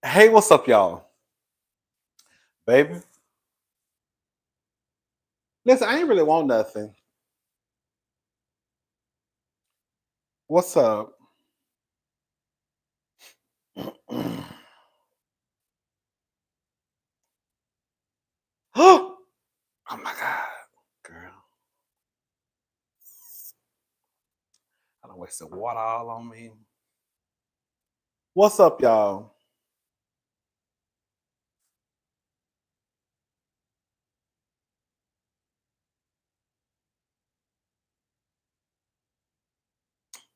Hey, what's up, y'all? Baby. Listen, I ain't really want nothing. What's up? Oh my God, girl. I don't waste the water all on me. What's up, y'all?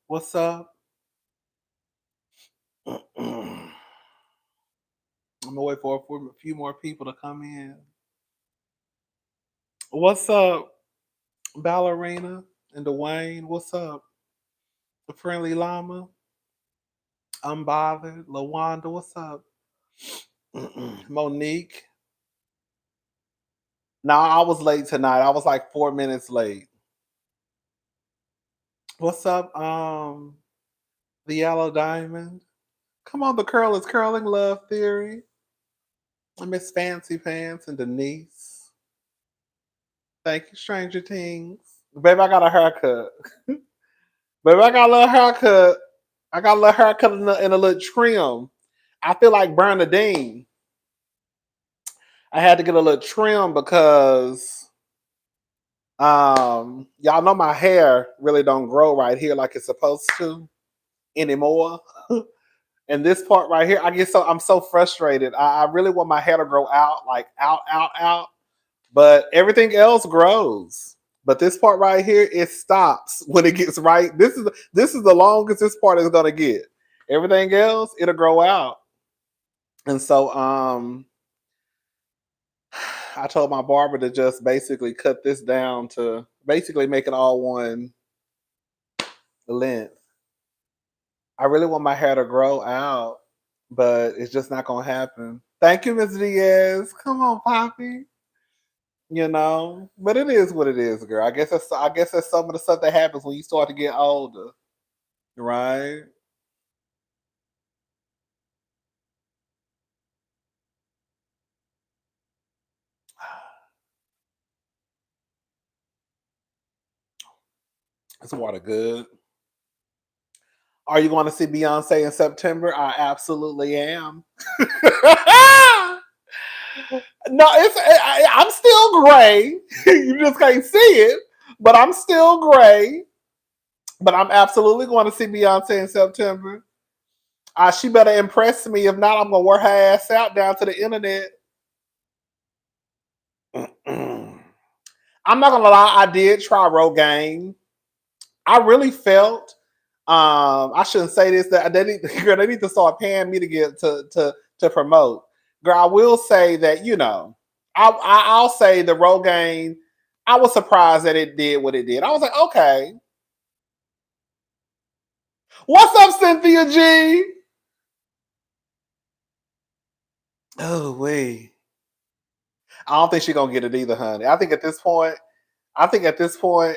What's up? I'm gonna wait for a few more people to come in. What's up, Ballerina and Dwayne? What's up? The friendly llama. Unbothered. Lawanda, what's up? Monique. No, I was late tonight. I was like 4 minutes late. What's up, the yellow diamond? Come on, the curl is curling, love theory. I miss Fancy Pants and Denise. Thank you, Stranger Things. Baby, I got a haircut. Baby, I got a little haircut. I got a little haircut in a little trim. I feel like Bernadine. I had to get a little trim because y'all know my hair really don't grow right here like it's supposed to anymore. And this part right here, I'm so frustrated. I really want my hair to grow out, like out, but everything else grows. But this part right here, it stops when it gets right. This is the longest this part is gonna get. Everything else, it'll grow out. And so I told my barber to just basically cut this down to basically make it all one length. I really want my hair to grow out, but it's just not gonna happen. Thank you, Miss Diaz. Come on, Poppy. But it is what it is, girl. I guess that's some of the stuff that happens when you start to get older, right? This water good. Are you going to see Beyonce in September? I absolutely am. No, I'm still gray. You just can't see it, but I'm still gray. But I'm absolutely going to see Beyonce in September. She better impress me. If not, I'm gonna wear her ass out down to the internet. I'm not gonna lie, I did try Rogaine. I really felt I shouldn't say this that they need to start paying me to get to promote. Girl, I will say that I'll say the Rogaine. I was surprised that it did what it did. I was like, okay, what's up, Cynthia G? Oh wait, I don't think she's gonna get it either, honey. I think at this point,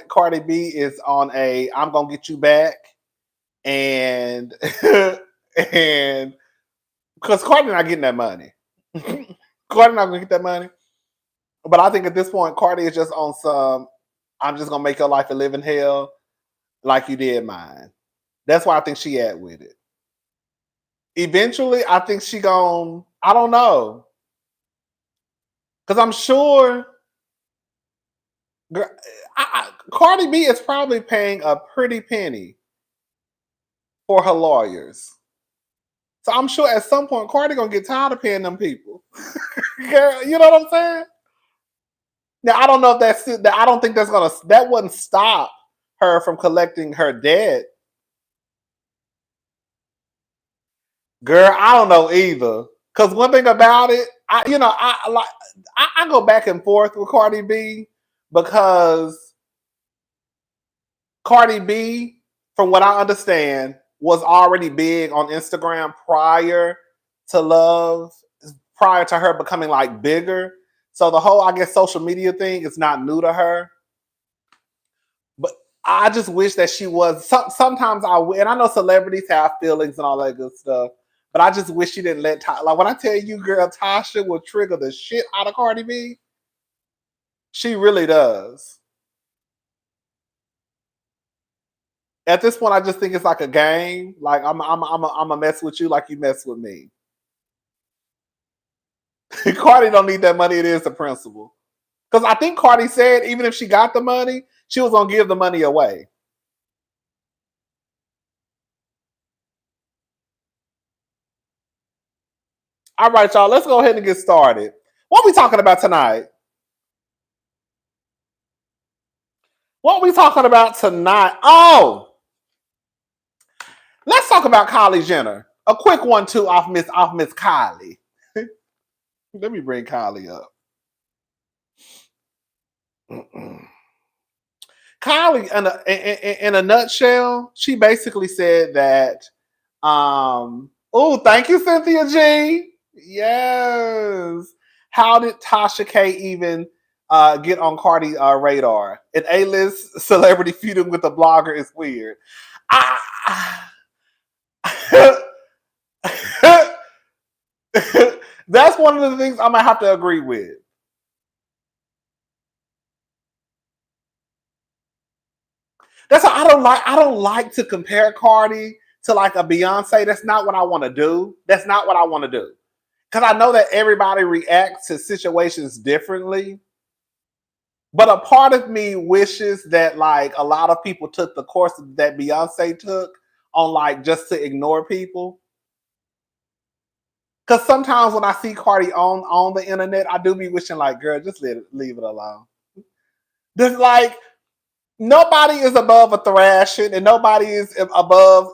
Cardi B is on a "I'm gonna get you back," and and because Cardi not getting that money, Cardi not gonna get that money. But I think at this point, Cardi is just on some. I'm just gonna make your life a living hell, like you did mine. That's why I think she at with it. Eventually, I think she gon' I don't know, because I'm sure. Cardi B is probably paying a pretty penny for her lawyers. So I'm sure at some point Cardi gonna get tired of paying them people. Girl, you know what I'm saying? Now I don't know if I don't think that wouldn't stop her from collecting her debt. Girl, I don't know either. Cause one thing about it, I go back and forth with Cardi B because Cardi B, from what I understand, was already big on Instagram to Love, prior to her becoming like bigger. So the whole, I guess, social media thing is not new to her. But I just wish that she was. Sometimes and I know celebrities have feelings and all that good stuff. But I just wish she didn't let like when I tell you, girl, Tasha will trigger the shit out of Cardi B. She really does. At this point, I just think it's like a game. Like I'm a mess with you, like you mess with me. Cardi don't need that money. It is the principle. Because I think Cardi said even if she got the money, she was gonna give the money away. All right, y'all. Let's go ahead and get started. What are we talking about tonight? What are we talking about tonight? Oh, let's talk about Kylie Jenner. A quick one too off Miss Kylie. Let me bring Kylie up. Kylie, in a nutshell, she basically said that. Oh, thank you, Cynthia G. Yes. How did Tasha K even get on Cardi's radar? An A-list celebrity feuding with a blogger is weird. That's one of the things I'm gonna have to agree with. That's why I don't like to compare Cardi to like a Beyonce. That's not what I want to do. That's not what I want to do. Because I know that everybody reacts to situations differently. But a part of me wishes that like a lot of people took the course that Beyonce took on like just to ignore people. Because sometimes when I see Cardi on the internet, I do be wishing like, girl, just leave it alone. Just like nobody is above a thrashing and nobody is above,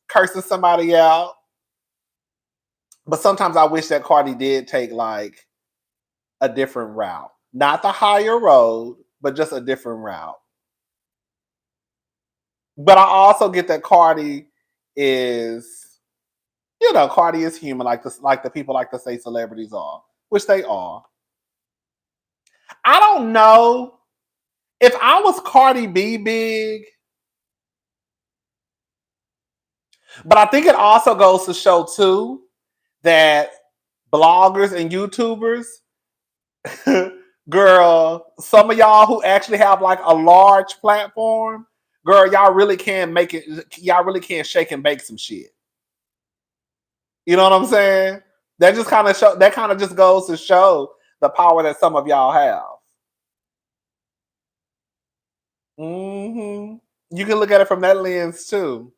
cursing somebody out. But sometimes I wish that Cardi did take like a different route. Not the higher road, but just a different route. But I also get that Cardi is, Cardi is human, like the people like to say celebrities are, which they are. I don't know if I was Cardi B big, but I think it also goes to show too that bloggers and YouTubers, girl, some of y'all who actually have like a large platform, girl, y'all really can make it. Y'all really can shake and bake some shit. You know what I'm saying? That just kind of show. That kind of just goes to show the power that some of y'all have. Mm-hmm. You can look at it from that lens too.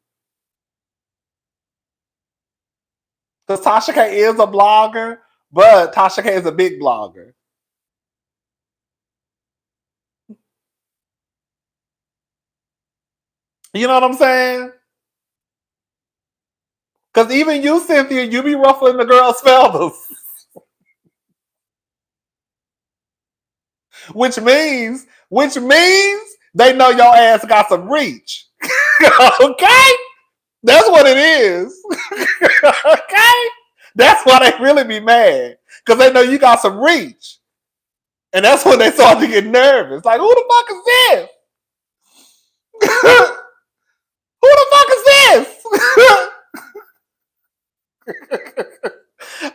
Because Tasha K is a blogger, but Tasha K is a big blogger. You know what I'm saying? Because even you, Cynthia, you be ruffling the girls' feathers. which means they know your ass got some reach. Okay? That's what it is. Okay? That's why they really be mad. Because they know you got some reach. And that's when they start to get nervous. Like, who the fuck is this? Who the fuck is this?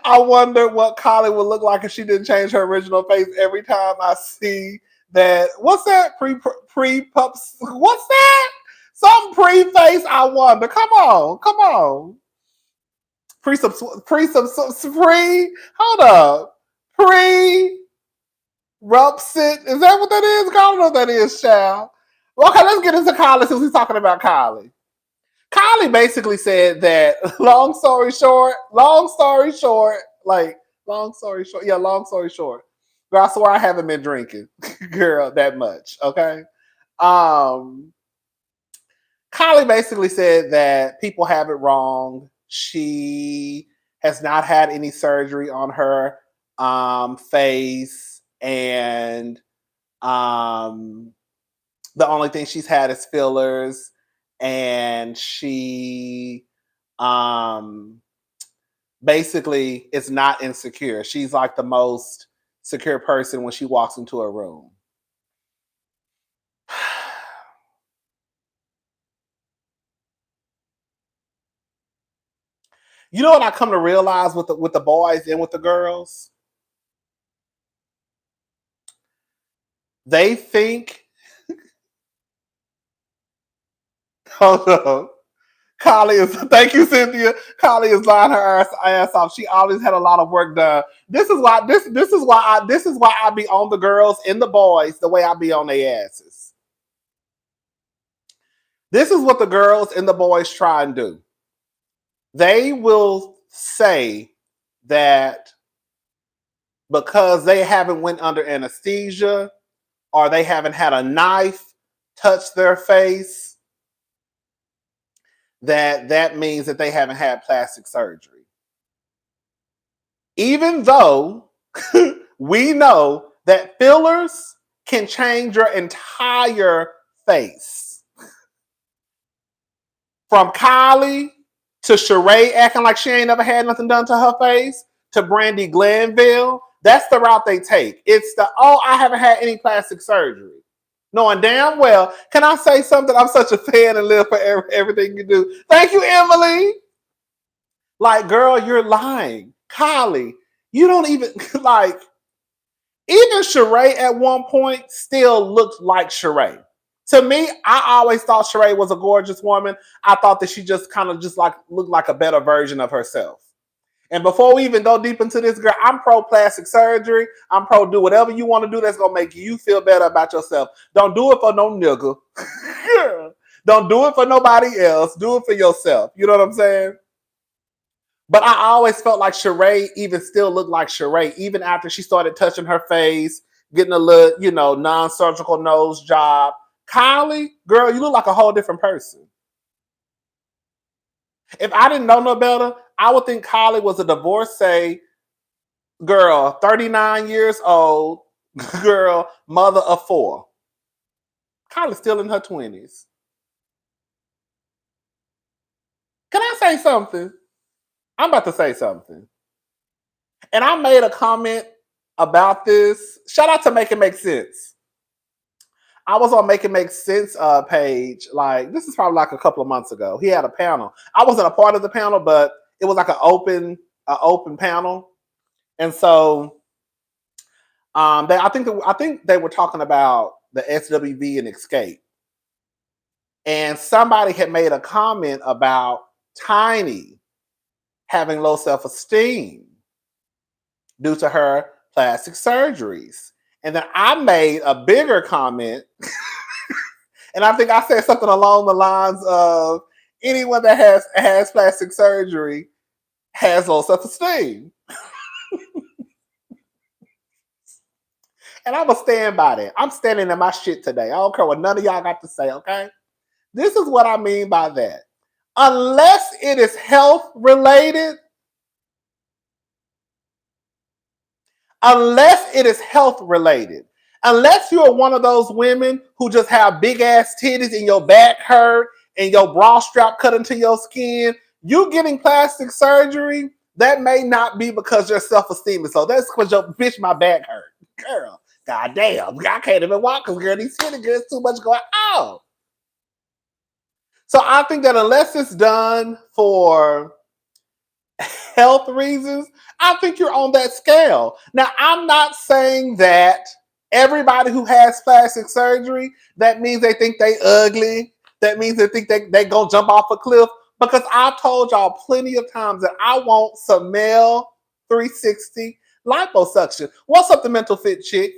I wonder what Kylie would look like if she didn't change her original face every time I see that. What's that? Pre-pups? What's that? Some pre-face, I wonder. Come on. Hold up. Rupsit. Is that what that is? I don't know what that is, child. Okay, let's get into Kylie since we're talking about Kylie. Kylie basically said that, long story short, girl, I swear I haven't been drinking, girl, that much, okay? Um, Kylie basically said that people have it wrong. She has not had any surgery on her face, and the only thing she's had is fillers, and she basically is not insecure. She's like the most secure person when she walks into a room. You know what I come to realize with the boys and with the girls? They think, hold on. Kylie is thank you, Cynthia. Kylie is lying her ass off. She always had a lot of work done. This is why I be on the girls and the boys the way I be on their asses. This is what the girls and the boys try and do. They will say that because they haven't went under anesthesia or they haven't had a knife touch their face, that means that they haven't had plastic surgery. Even though we know that fillers can change your entire face. From Kylie to Sheree acting like she ain't never had nothing done to her face, to Brandy Glanville, that's the route they take. It's I haven't had any plastic surgery. Knowing damn well, can I say something? I'm such a fan and live for everything you do. Thank you, Emily. Like, girl, you're lying. Kylie, you don't even, like, even Sheree at one point still looked like Sheree. To me, I always thought Sheree was a gorgeous woman. I thought that she just kind of just like looked like a better version of herself. And before we even go deep into this, girl, I'm pro plastic surgery. I'm pro do whatever you want to do that's going to make you feel better about yourself. Don't do it for no nigga. Don't do it for nobody else. Do it for yourself. You know what I'm saying? But I always felt like Sheree even still looked like Sheree, even after she started touching her face, getting a little, non-surgical nose job. Kylie, girl, you look like a whole different person. If I didn't know no better, I would think Kylie was a divorcee girl, 39 years old, girl, mother of 4. Kylie's still in her 20s. Can I say something? I'm about to say something. And I made a comment about this. Shout out to Make It Make Sense. I was on Make It Make Sense page. Like, this is probably like a couple of months ago. He had a panel. I wasn't a part of the panel, but it was like an open panel. And so I think they were talking about the SWV and Escape. And somebody had made a comment about Tiny having low self-esteem due to her plastic surgeries. And then I made a bigger comment, and I think I said something along the lines of anyone that has plastic surgery has low self-esteem. And I'm going to stand by that. I'm standing in my shit today. I don't care what none of y'all got to say, okay? This is what I mean by that. Unless it is health related, unless you're one of those women who just have big ass titties and your back hurt and your bra strap cut into your skin, you getting plastic surgery, that may not be because your self-esteem is low. That's because my back hurt. Girl, goddamn, I can't even walk because, girl, these skinny girls too much going on. So I think that unless it's done for health reasons, I think you're on that scale. Now, I'm not saying that everybody who has plastic surgery, that means they think they ugly. That means they think they gonna jump off a cliff. Because I've told y'all plenty of times that I want some male 360 liposuction. What's up, the mental fit chick?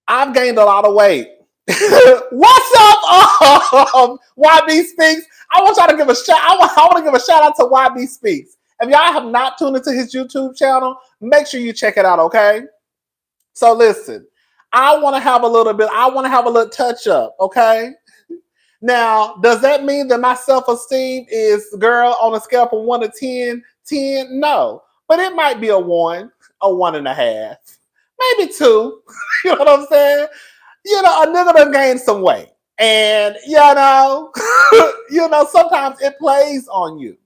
I've gained a lot of weight. What's up, YB Speaks? I want y'all to give a shout. I want to give a shout out to YB Speaks. If y'all have not tuned into his YouTube channel, make sure you check it out, okay? So listen, I want to have a little touch up, okay? Now, does that mean that my self-esteem is, girl, on a scale from 1 to 10? 10? No. But it might be a 1, a 1.5, maybe 2. You know what I'm saying? A nigga done gained some weight. And, sometimes it plays on you.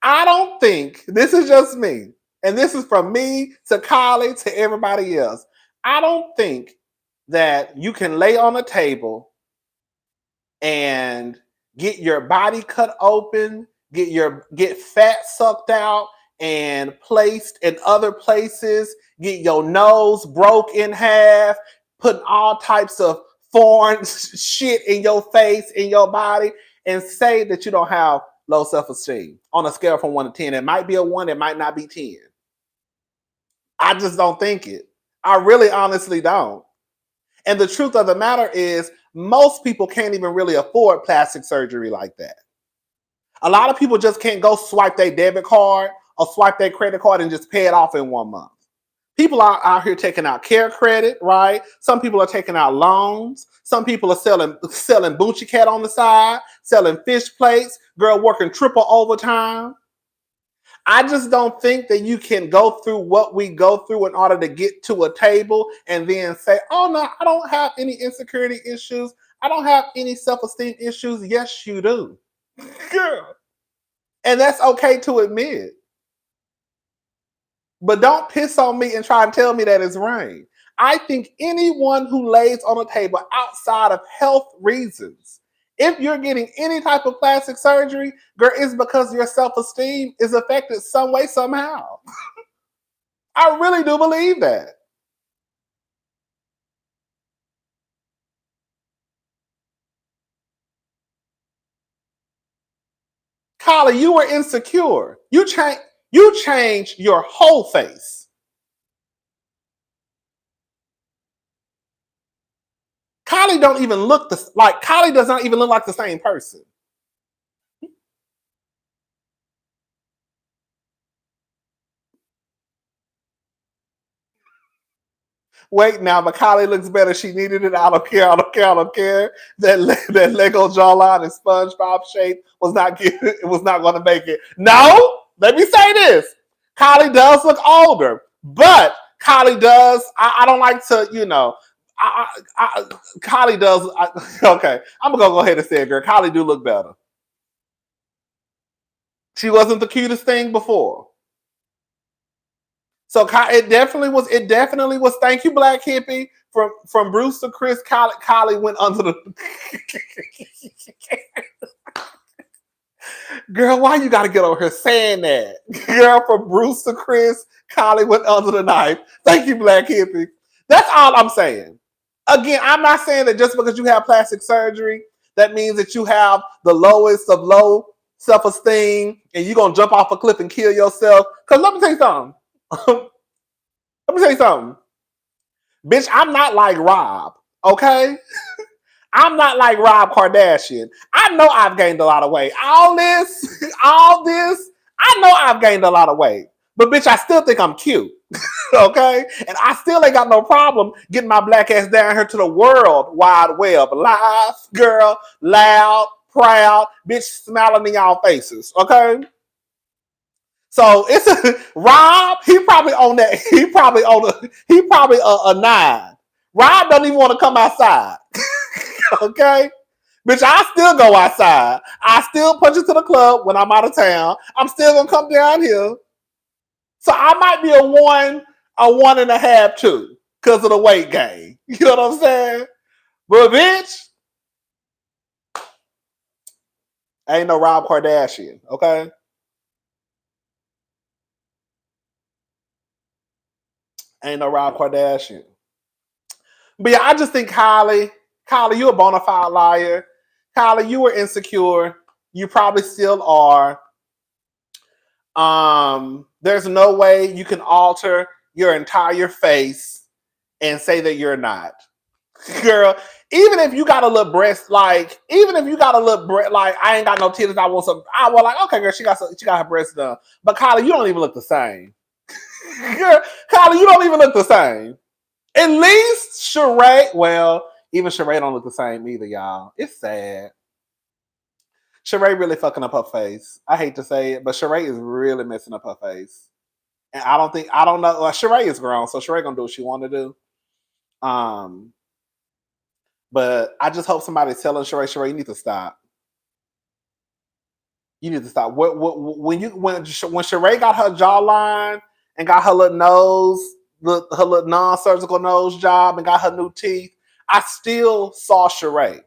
I don't think, this is just me, and this is from me to Kylie to everybody else. I don't think that you can lay on a table and get your body cut open, get fat sucked out and placed in other places, get your nose broke in half, putting all types of foreign shit in your face, in your body, and say that you don't have low self-esteem on a scale from 1 to 10. It might be a 1, it might not be 10. I just don't think it. I really honestly don't. And the truth of the matter is, most people can't even really afford plastic surgery like that. A lot of people just can't go swipe their debit card or swipe their credit card and just pay it off in 1 month. People are out here taking out care credit, right? Some people are taking out loans. Some people are selling Boochie Cat on the side, selling fish plates, girl working triple overtime. I just don't think that you can go through what we go through in order to get to a table and then say, oh no, I don't have any insecurity issues. I don't have any self-esteem issues. Yes, you do. Girl. And that's okay to admit. But don't piss on me and try and tell me that it's rain. I think anyone who lays on a table outside of health reasons, if you're getting any type of plastic surgery, girl, it's because your self-esteem is affected some way, somehow. I really do believe that. Kylie, you were insecure. You changed your whole face. Kylie don't even look Kylie does not even look like the same person. Wait now, but Kylie looks better. She needed it. I don't care. I don't care. I don't care. That Lego jawline and SpongeBob shape was not going to make it. No, let me say this. Kylie does look older, but Kylie does. I don't like to, Kylie does. Okay, I'm gonna go ahead and say it, girl. Kylie do look better. She wasn't the cutest thing before. So it definitely was. Thank you, Black Hippie. From Bruce to Chris, Kylie went under the. Girl, why you gotta get over here saying that? Girl, from Bruce to Chris, Kylie went under the knife. Thank you, Black Hippie. That's all I'm saying. Again, I'm not saying that just because you have plastic surgery, that means that you have the lowest of low self-esteem and you're gonna jump off a cliff and kill yourself. Because let me tell you something. Bitch, I'm not like Rob, okay? I'm not like Rob Kardashian. I know I've gained a lot of weight. All this, I know I've gained a lot of weight. But bitch, I still think I'm cute, okay? And I still ain't got no problem getting my black ass down here to the world wide web. Live, girl, loud, proud, bitch, smiling in y'all faces, okay? So it's Rob. He probably on that. He probably a 9. Rob doesn't even want to come outside. Okay, bitch, I still go outside. I still punch it to the club when I'm out of town. I'm still gonna come down here. So I might be a 1.5 too, because of the weight gain. You know what I'm saying? But bitch, ain't no Rob Kardashian. Okay. Ain't no Rob Kardashian. But yeah, I just think Kylie, you a bona fide liar. Kylie, you were insecure. You probably still are. There's no way you can alter your entire face and say that you're not. Girl, even if you got a little breast, I ain't got no titties, I want some. I was like, okay, girl, she got her breasts done. But Kylie, you don't even look the same. Girl, Kylie, you don't even look the same. At least Sheree, well, even Sheree don't look the same either, y'all. It's sad. Sheree really fucking up her face. I hate to say it, but Sheree is really messing up her face. And I don't know. Sheree is grown, so Sheree gonna do what she want to do. But I just hope somebody's telling Sheree, you need to stop. You need to stop. When Sheree got her jawline and got her little nose, her little non-surgical nose job, and got her new teeth, I still saw Sheree.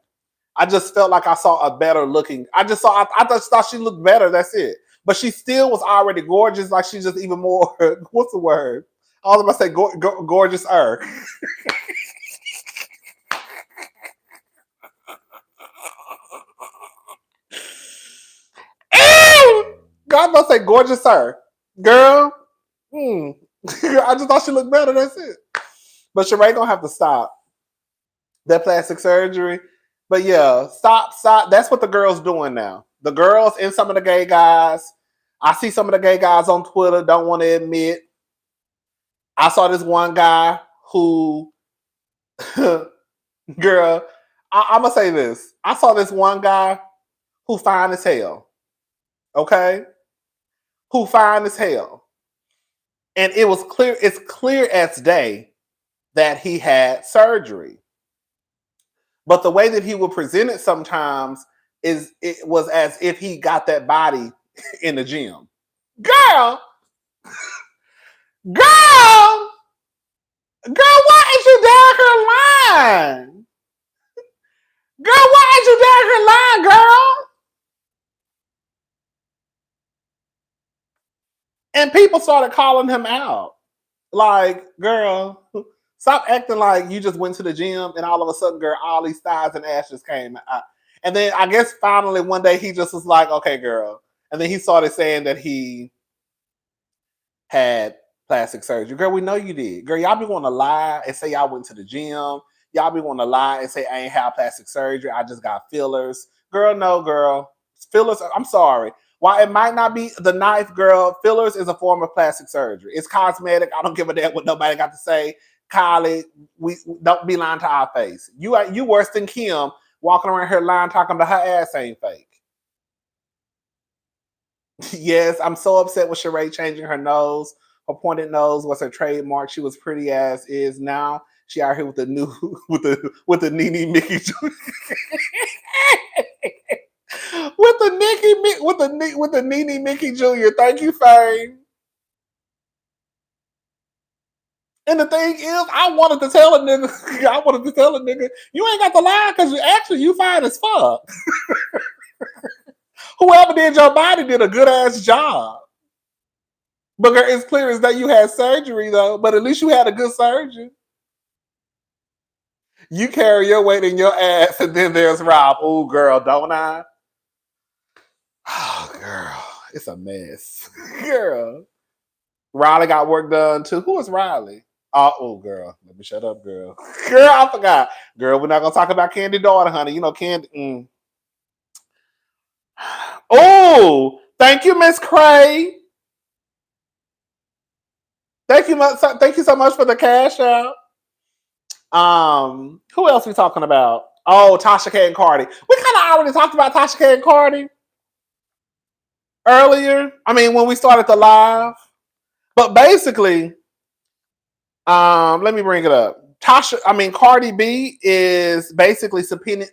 I just felt like I saw a better looking. I just thought she looked better. That's it. But she still was already gorgeous. Like she's just even more. What's the word? I was about to say gorgeous. God must say gorgeous girl. I just thought she looked better. That's it. But Sheree gonna have to stop that plastic surgery. But yeah, stop. That's what the girls doing now. The girls and some of the gay guys. I see some of the gay guys on Twitter don't want to admit. I saw this one guy who, girl, I'm gonna say this. I saw this one guy who fine as hell. Okay, who fine as hell, and it was clear. It's clear as day that he had surgery. But the way that he would present it sometimes it was as if he got that body in the gym. Girl, girl, why is you down her line? Girl, why is you down her line, girl? And people started calling him out. Like, girl, stop acting like you just went to the gym and all of a sudden, girl, all these thighs and ashes came out. And then I guess finally one day he just was like, okay, girl. And then he started saying that he had plastic surgery. Girl, we know you did. Girl, y'all be wanting to lie and say y'all went to the gym. Y'all be wanting to lie and say I ain't had plastic surgery. I just got fillers. Girl, no, girl. Fillers, I'm sorry. While it might not be the knife, girl, fillers is a form of plastic surgery. It's cosmetic. I don't give a damn what nobody got to say. Kylie, we don't be lying to our face. You worse than Kim walking around here lying, talking about her ass ain't fake. Yes, I'm so upset with Sheree changing her nose. Her pointed nose was her trademark. She was pretty as is. Now she out here with the new with the Nene Mickey with the Nene Mickey Jr. Thank you, Fame. And the thing is, I wanted to tell a nigga, you ain't got to lie because you fine as fuck. Whoever did your body did a good ass job. But girl, it's clear as that you had surgery though. But at least you had a good surgeon. You carry your weight in your ass, and then there's Rob. Oh, girl, don't I? Oh, girl, it's a mess. Girl, Riley got work done too. Who is Riley? Oh, girl, let me shut up, girl. Girl, I forgot. Girl, we're not gonna talk about Candy daughter, honey. You know Candy. Oh, thank you, Miss Cray. Thank you so much for the cash out. Who else we talking about? Oh, Tasha K and Cardi. We kind of already talked about Tasha K and Cardi earlier. I mean, when we started the live. But basically, let me bring it up. Cardi B is basically subpoena.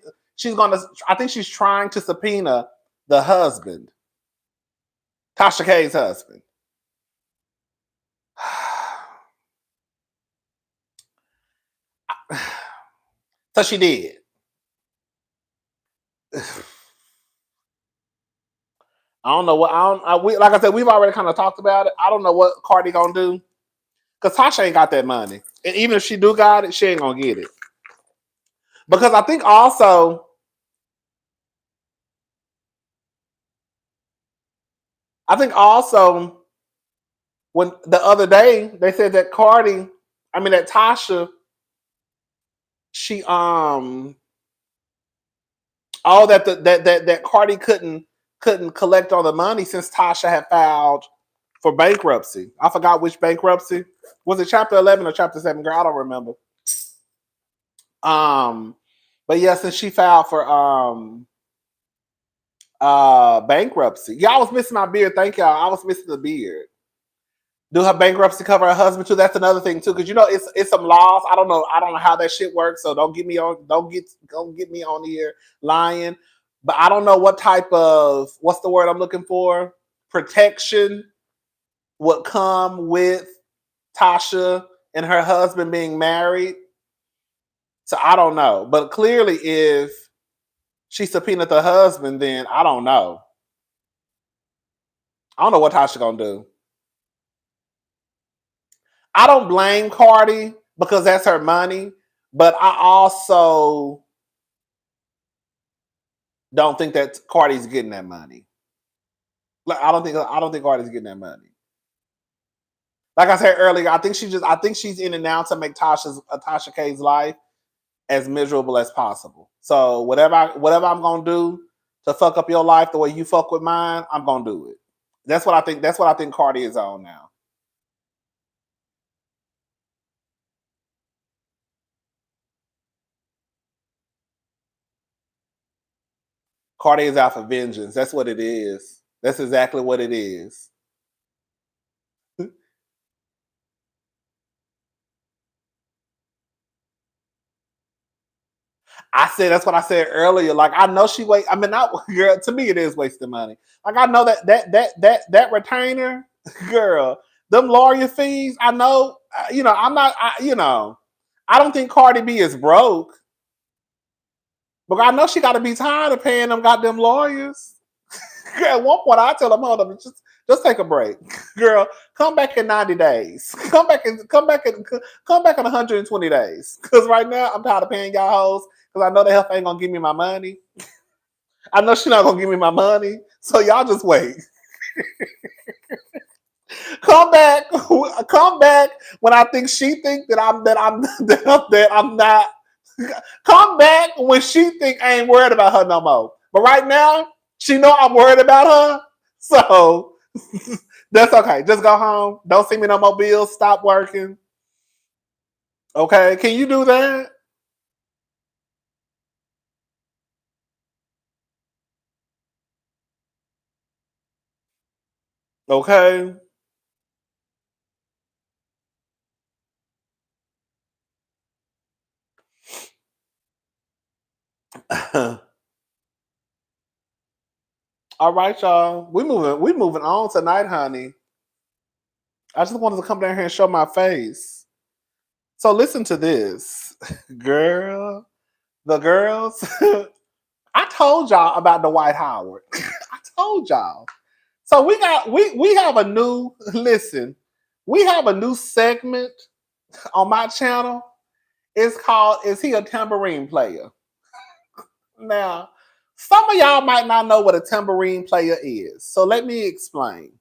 I think she's trying to subpoena the husband, Tasha K's husband. So she did. I don't know what like I said, we've already kind of talked about it. I don't know what Cardi gonna do because Tasha ain't got that money, and even if she do got it, she ain't gonna get it. Because I think also when the other day they said that that Tasha, she that Cardi couldn't collect all the money since Tasha had filed for bankruptcy. I forgot which bankruptcy. Was it Chapter 11 or Chapter 7? Girl, I don't remember. But yeah, since she filed for bankruptcy. Yeah, I was missing my beard. Thank y'all. I was missing the beard. Do her bankruptcy cover her husband too? That's another thing too, because it's some laws. I don't know how that shit works. So don't get me on here lying. But I don't know what type of what's the word I'm looking for? Protection would come with Tasha and her husband being married. So I don't know. But clearly if she subpoenaed the husband, then I don't know. I don't know what Tasha gonna do. I don't blame Cardi because that's her money, but I also don't think that Cardi's getting that money. Like I don't think Cardi's getting that money. Like I said earlier, I think she's in it now to make Tasha K's life as miserable as possible. So whatever I'm gonna do to fuck up your life the way you fuck with mine, I'm gonna do it. That's what I think. That's what I think Cardi is on now. Cardi is out for vengeance. That's what it is. That's exactly what it is. I said that's what I said earlier. Like I know she wait. I mean, not girl. To me, it is wasting money. Like I know that retainer, girl. Them lawyer fees. I know. I'm not. I don't think Cardi B is broke, but I know she got to be tired of paying them goddamn lawyers. At one point, I tell them, hold up, just take a break, girl. Come back in 90 days. Come back in 120 days. Because right now, I'm tired of paying y'all hoes. Because I know the health ain't gonna give me my money. I know she's not gonna give me my money. So y'all just wait. Come back when I think she think that I'm not. Come back when she think I ain't worried about her no more. But right now, she know I'm worried about her. So that's okay. Just go home. Don't see me no more bills. Stop working. Okay. Can you do that? Okay. All right, y'all. We moving on tonight, honey. I just wanted to come down here and show my face. So listen to this. Girl. The girls. I told y'all about Dwight Howard. I told y'all. So we have a new listen. We have a new segment on my channel. It's called "Is He a Tambourine Player?" Now, some of y'all might not know what a tambourine player is. So let me explain.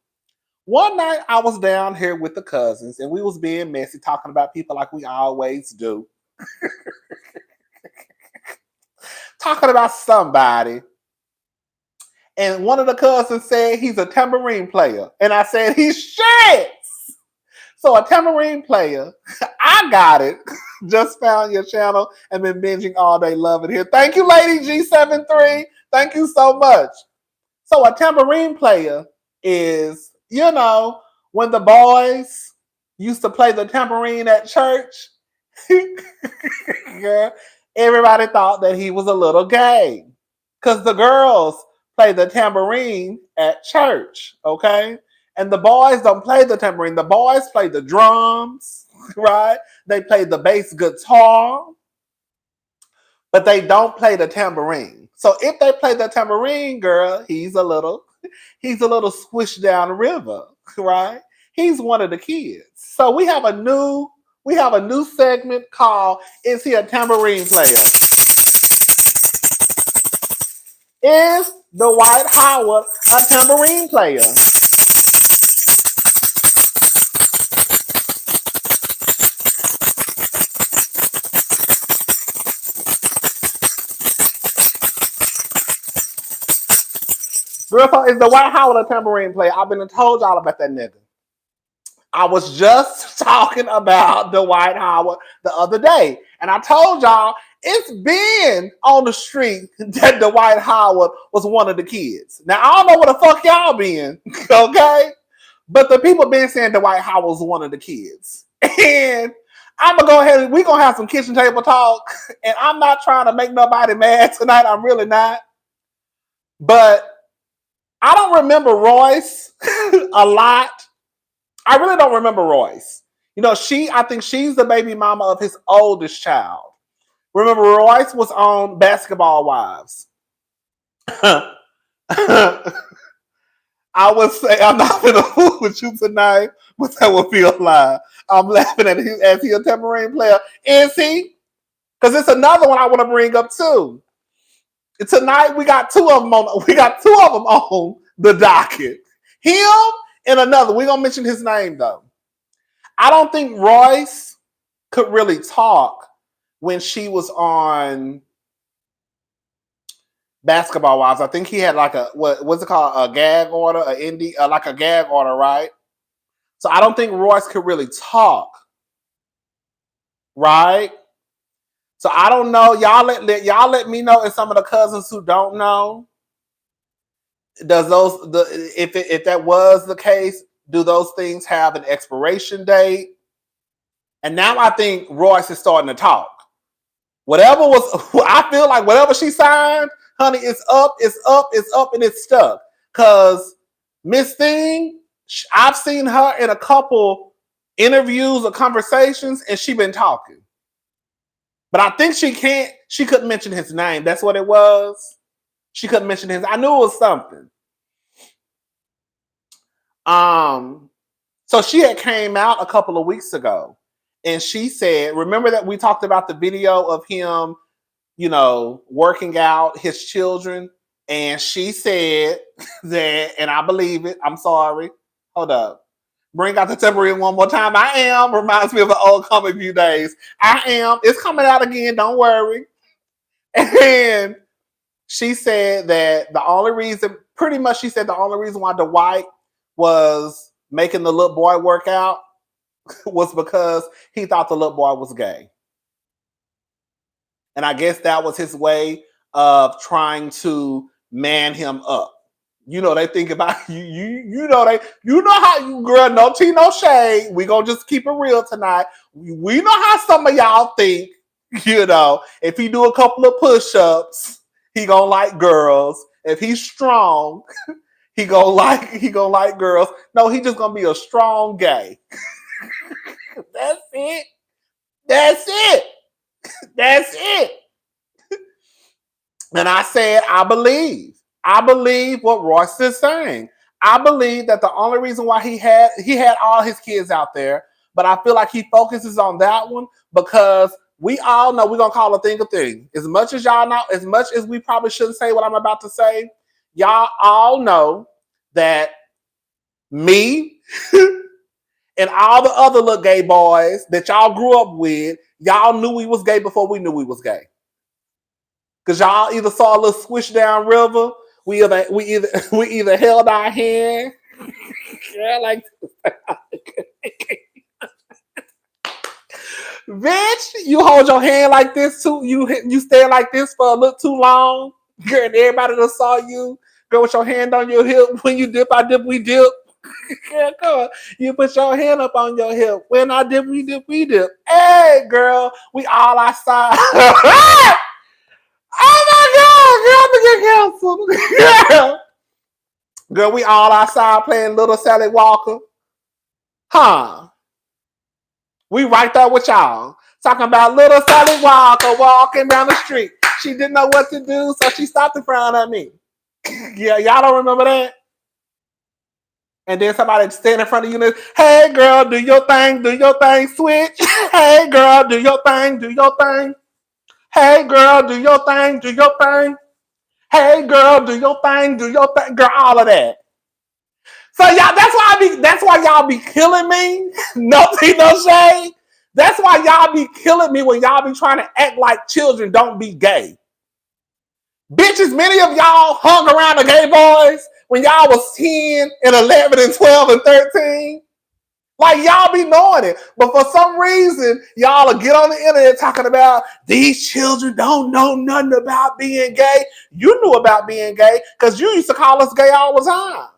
One night I was down here with the cousins and we was being messy talking about people like we always do. Talking about somebody. And one of the cousins said he's a tambourine player. And I said, he's shit. So a tambourine player, I got it. Just found your channel and been binging all day. Love it here. Thank you, Lady G73. Thank you so much. So a tambourine player is, when the boys used to play the tambourine at church, yeah, everybody thought that he was a little gay. Because the girls play the tambourine at church, okay? And the boys don't play the tambourine. The boys play the drums, right? They play the bass guitar, but they don't play the tambourine. So if they play the tambourine, girl, he's a little squished down the river, right? He's one of the kids. So we have a new segment called "Is He a Tambourine Player?" Is Dwight Howard a tambourine player? Girl, so is Dwight Howard a tambourine player? I've been told y'all about that nigga. I was just talking about Dwight Howard the other day. And I told y'all it's been on the street that Dwight Howard was one of the kids. Now, I don't know where the fuck y'all been, okay? But the people been saying Dwight Howard was one of the kids. And I'm going to go ahead and we're going to have some kitchen table talk. And I'm not trying to make nobody mad tonight. I'm really not. But I don't remember Royce a lot. I really don't remember Royce. I think she's the baby mama of his oldest child. Remember, Royce was on Basketball Wives. I would say I'm not gonna fool with you tonight, but that would be a lie. I'm laughing at him as he a tambourine player. Is he? Because it's another one I want to bring up too. Tonight we got two of them on the docket. Him and another. We're gonna mention his name though. I don't think Royce could really talk when she was on Basketball Wives. I think he had like what's it called? A gag order, like a gag order, right? So I don't think Royce could really talk, right? So I don't know. Y'all let me know, and some of the cousins who don't know, does if that was the case, do those things have an expiration date? And now I think Royce is starting to talk. I feel like whatever she signed, honey, it's up, and it's stuck. Cause Miss Thing, I've seen her in a couple interviews or conversations, and she been talking. But I think she couldn't mention his name. That's what it was. She couldn't mention his. I knew it was something. So she had came out a couple of weeks ago, and she said, remember that we talked about the video of him, working out his children, and she said that, and I believe it. I'm sorry. Hold up. Bring out the tambourine one more time. I am. Reminds me of an old Comic View days. I am. It's coming out again. Don't worry. And she said that the only reason why Dwight was making the little boy work out was because he thought the little boy was gay. And I guess that was his way of trying to man him up. They think about you know how you, girl, no tea, no shade. We gonna just keep it real tonight. We know how some of y'all think, if he do a couple of push-ups, he gonna like girls. If he's strong, he gonna like girls. No, he just gonna be a strong gay. That's it. That's it. That's it. And I said, I believe what Royce is saying. I believe that the only reason why he had all his kids out there, but I feel like he focuses on that one because we all know we're gonna call a thing a thing. As much as y'all know, as much as we probably shouldn't say what I'm about to say, y'all all know that me and all the other little gay boys that y'all grew up with, y'all knew we was gay before we knew we was gay. Cause y'all either saw a little swish down river, we either held our hand, yeah, like bitch, you hold your hand like this too. You stay like this for a little too long, girl, and everybody that saw you, girl, with your hand on your hip. When you dip, I dip, we dip. Girl, come on. You put your hand up on your hip. When I dip, we dip, we dip. Hey, girl, we all outside. Oh my God, girl, I'm gonna get canceled. Girl, we all outside playing Little Sally Walker. Huh? We right there with y'all. Talking about Little Sally Walker walking down the street. She didn't know what to do, so she stopped in front of me. Yeah, y'all don't remember that? And then somebody stand in front of you and, hey girl, do your thing, switch. Hey girl, do your thing, Hey girl, do your thing, Hey girl, do your thing, girl, all of that. So y'all, that's why y'all be killing me. No shade. That's why y'all be killing me when y'all be trying to act like children don't be gay. Bitches, many of y'all hung around the gay boys when y'all was 10 and 11 and 12 and 13. Like, y'all be knowing it. But for some reason, y'all will get on the internet talking about these children don't know nothing about being gay. You knew about being gay because you used to call us gay all the time.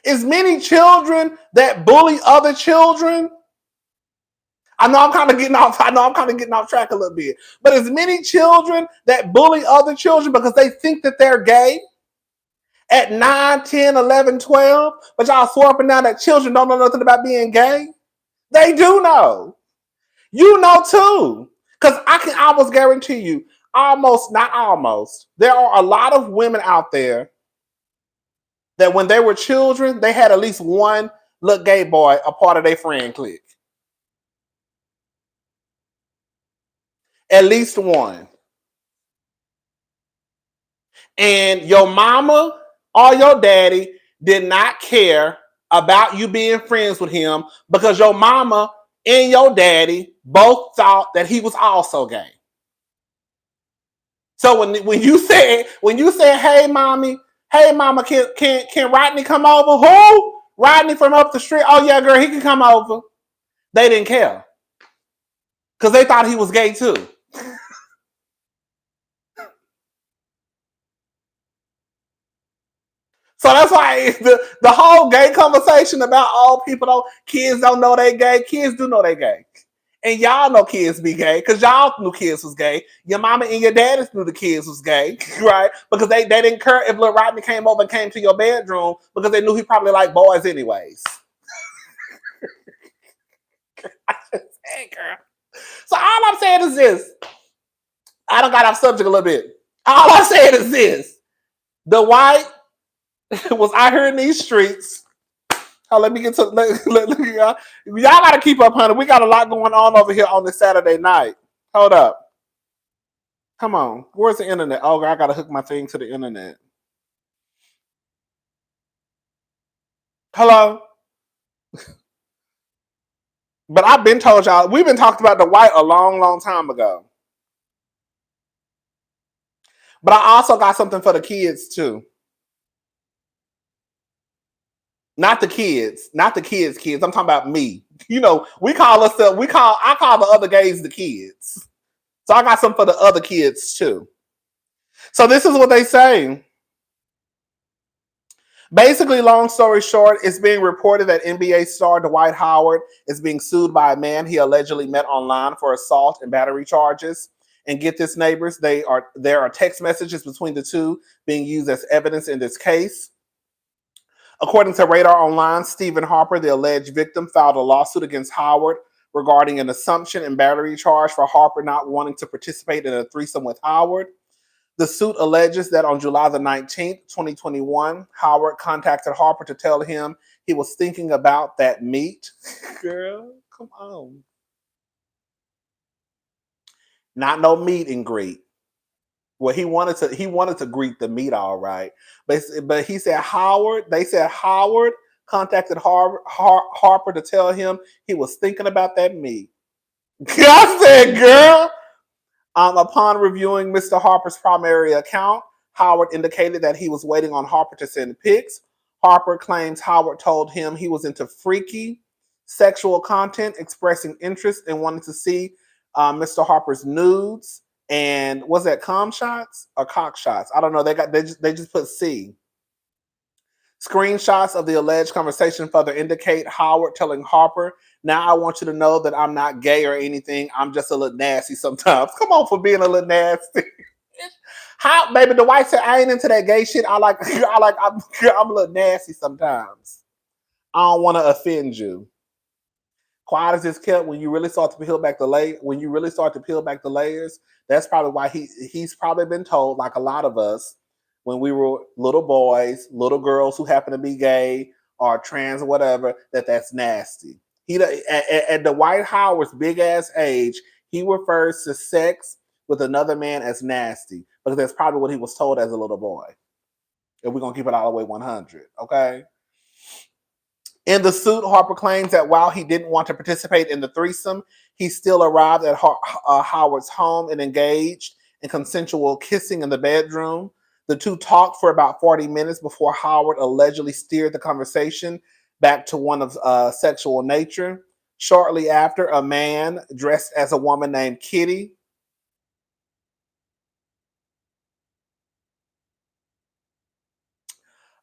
As many children that bully other children, I know I'm kind of getting off track a little bit. But as many children that bully other children because they think that they're gay at 9, 10, 11, 12, but y'all swore up and down that children don't know nothing about being gay. They do know. You know too. Because I can almost guarantee you, not almost. There are a lot of women out there that when they were children, they had at least one little gay boy a part of their friend clique. At least one. And your mama or your daddy did not care about you being friends with him because your mama and your daddy both thought that he was also gay. So when you said, hey mama, can Rodney come over? Who? Rodney from up the street. Oh yeah, girl, he can come over. They didn't care. Because they thought he was gay too. So that's why the whole gay conversation about kids don't know they gay. Kids do know they gay. And y'all know kids be gay because y'all knew kids was gay. Your mama and your daddy knew the kids was gay, right? Because they didn't care if little Rodney came over and came to your bedroom because they knew he probably liked boys anyways. Hey, girl. So all I'm saying is this. I done got off subject a little bit. All I'm saying is this. Dwight was out here in these streets. Oh, let me get to y'all gotta keep up, honey. We got a lot going on over here on this Saturday night. Hold up. Come on. Where's the internet? Oh, I gotta hook my thing to the internet. Hello? But I've been told y'all, we've been talking about Dwight a long, long time ago. But I also got something for the kids too. Not the kids. Not the kids. I'm talking about me. You know, I call the other gays the kids. So I got some for the other kids too. So this is what they say. Basically, long story short, it's being reported that NBA star Dwight Howard is being sued by a man he allegedly met online for assault and battery charges. And get this, neighbors, there are text messages between the two being used as evidence in this case. According to Radar Online, Stephen Harper, the alleged victim, filed a lawsuit against Howard regarding an assumption and battery charge for Harper not wanting to participate in a threesome with Howard. The suit alleges that on July the 19th, 2021, Howard contacted Harper to tell him he was thinking about that meet. Girl, come on. Not no meet and greet. Well, he wanted to greet the meet, all right. But he said they said Howard contacted Harper to tell him he was thinking about that meet. I said, girl. Upon reviewing Mr. Harper's primary account, Howard indicated that he was waiting on Harper to send pics. Harper claims Howard told him he was into freaky sexual content, expressing interest and wanting to see Mr. Harper's nudes. And was that cum shots or cock shots? I don't know. They just put C. Screenshots of the alleged conversation further indicate Howard telling Harper, "Now I want you to know that I'm not gay or anything. I'm just a little nasty sometimes." Come on, for being a little nasty. How, baby? Dwight said, "I ain't into that gay shit. I'm a little nasty sometimes. I don't want to offend you." Quiet as it's kept, when you really start to peel back the layers, that's probably why he's probably been told, like a lot of us, when we were little boys, little girls who happen to be gay or trans or whatever, that's nasty. At Dwight Howard's big ass age, he refers to sex with another man as nasty because that's probably what he was told as a little boy. And we're gonna keep it all the way 100, okay? In the suit, Harper claims that while he didn't want to participate in the threesome, he still arrived at Howard's home and engaged in consensual kissing in the bedroom. The two talked for about 40 minutes before Howard allegedly steered the conversation back to one of sexual nature. Shortly after, a man dressed as a woman named Kitty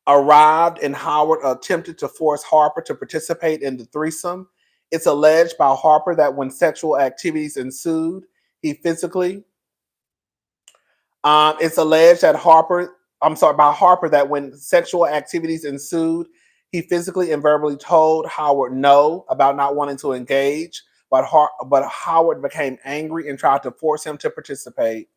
arrived, and Howard attempted to force Harper to participate in the threesome. It's alleged by Harper that when sexual activities ensued, he physically. It's alleged that by Harper that when sexual activities ensued, he physically and verbally told Howard no about not wanting to engage, but Howard became angry and tried to force him to participate.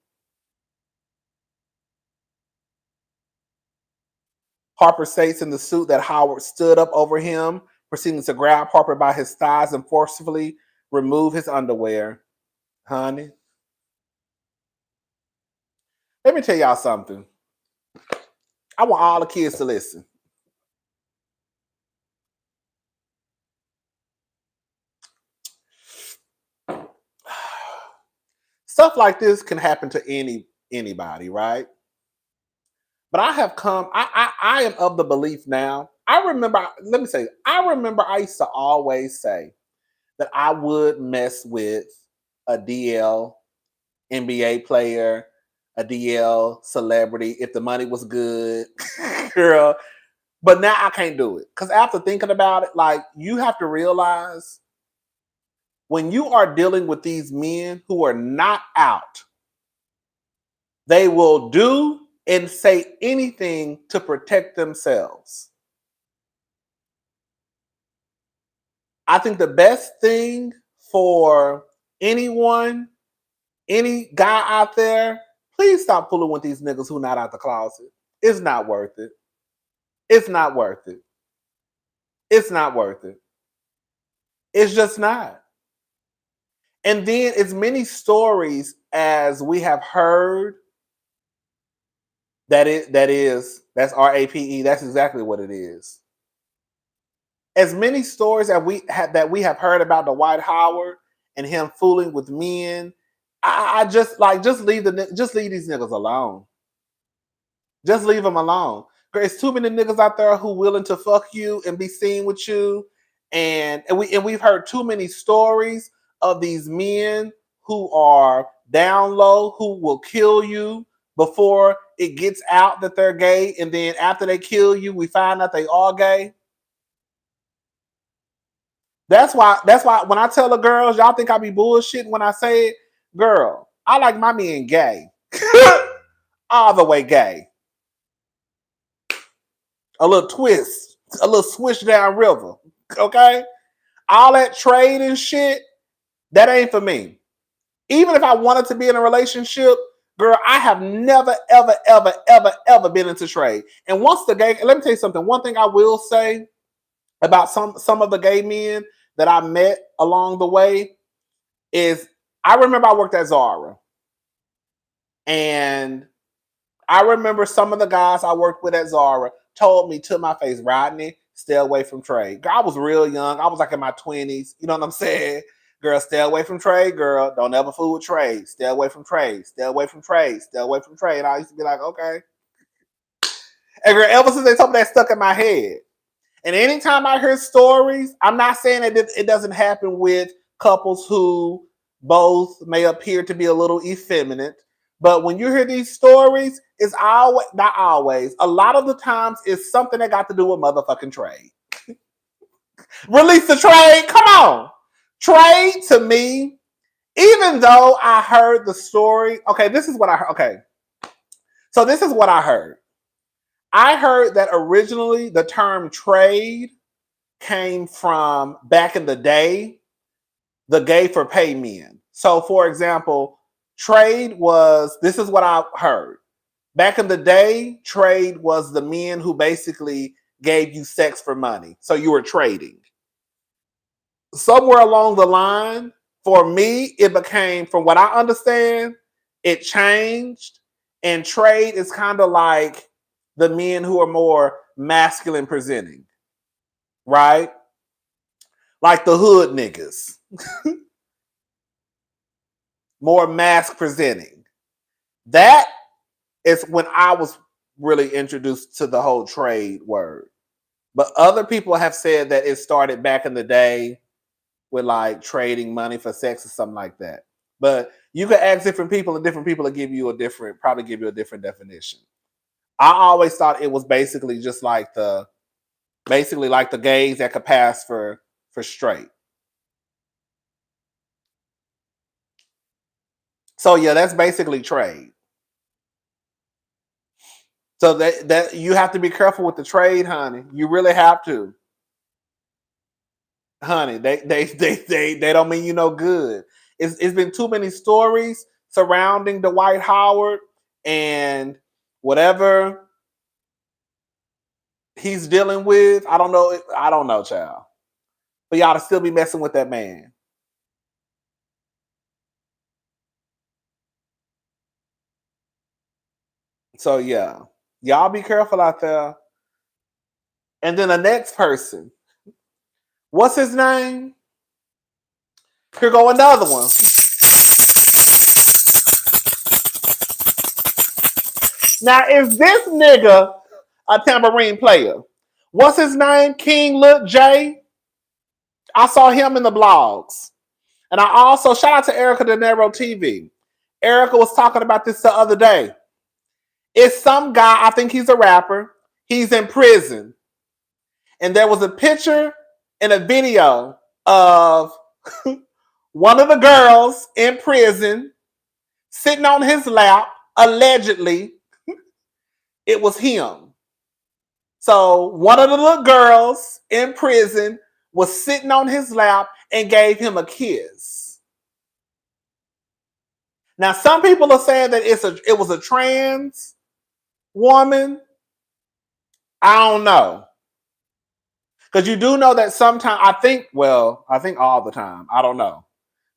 Harper states in the suit that Howard stood up over him, proceeding to grab Harper by his thighs and forcefully remove his underwear. Honey, let me tell y'all something. I want all the kids to listen. Stuff like this can happen to anybody, right? But I have come, I am of the belief now. I remember I used to always say that I would mess with a DL NBA player, a DL celebrity if the money was good, girl. But now I can't do it. Because after thinking about it, like, you have to realize when you are dealing with these men who are not out, they will do and say anything to protect themselves. I think the best thing for anyone, any guy out there, please stop fooling with these niggas who not out the closet. It's not worth it. It's not worth it. It's not worth it. It's just not. And then as many stories as we have heard, that's RAPE, that's exactly what it is. As many stories that we have heard about Dwight Howard and him fooling with men, I just leave these niggas alone. Just leave them alone. There's too many niggas out there who willing to fuck you and be seen with you, and we've heard too many stories of these men who are down low, who will kill you before it gets out that they're gay, and then after they kill you, we find out they are gay. That's why when I tell the girls, y'all think I be bullshitting when I say it, girl, I like my men gay. All the way gay. A little twist, a little swish down river. Okay? All that trade and shit, that ain't for me. Even if I wanted to be in a relationship, girl, I have never, ever, ever, ever, ever been into trade. And once the gay, let me tell you something. One thing I will say about some of the gay men that I met along the way is, I remember I worked at Zara. And I remember some of the guys I worked with at Zara told me to my face, Rodney, stay away from trade. Girl, I was real young. I was like in my 20s. You know what I'm saying? Girl, stay away from trade, girl. Don't ever fool with trade. Stay away from trade. Stay away from trade. Stay away from trade. And I used to be like, okay. And girl, ever since they told me, that stuck in my head. And anytime I hear stories, I'm not saying that it doesn't happen with couples who both may appear to be a little effeminate. But when you hear these stories, it's always, not always, a lot of the times it's something that got to do with motherfucking trade. Release the trade. Come on. Trade, to me, even though I heard the story. Okay, this is what I heard. Okay. So this is what I heard. I heard that originally the term trade came from, back in the day, the gay for pay men. So for example, trade was, this is what I heard. Back in the day, trade was the men who basically gave you sex for money. So you were trading. Somewhere along the line, for me, it became, from what I understand, it changed. And trade is kind of like the men who are more masculine presenting, right? Like the hood niggas. More mask presenting. That is when I was really introduced to the whole trade word. But other people have said that it started back in the day with like trading money for sex or something like that. But you can ask different people, and different people will probably give you a different definition. I always thought it was basically just like the gays that could pass for straight. So yeah, that's basically trade. So that you have to be careful with the trade, honey. You really have to. Honey, they don't mean you no good. It's been too many stories surrounding Dwight Howard and whatever he's dealing with. I don't know. I don't know, child. But y'all to still be messing with that man. So yeah, y'all be careful out there. And then the next person, what's his name? Here go another one. Now, is this nigga a tambourine player? What's his name? King Lil J. I saw him in the blogs. And I also, shout out to Erica De Niro TV. Erica was talking about this the other day. It's some guy, I think he's a rapper. He's in prison. And there was a picture and a video of one of the girls in prison sitting on his lap. Allegedly, it was him. So one of the little girls in prison was sitting on his lap and gave him a kiss. Now, some people are saying that it was a trans woman. I don't know. Because you do know that sometimes, I think all the time, I don't know,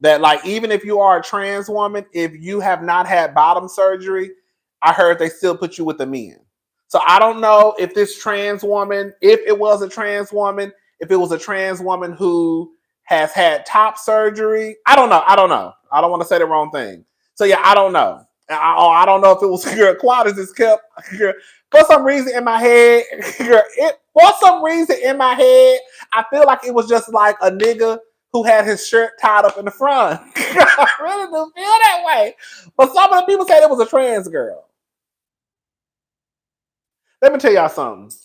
that like even if you are a trans woman, if you have not had bottom surgery, I heard they still put you with the men. So I don't know if this trans woman, if it was a trans woman, if it was a trans woman who has had top surgery. I don't know. I don't want to say the wrong thing. So yeah, I don't know. I don't know if it was Quad is kept for some reason in my head. For some reason in my head, I feel like it was just like a nigga who had his shirt tied up in the front. I really do feel that way. But some of the people said it was a trans girl. Let me tell y'all something.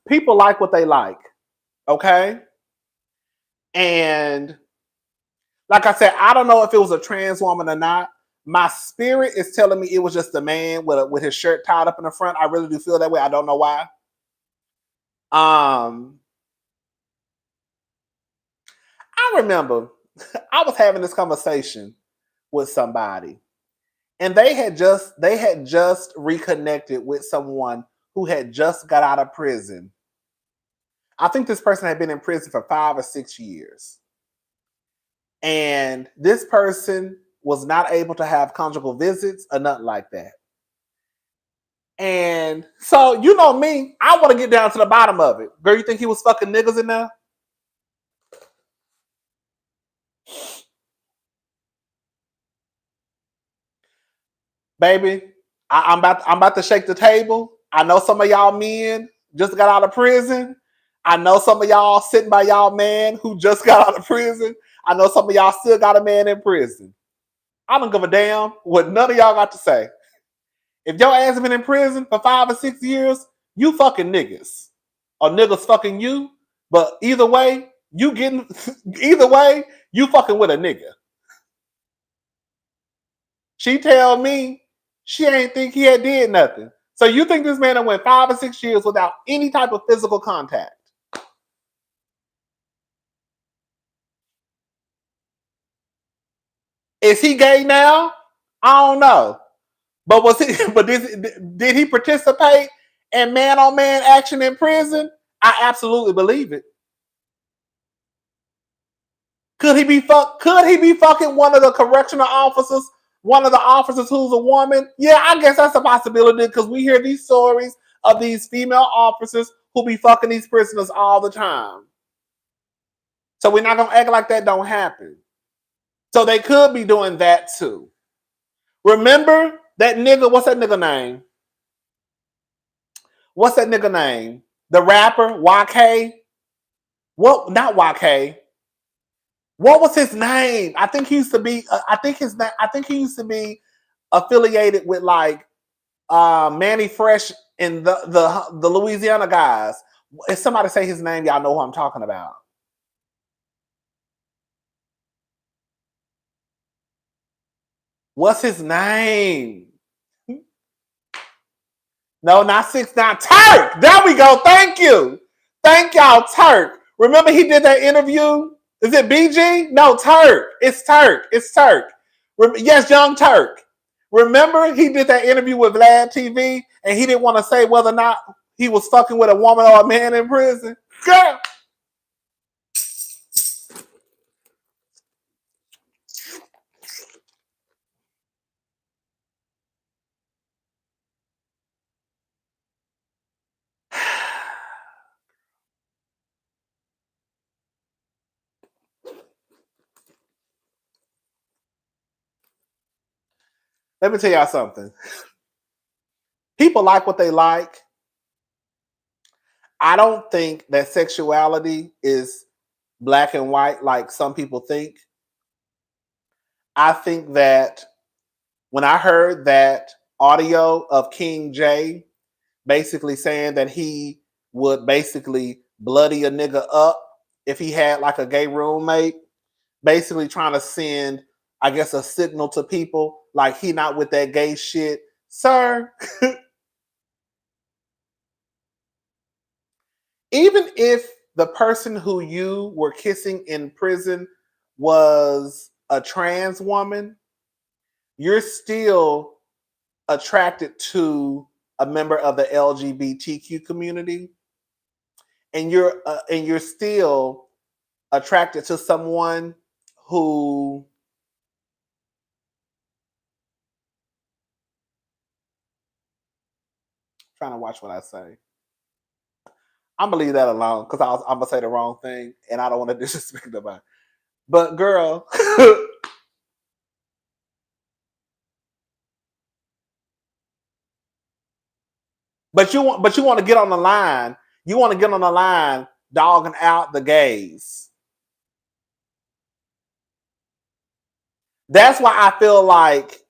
People like what they like, okay? And like I said, I don't know if it was a trans woman or not. My spirit is telling me it was just a man with his shirt tied up in the front. I really do feel that way. I don't know why. I remember I was having this conversation with somebody, and they had just reconnected with someone who had just got out of prison. I think this person had been in prison for 5 or 6 years. And this person was not able to have conjugal visits or nothing like that. And so, you know me, I want to get down to the bottom of it. Girl, you think he was fucking niggas in there? Baby, I'm about to shake the table. I know some of y'all men just got out of prison. I know some of y'all sitting by y'all man who just got out of prison. I know some of y'all still got a man in prison. I don't give a damn what none of y'all got to say. If your ass has been in prison for 5 or 6 years, you fucking niggas. Or niggas fucking you. But either way, you fucking with a nigga. She tell me she ain't think he had did nothing. So you think this man went 5 or 6 years without any type of physical contact? Is he gay now? I don't know. But did he participate in man-on-man action in prison? I absolutely believe it. Could he be fucking one of the correctional officers, one of the officers who's a woman? Yeah, I guess that's a possibility because we hear these stories of these female officers who be fucking these prisoners all the time. So we're not gonna act like that don't happen. So they could be doing that too. Remember that nigga, what's that nigga name? What's that nigga name? The rapper, YK? What, not YK. What was his name? I think he used to be he used to be affiliated with like Manny Fresh and the Louisiana guys. If somebody say his name, y'all know who I'm talking about. What's his name? No, not 6ix9ine. Turk. There we go. Thank you. Thank y'all, Turk. Remember he did that interview Is it BG? No, Turk. It's Turk. It's Turk. Yes, Young Turk. Remember, he did that interview with Vlad TV, and he didn't want to say whether or not he was fucking with a woman or a man in prison. Girl. Let me tell y'all something. People like what they like. I don't think that sexuality is black and white like some people think. I think that when I heard that audio of King J basically saying that he would basically bloody a nigga up if he had like a gay roommate, basically trying to send, I guess, a signal to people like he not with that gay shit. Sir, even if the person who you were kissing in prison was a trans woman, you're still attracted to a member of the LGBTQ community, and you're still attracted to someone who trying to watch what I say. I'm gonna leave that alone because I'm gonna say the wrong thing, and I don't want to disrespect nobody. But girl, but you want to get on the line. You want to get on the line, dogging out the gays. That's why I feel like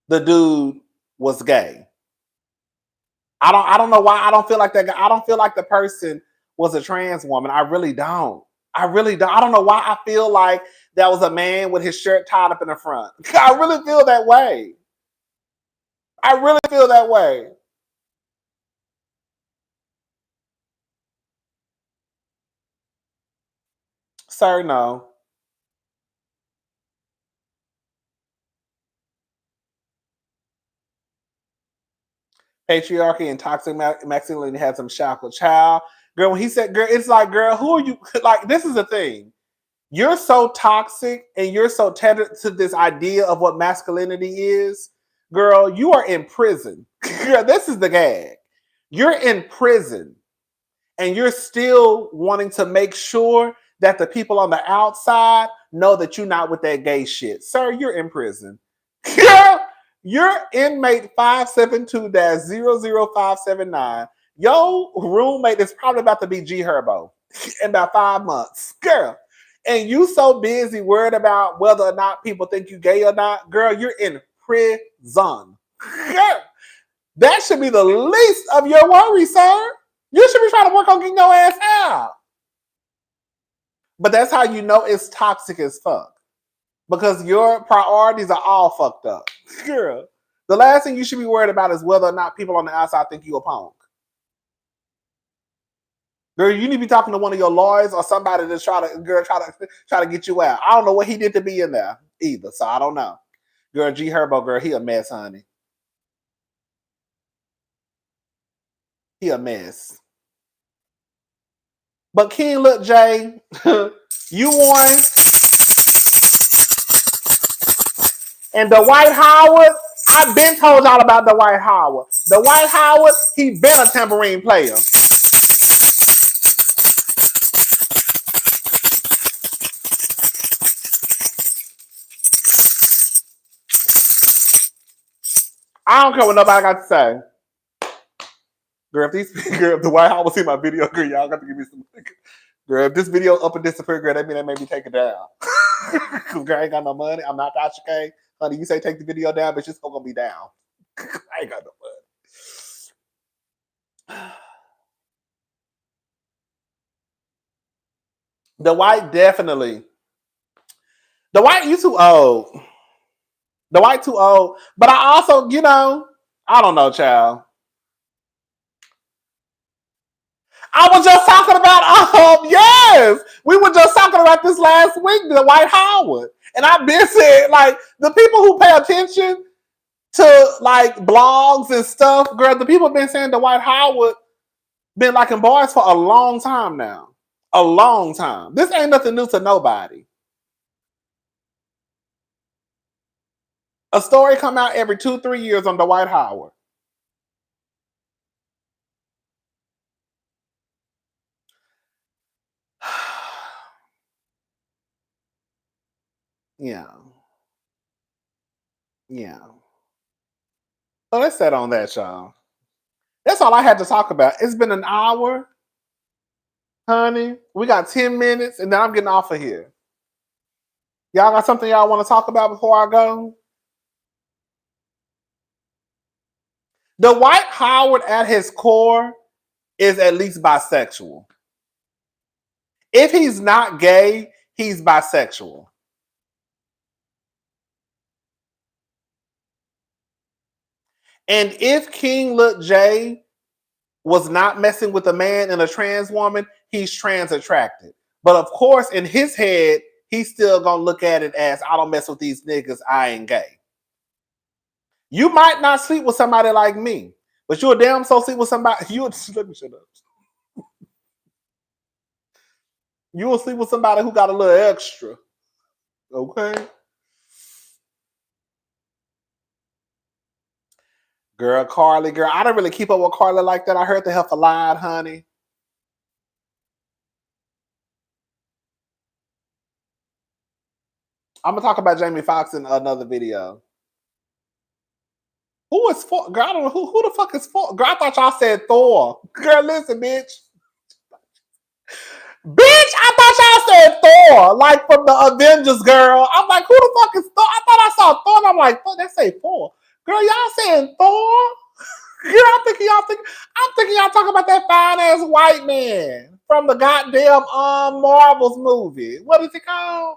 the dude was gay. I don't know why I don't feel like that guy. I don't feel like the person was a trans woman. I really don't. I really don't. I don't know why I feel like that was a man with his shirt tied up in the front. I really feel that way. I really feel that way. Sir, no. Patriarchy and toxic masculinity had some chocolate child. Girl, when he said, girl, it's like, girl, who are you? Like, this is the thing. You're so toxic and you're so tethered to this idea of what masculinity is. Girl, you are in prison. Girl, this is the gag. You're in prison and you're still wanting to make sure that the people on the outside know that you're not with that gay shit. Sir, you're in prison. Girl, you're inmate 572-00579. Your roommate is probably about to be G Herbo in about 5 months. Girl, and you so busy worried about whether or not people think you gay or not, girl, you're in prison. Girl, that should be the least of your worries, sir. You should be trying to work on getting your ass out. But that's how you know it's toxic as fuck. Because your priorities are all fucked up. Girl, the last thing you should be worried about is whether or not people on the outside think you a punk. Girl, you need to be talking to one of your lawyers or somebody to try to get you out. I don't know what he did to be in there either, so I don't know. Girl, G Herbo, girl, he a mess, honey. He a mess. But King, look, Jay, you won. And Dwight Howard, I've been told y'all about Dwight Howard. Dwight Howard, he been a tambourine player. I don't care what nobody got to say. Girl, if the White House see my video, girl, y'all got to give me some. Girl, if this video up and disappear, girl, that mean they made me take it down. Cause girl, I ain't got no money. I'm not Tasha K. Honey, you say take the video down, but it's still gonna be down. I ain't got no money. The White definitely. The White, you too old. The White too old. But I also, I don't know, child. I was just talking about, yes, we were just talking talking about this last week, Dwight Howard. And I've been saying, like, the people who pay attention to like blogs and stuff, girl, the people have been saying Dwight Howard been liking boys for a long time now. A long time. This ain't nothing new to nobody. A story come out every 2-3 years on Dwight Howard. Yeah. Yeah. So let's set on that, y'all. That's all I had to talk about. It's been an hour, honey. We got 10 minutes, and then I'm getting off of here. Y'all got something y'all want to talk about before I go? Dwight Howard at his core is at least bisexual. If he's not gay, he's bisexual. And if King Look J was not messing with a man and a trans woman, he's trans attracted. But of course, in his head, he's still gonna look at it as I don't mess with these niggas, I ain't gay. You might not sleep with somebody like me, but you'll damn so sleep with somebody. Let me shut up. You will sleep with somebody who got a little extra. Okay. Girl, Carly, girl, I didn't really keep up with Carly like that. I heard the heifer lied, honey. I'm gonna talk about Jamie Foxx in another video. Who is for? Girl, I don't know who the fuck is for. Girl, I thought y'all said Thor. Girl, listen, bitch. Bitch, I thought y'all said Thor, like from the Avengers, girl. I'm like, who the fuck is Thor? I thought I saw Thor, and I'm like, Thor, they say Thor. Girl, y'all saying Thor? Girl, I'm thinking y'all talking about that fine ass white man from the goddamn Marvels movie. What is it called?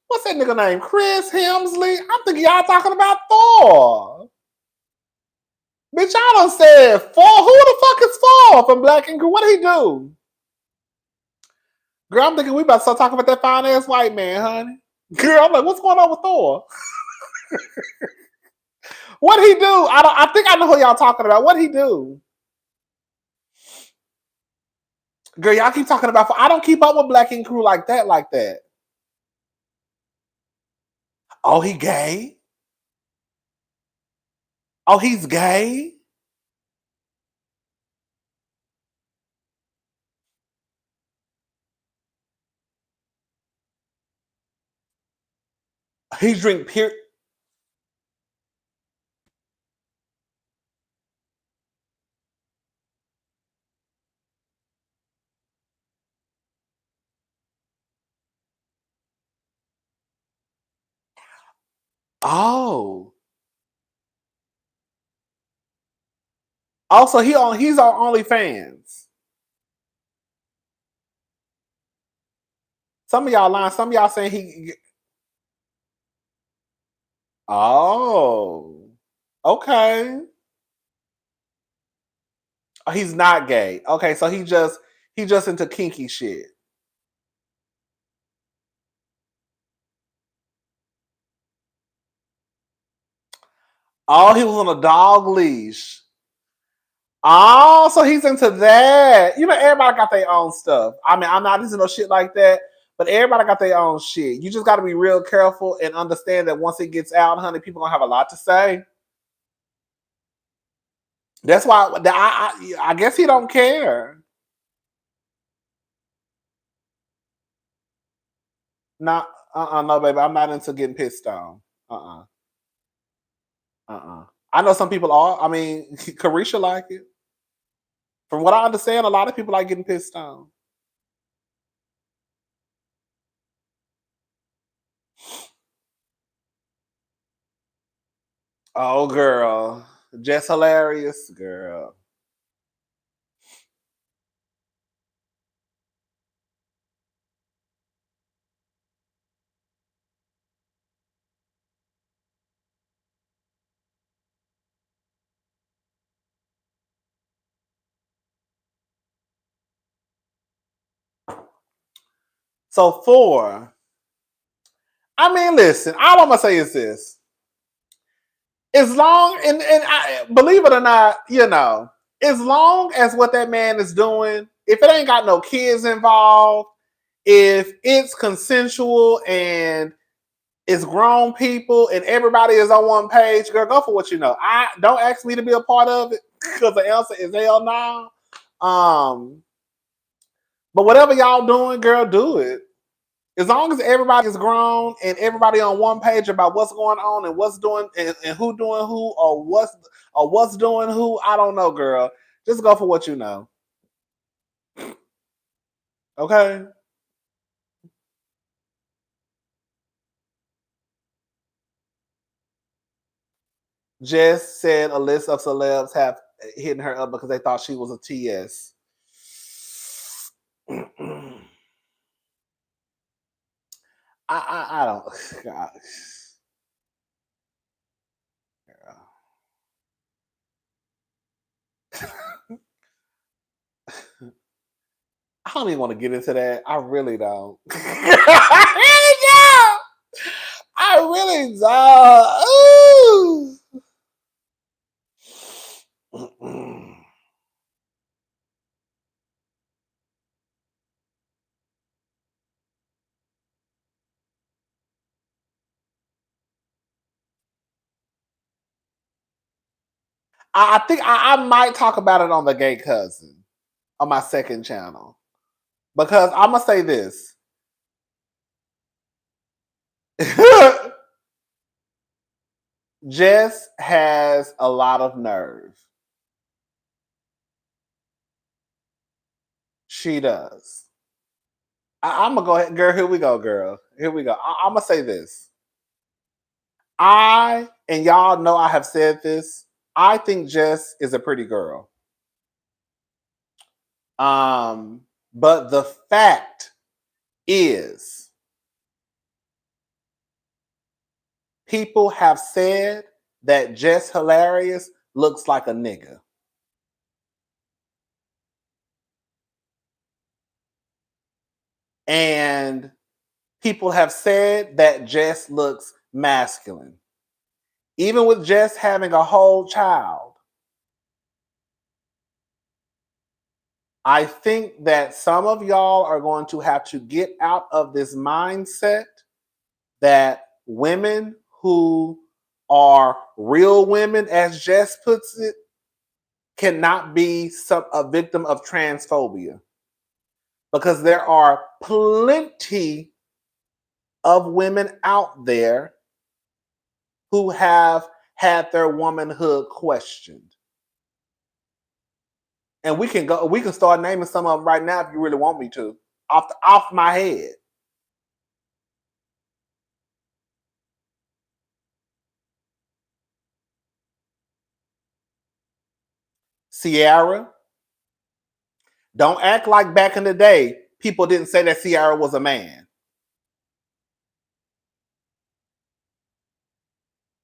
What's that nigga name? Chris Hemsley? I'm thinking y'all talking about Thor. Bitch, y'all done said Thor. Who the fuck is Thor from Black and Green? What did he do? Girl, I'm thinking we about to start talking about that fine ass white man, honey. Girl, I'm like, what's going on with Thor? What he do? I think I know who y'all talking about. What he do? Girl, y'all keep talking about. I don't keep up with Black and Crew like that. Oh, he gay? Oh, he's gay? He drink pure. Oh. Also, he's on OnlyFans. Some of y'all lying. Some of y'all saying he. Oh. Okay. Oh, he's not gay. Okay, so he just into kinky shit. Oh, he was on a dog leash. Oh, so he's into that. You know, everybody got their own stuff. I mean, I'm not into no shit like that, but everybody got their own shit. You just got to be real careful and understand that once it gets out, honey, people gonna have a lot to say. That's why I guess he don't care. Not no, baby. I'm not into getting pissed on. I know some people are. I mean, Carisha like it. From what I understand, a lot of people like getting pissed on. Oh, girl. Jess Hilarious, girl. So 4. I mean, listen, all I'm gonna say is this. As long and I, believe it or not, as long as what that man is doing, if it ain't got no kids involved, if it's consensual and it's grown people and everybody is on one page, girl, go for what you know. I don't ask me to be a part of it because the answer is hell no. But whatever y'all doing, girl, do it. As long as everybody is grown and everybody on one page about what's going on and what's doing and who doing who or what's doing who, I don't know, girl. Just go for what you know. Okay. Jess said a list of celebs have hit her up because they thought she was a TS. I don't. God. I don't even want to get into that. I really don't. I really don't. I think I might talk about it on the Gay Cousin on my second channel because I'm gonna say this. Jess has a lot of nerve. She does. I'm gonna go ahead, girl. Here we go, girl. Here we go. I'm gonna say this. And y'all know I have said this. I think Jess is a pretty girl. But the fact is, people have said that Jess Hilarious looks like a nigga. And people have said that Jess looks masculine. Even with Jess having a whole child, I think that some of y'all are going to have to get out of this mindset that women who are real women, as Jess puts it, cannot be a victim of transphobia. Because there are plenty of women out there who have had their womanhood questioned. And we can start naming some of them right now if you really want me to. Off my head. Ciara. Don't act like back in the day, people didn't say that Ciara was a man.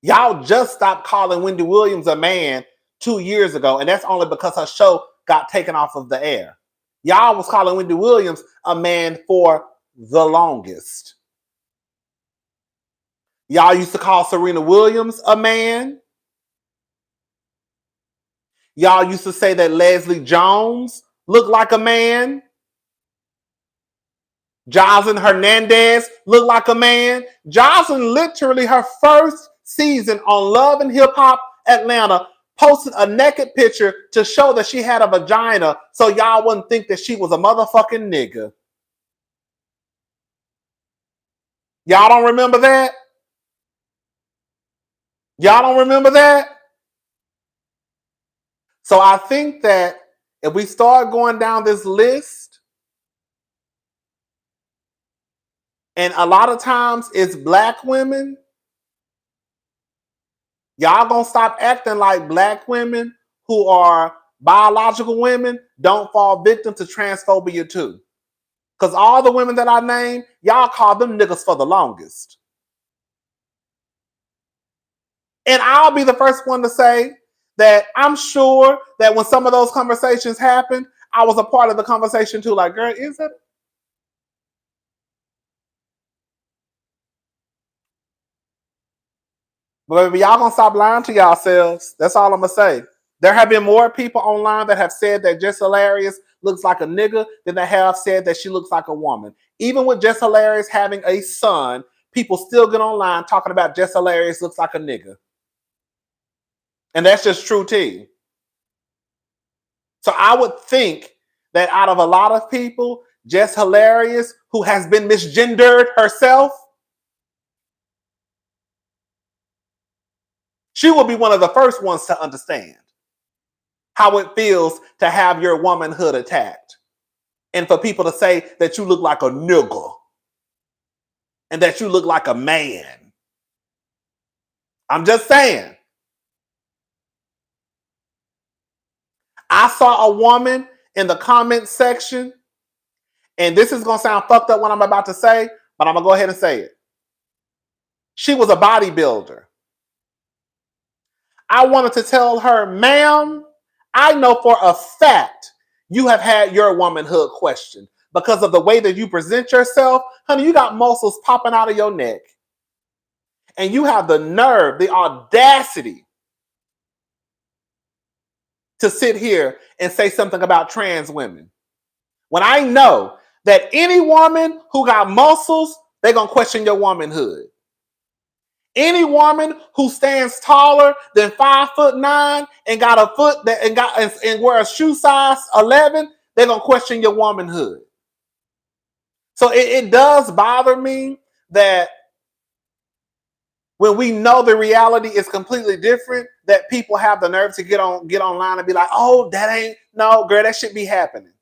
Y'all just stopped calling Wendy Williams a man 2 years ago, and that's only because her show got taken off of the air. Y'all was calling Wendy Williams a man for the longest. Y'all used to call Serena Williams a man. Y'all used to say that Leslie Jones looked like a man. Jocelyn Hernandez looked like a man. Jocelyn, literally her first season on Love and Hip Hop Atlanta, posted a naked picture to show that she had a vagina so y'all wouldn't think that she was a motherfucking nigga. Y'all don't remember that? Y'all don't remember that? So I think that if we start going down this list, and a lot of times it's black women, y'all gonna stop acting like black women who are biological women don't fall victim to transphobia too. Because all the women that I named, y'all call them niggas for the longest. And I'll be the first one to say that I'm sure that when some of those conversations happened, I was a part of the conversation too. Like, girl, is it? But y'all gonna stop lying to yourselves. That's all I'm gonna say. There have been more people online that have said that Jess Hilarious looks like a nigga than they have said that she looks like a woman. Even with Jess Hilarious having a son, people still get online talking about Jess Hilarious looks like a nigga. And that's just true tea. So I would think that out of a lot of people, Jess Hilarious, who has been misgendered herself, she will be one of the first ones to understand how it feels to have your womanhood attacked. And for people to say that you look like a nigga and that you look like a man. I'm just saying. I saw a woman in the comment section, and this is going to sound fucked up what I'm about to say, but I'm going to go ahead and say it. She was a bodybuilder. I wanted to tell her, ma'am, I know for a fact you have had your womanhood questioned because of the way that you present yourself. Honey, you got muscles popping out of your neck. And you have the nerve, the audacity to sit here and say something about trans women. When I know that any woman who got muscles, they're going to question your womanhood. Any woman who stands taller than 5'9" and got a foot that and wear a shoe size 11, they're gonna question your womanhood. So it does bother me that when we know the reality is completely different, that people have the nerve to get online and be like, "Oh, that ain't no girl, that should be happening."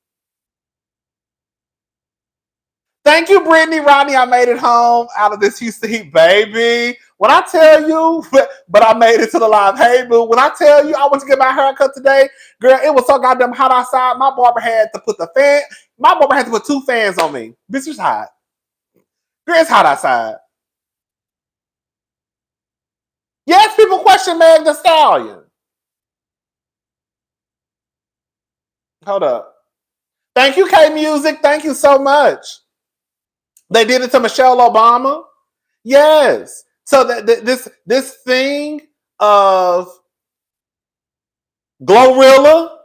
Thank you, Brittany, Rodney. I made it home out of this Houston heat, baby. When I tell you, but I made it to the live. Hey, boo. When I tell you I went to get my haircut today, girl, it was so goddamn hot outside. My barber had to put two fans on me. This is hot. Girl, it's hot outside. Yes, people question Meg Thee Stallion. Hold up. Thank you, K Music. Thank you so much. They did it to Michelle Obama. Yes. So this thing of Glorilla,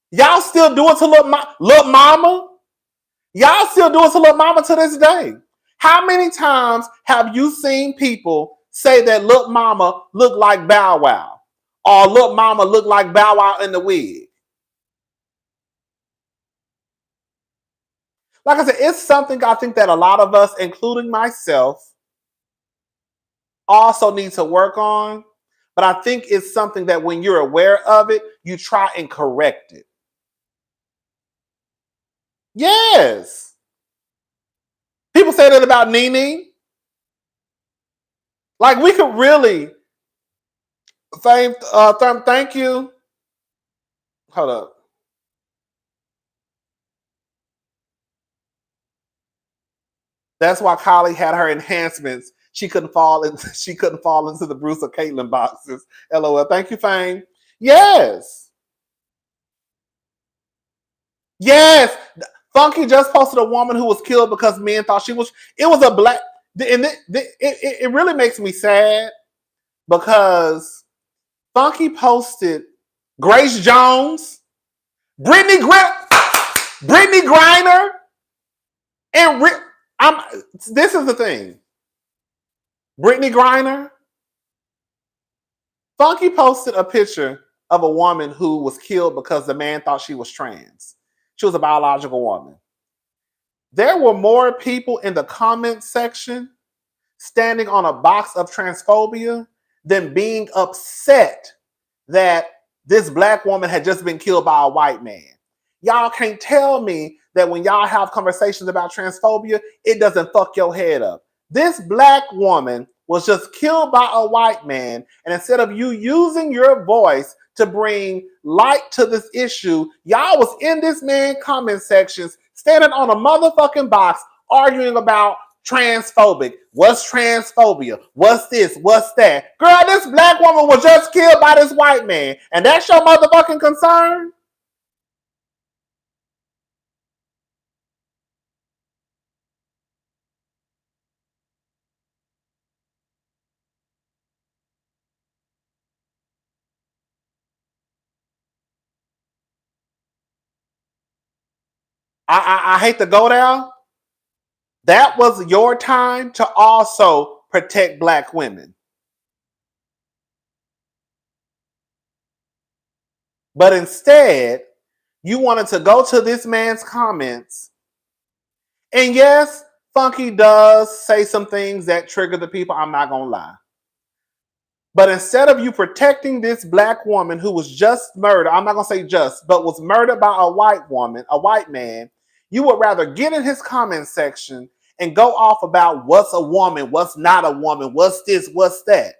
y'all still do it to Lil Mama. Y'all still do it to Lil Mama to this day. How many times have you seen people say that Lil Mama look like Bow Wow, or Lil Mama look like Bow Wow in the wig? Like I said, it's something I think that a lot of us, including myself, also need to work on. But I think it's something that when you're aware of it, you try and correct it. Yes. People say that about Nene. Like we could really thank you. Hold up. That's why Kylie had her enhancements. She couldn't fall into the Bruce or Caitlyn boxes. LOL. Thank you, Fame. Yes. Yes. Funky just posted a woman who was killed because men thought she was. It was a black. And it really makes me sad because Funky posted Grace Jones, Brittany Griner, and this is the thing. Brittany Griner, Funky posted a picture of a woman who was killed because the man thought she was trans. She was a biological woman. There were more people in the comment section standing on a box of transphobia than being upset that this black woman had just been killed by a white man. Y'all can't tell me that when y'all have conversations about transphobia, it doesn't fuck your head up. This black woman was just killed by a white man, and instead of you using your voice to bring light to this issue, y'all was in this man comment sections standing on a motherfucking box arguing about transphobic. What's transphobia? What's this? What's that? Girl, this black woman was just killed by this white man, and that's your motherfucking concern? I hate to go there. That was your time to also protect black women. But instead, you wanted to go to this man's comments. And yes, Funky does say some things that trigger the people. I'm not going to lie. But instead of you protecting this black woman who was just murdered, I'm not going to say just, but was murdered by a white woman, a white man, you would rather get in his comment section and go off about what's a woman, what's not a woman, what's this, what's that.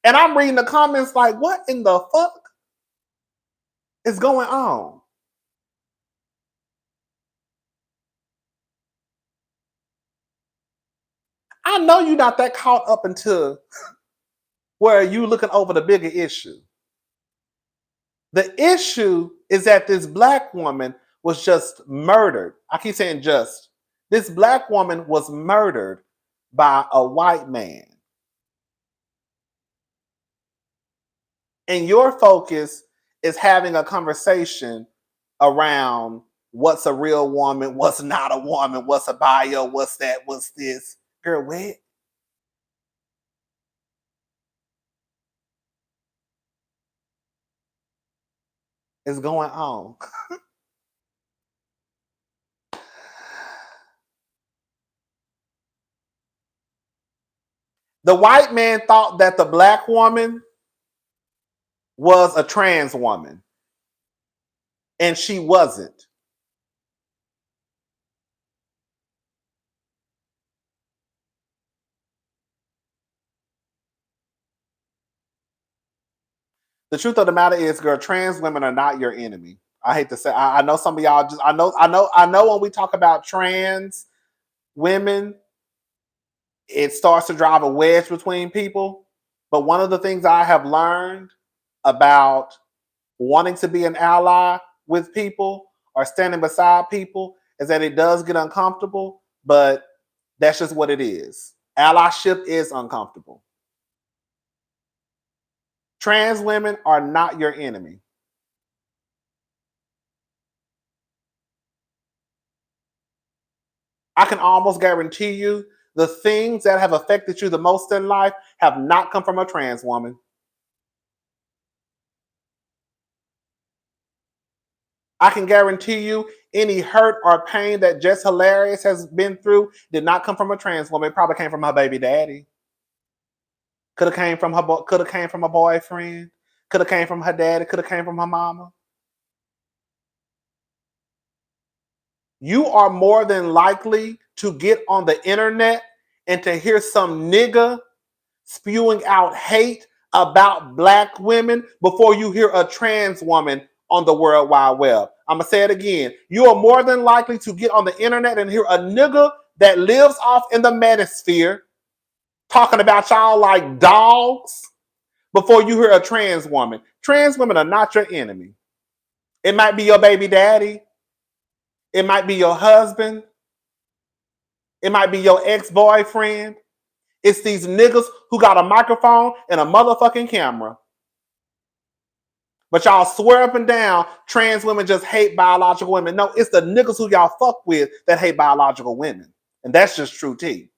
And I'm reading the comments like, what in the fuck is going on? I know you're not that caught up into where you looking over the bigger issue. The issue is that this black woman was just murdered. I keep saying just. This black woman was murdered by a white man. And your focus is having a conversation around what's a real woman, what's not a woman, what's a bio, what's that, what's this. Girl, what? Is going on? The white man thought that the black woman was a trans woman, and she wasn't. The truth of the matter is, girl, trans women are not your enemy. I hate to say. I know some of y'all just. I know. When we talk about trans women, it starts to drive a wedge between people. But one of the things I have learned about wanting to be an ally with people or standing beside people is that it does get uncomfortable, but that's just what it is. Allyship is uncomfortable. Trans women are not your enemy. I can almost guarantee you the things that have affected you the most in life have not come from a trans woman. I can guarantee you any hurt or pain that Jess Hilarious has been through did not come from a trans woman. It probably came from her baby daddy. Could have came from her. Could have came from a boyfriend. Could have came from her daddy. Could have came from her mama. You are more than likely to get on the internet and to hear some nigga spewing out hate about black women before you hear a trans woman on the World Wide Web. I'm going to say it again. You are more than likely to get on the internet and hear a nigga that lives off in the manosphere talking about y'all like dogs before you hear a trans woman. Trans women are not your enemy. It might be your baby daddy. It might be your husband. It might be your ex-boyfriend. It's these niggas who got a microphone and a motherfucking camera. But y'all swear up and down trans women just hate biological women. No, it's the niggas who y'all fuck with that hate biological women. And that's just true tea.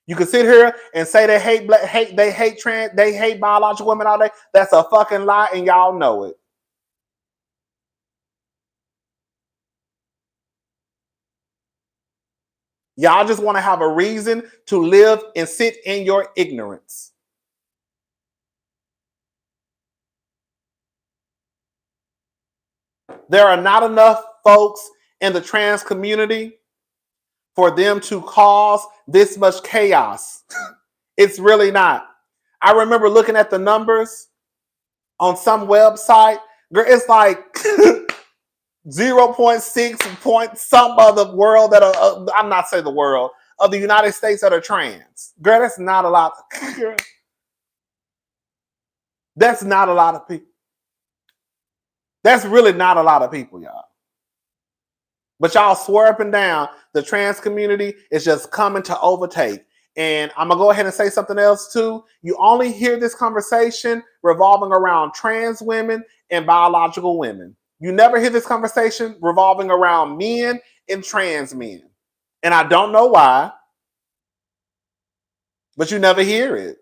You can sit here and say they hate biological women all day. That's a fucking lie, and y'all know it. Y'all just want to have a reason to live and sit in your ignorance. There are not enough folks in the trans community for them to cause this much chaos. It's really not. I remember looking at the numbers on some website. It's like 0.6 point some of the world that are, I'm not saying the world, of the United States that are trans. Girl, that's not a lot. That's not a lot of people. That's really not a lot of people, y'all. But y'all swear up and down the trans community is just coming to overtake. And I'm going to go ahead and say something else too. You only hear this conversation revolving around trans women and biological women. You never hear this conversation revolving around men and trans men. And I don't know why, but you never hear it.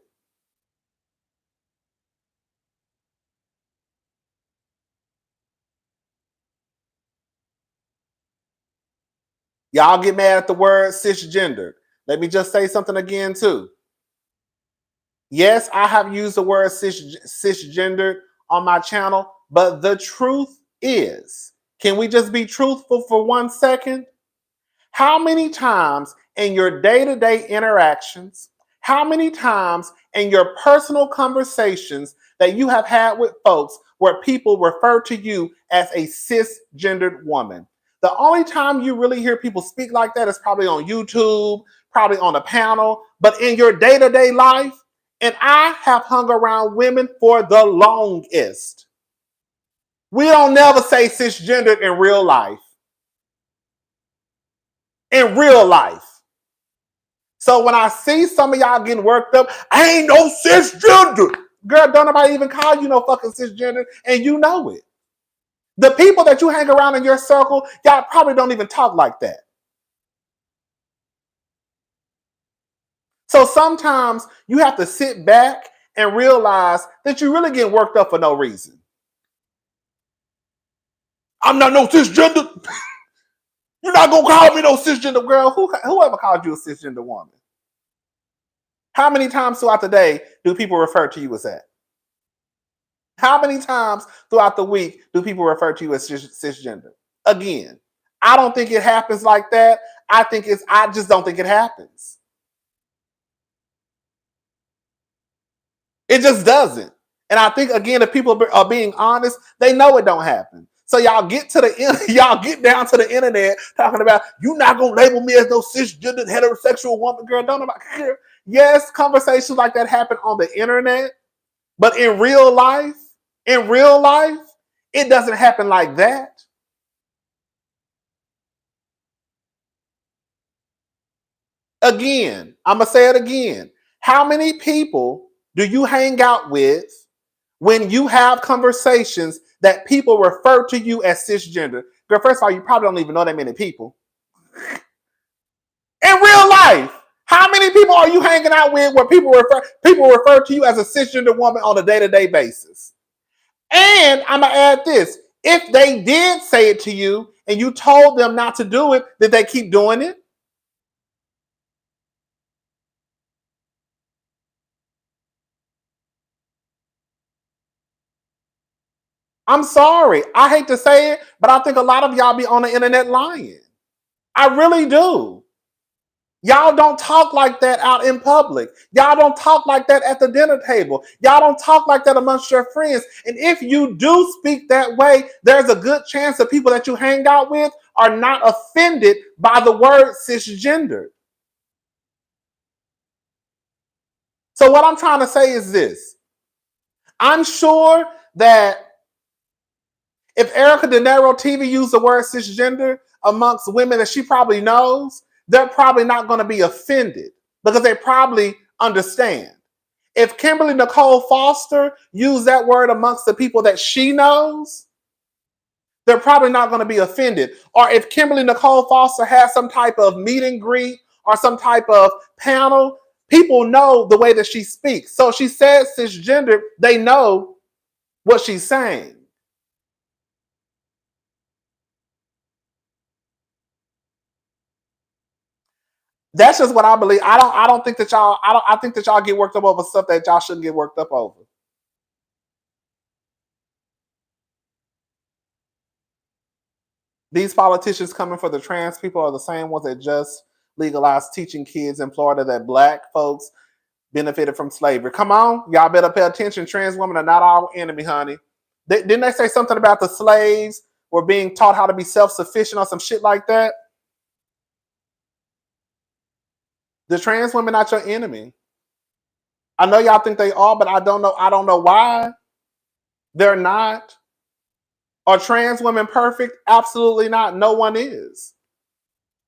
Y'all get mad at the word cisgender. Let me just say something again too. Yes, I have used the word cisgender on my channel, but the truth is, can we just be truthful for 1 second? How many times in your day-to-day interactions, how many times in your personal conversations that you have had with folks where people refer to you as a cisgendered woman? The only time you really hear people speak like that is probably on YouTube, probably on a panel, but in your day-to-day life, and I have hung around women for the longest. We don't never say cisgendered in real life. In real life. So when I see some of y'all getting worked up, I ain't no cisgender. Girl, don't nobody even call you no fucking cisgender, and you know it. The people that you hang around in your circle, y'all probably don't even talk like that. So sometimes you have to sit back and realize that you really get worked up for no reason. I'm not no cisgender. You're not gonna call me no cisgender girl. Whoever called you a cisgender woman? How many times throughout the day do people refer to you as that? How many times throughout the week do people refer to you as cisgender? Again, I don't think it happens like that. I just don't think it happens. It just doesn't. And I think again, if people are being honest, they know it don't happen. So y'all get down to the internet talking about you not gonna label me as no cisgender heterosexual woman, girl. Don't nobody care. Yes, conversations like that happen on the internet, but in real life, it doesn't happen like that. Again, I'm gonna say it again. How many people do you hang out with when you have conversations that people refer to you as cisgender? Girl, first of all, you probably don't even know that many people. In real life, how many people are you hanging out with where people refer to you as a cisgender woman on a day-to-day basis? And I'm gonna add this: if they did say it to you and you told them not to do it, did they keep doing it? I'm sorry. I hate to say it, but I think a lot of y'all be on the internet lying. I really do. Y'all don't talk like that out in public. Y'all don't talk like that at the dinner table. Y'all don't talk like that amongst your friends. And if you do speak that way, there's a good chance the people that you hang out with are not offended by the word cisgender. So what I'm trying to say is this. I'm sure that if Erica De Niro TV used the word cisgender amongst women that she probably knows, they're probably not going to be offended because they probably understand. If Kimberly Nicole Foster used that word amongst the people that she knows, they're probably not going to be offended. Or if Kimberly Nicole Foster has some type of meet and greet or some type of panel, people know the way that she speaks. So she says cisgender, they know what she's saying. That's just what I believe. I don't think that y'all I think that y'all get worked up over stuff that y'all shouldn't get worked up over. These politicians coming for the trans people are the same ones that just legalized teaching kids in Florida that black folks benefited from slavery. Come on, y'all better pay attention. Trans women are not our enemy, honey. Didn't they say something about the slaves were being taught how to be self-sufficient or some shit like that? The trans women not your enemy. I know y'all think they are, but I don't know. I don't know why. They're not. Are trans women perfect? Absolutely not. No one is.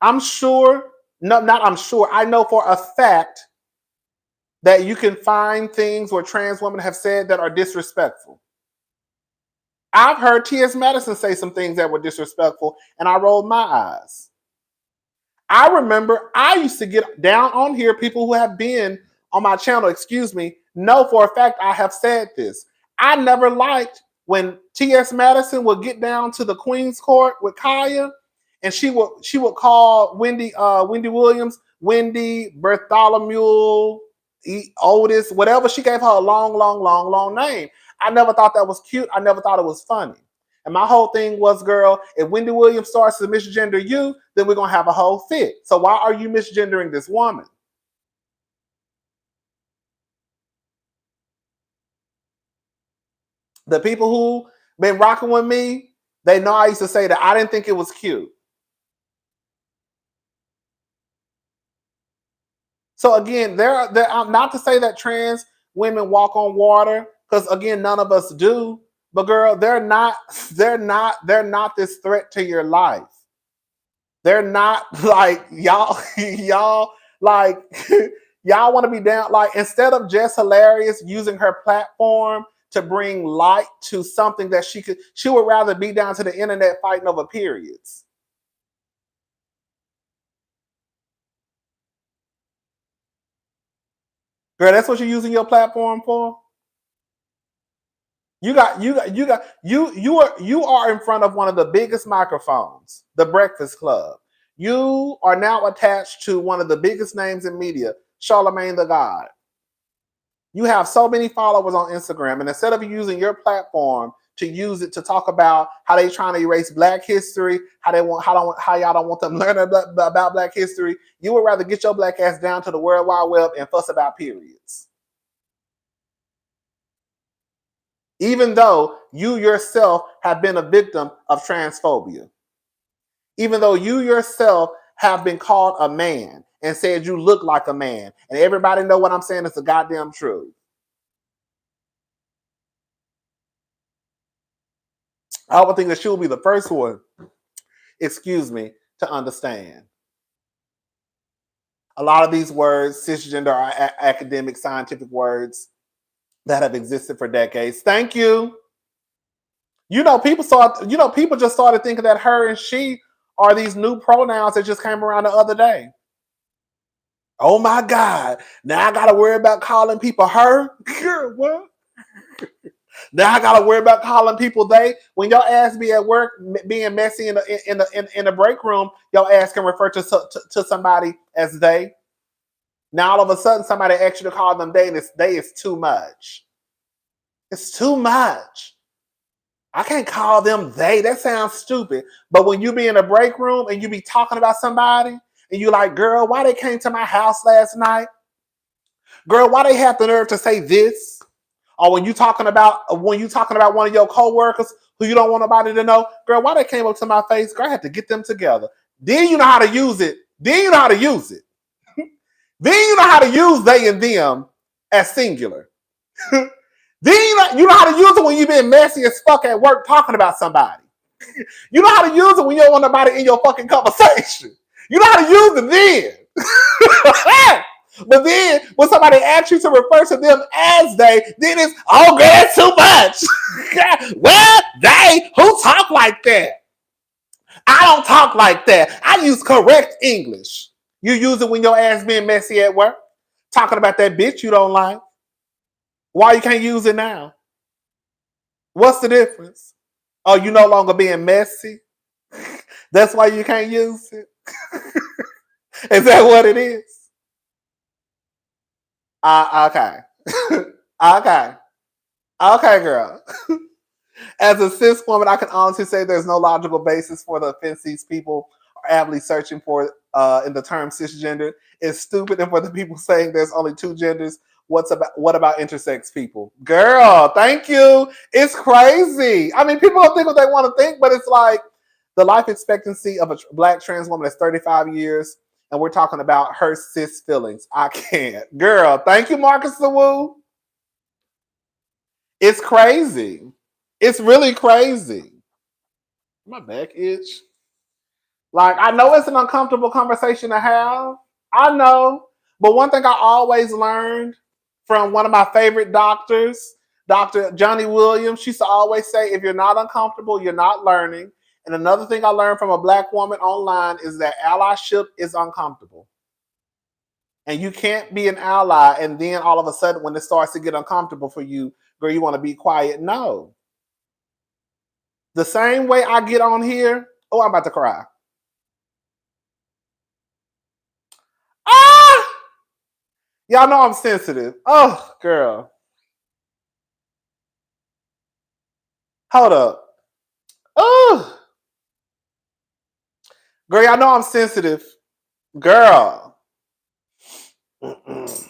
I'm sure, no, not I'm sure. I know for a fact that you can find things where trans women have said that are disrespectful. I've heard T.S. Madison say some things that were disrespectful, and I rolled my eyes. I remember I used to get down on here, people who have been on my channel, know for a fact I have said this. I never liked when T.S. Madison would get down to the Queen's Court with Kaya, and she would call Wendy Williams, Wendy Bartholomew, Otis, whatever. She gave her a long name. I never thought that was cute. I never thought it was funny. And my whole thing was, girl, if Wendy Williams starts to misgender you, then we're going to have a whole fit. So why are you misgendering this woman? The people who been rocking with me, they know I used to say that I didn't think it was cute. So again, they're not to say that trans women walk on water, because again, none of us do. But girl, they're not this threat to your life. They're not like y'all like y'all want to be down. Like, instead of Jess Hilarious using her platform to bring light to something that she would rather be down to the internet fighting over periods. Girl, that's what you're using your platform for? You are in front of one of the biggest microphones, the Breakfast Club. You are now attached to one of the biggest names in media, Charlamagne the God. You have so many followers on Instagram, and instead of using your platform to use it to talk about how they trying to erase Black history, how y'all don't want them to learn about Black history, you would rather get your Black ass down to the World Wide Web and fuss about periods. Even though you yourself have been a victim of transphobia. Even though you yourself have been called a man and said you look like a man. And everybody know what I'm saying is the goddamn truth. I would think that she will be the first one, to understand. A lot of these words, cisgender, are academic, scientific words that have existed for decades. Thank you. People just started thinking that her and she are these new pronouns that just came around the other day. Oh my God. Now I got to worry about calling people her. What? Now I got to worry about calling people they. When your ass be at work being messy in the break room, your ass can refer to somebody as they. Now all of a sudden somebody asks you to call them they, and they is too much. It's too much. I can't call them they. That sounds stupid. But when you be in a break room and you be talking about somebody and you like, girl, why they came to my house last night? Girl, why they have the nerve to say this? Or when you talking about one of your coworkers who you don't want nobody to know, girl, why they came up to my face? Girl, I had to get them together. Then you know how to use it. Then you know how to use it. Then you know how to use they and them as singular. Then you know how to use it when you've been messy as fuck at work talking about somebody. You know how to use it when you don't want nobody in your fucking conversation. You know how to use it then. But then when somebody asks you to refer to them as they, then it's, oh, girl, that's too much. Well, they, who talk like that? I don't talk like that. I use correct English. You use it when your ass being messy at work, talking about that bitch you don't like. Why you can't use it now? What's the difference? Oh, you no longer being messy? That's why you can't use it? Is that what it is? Okay. Okay, girl. As a cis woman, I can honestly say there's no logical basis for the offense these people are avidly searching for in the term cisgender. It's stupid, and for the people saying there's only two genders, what about intersex people? Girl, thank you. It's crazy. I mean, people don't think what they want to think, but it's like the life expectancy of a Black trans woman is 35 years, and we're talking about her cis feelings. I can't. Girl, thank you, Marcus Sawu. It's crazy. It's really crazy. My back itch. Like, I know it's an uncomfortable conversation to have. I know. But one thing I always learned from one of my favorite doctors, Dr. Johnny Williams. She used to always say, if you're not uncomfortable, you're not learning. And another thing I learned from a Black woman online is that allyship is uncomfortable. And you can't be an ally and then all of a sudden when it starts to get uncomfortable for you, girl, you want to be quiet. No. The same way I get on here, oh, I'm about to cry. Ah! Y'all know I'm sensitive. Oh, girl. Hold up. Oh. Girl, y'all know I'm sensitive. Girl. Mm-mm.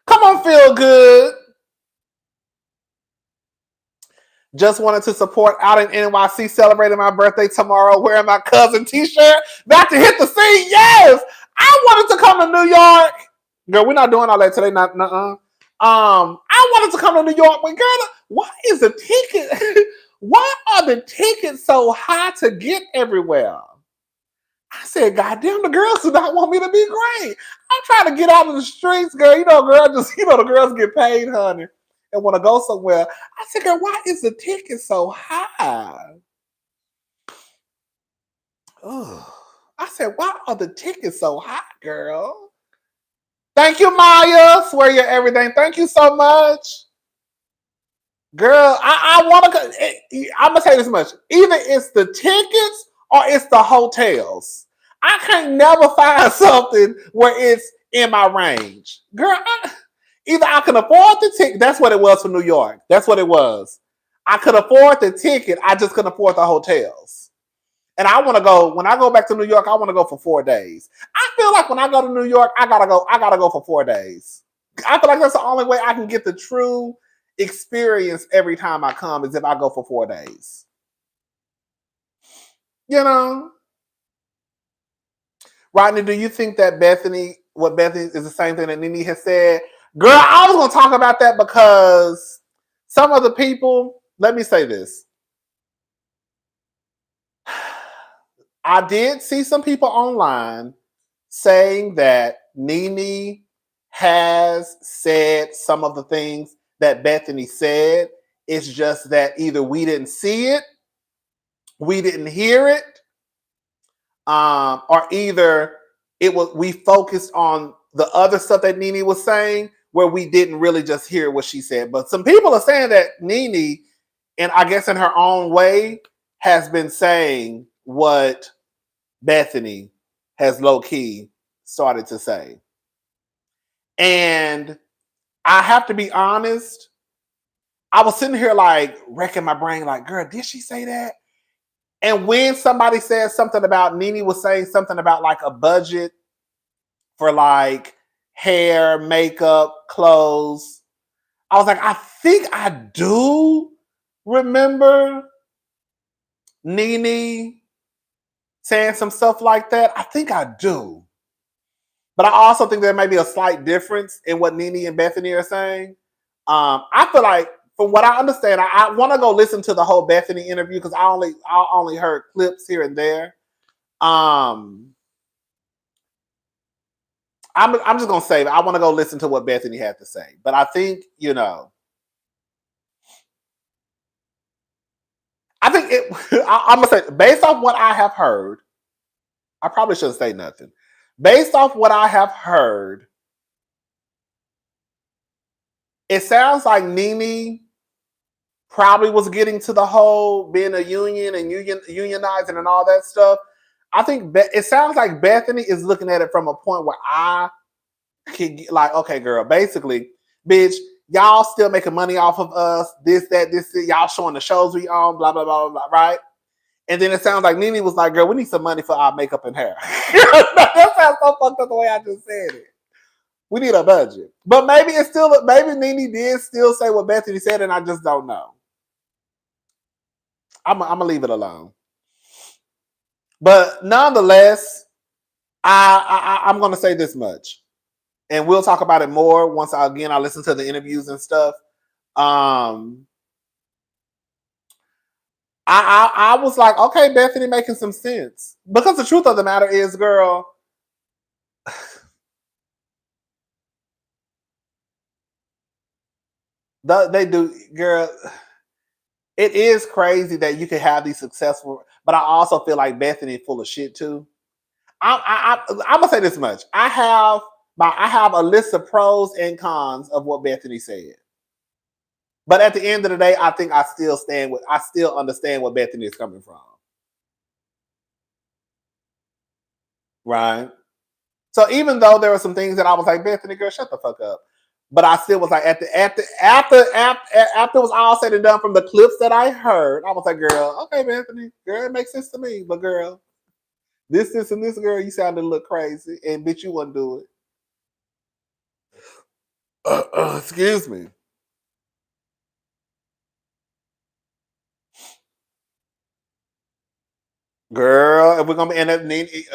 Come on, feel good. Just wanted to support out in NYC, celebrating my birthday tomorrow, wearing my cousin t-shirt. About to hit the scene. Yes. I wanted to come to New York. Girl, we're not doing all that today. I wanted to come to New York, but girl, why is the ticket? Why are the tickets so high to get everywhere? I said, God damn, the girls do not want me to be great. I'm trying to get out of the streets, girl. The girls get paid, honey, and want to go somewhere. I said, girl, why is the ticket so high? Ugh. I said, why are the tickets so high, girl? Thank you, Maya. Swear you're everything. Thank you so much. Girl, I want to. I'm gonna say this much: either it's the tickets or it's the hotels. I can't never find something where it's in my range, girl. Either I can afford the ticket. That's what it was for New York. That's what it was. I could afford the ticket. I just couldn't afford the hotels. And I want to go. When I go back to New York, I want to go for 4 days. I feel like when I go to New York, I gotta go. I gotta go for 4 days. I feel like that's the only way I can get the true experience every time I come is if I go for 4 days. You know, Rodney, do you think that what Bethany is the same thing that Nene has said? Girl, I was going to talk about that because some of the people, let me say this. I did see some people online saying that Nene has said some of the things that Bethany said. It's just that either we didn't see it, we didn't hear it, or either we focused on the other stuff that Nene was saying where we didn't really just hear what she said. But some people are saying that Nene, and I guess in her own way, has been saying what Bethany has low-key started to say. And I have to be honest, I was sitting here like wrecking my brain like, girl, did she say that? And when somebody says something about Nene was saying something about like a budget for like hair, makeup, clothes, I was like, I think I do remember Nene saying some stuff like that. I think I do. But I also think there may be a slight difference in what Nene and Bethany are saying. I feel like, from what I understand, I want to go listen to the whole Bethany interview because I only heard clips here and there. I'm just gonna say I want to go listen to what Bethany had to say. But I think I think I'm gonna say based off what I have heard, I probably shouldn't say nothing. Based off what I have heard, it sounds like Nene probably was getting to the whole being a union and unionizing and all that stuff. I think it sounds like Bethany is looking at it from a point where I can get like, okay, girl, basically, bitch, y'all still making money off of us, this, y'all showing the shows we own, blah, blah, blah, blah, right? And then it sounds like Nene was like, girl, we need some money for our makeup and hair. That sounds so fucked up the way I just said it. We need a budget. But maybe Nene did still say what Bethany said, and I just don't know. I'm gonna leave it alone. But nonetheless, I'm gonna say this much. And we'll talk about it more once I listen to the interviews and stuff. I was like, okay, Bethany making some sense. Because the truth of the matter is, girl, they do, girl. It is crazy that you can have these successful, but I also feel like Bethany full of shit too. I'm gonna say this much. I have a list of pros and cons of what Bethany said. But at the end of the day, I think I still understand where Bethany is coming from. Right. So even though there were some things that I was like, Bethany, girl, shut the fuck up. But I still was like, after it was all said and done from the clips that I heard, I was like, girl, okay, Bethany, girl, it makes sense to me. But girl, this, and this, girl, you sounded a little crazy. And bitch, you wouldn't do it. Excuse me. Girl, if we're gonna end up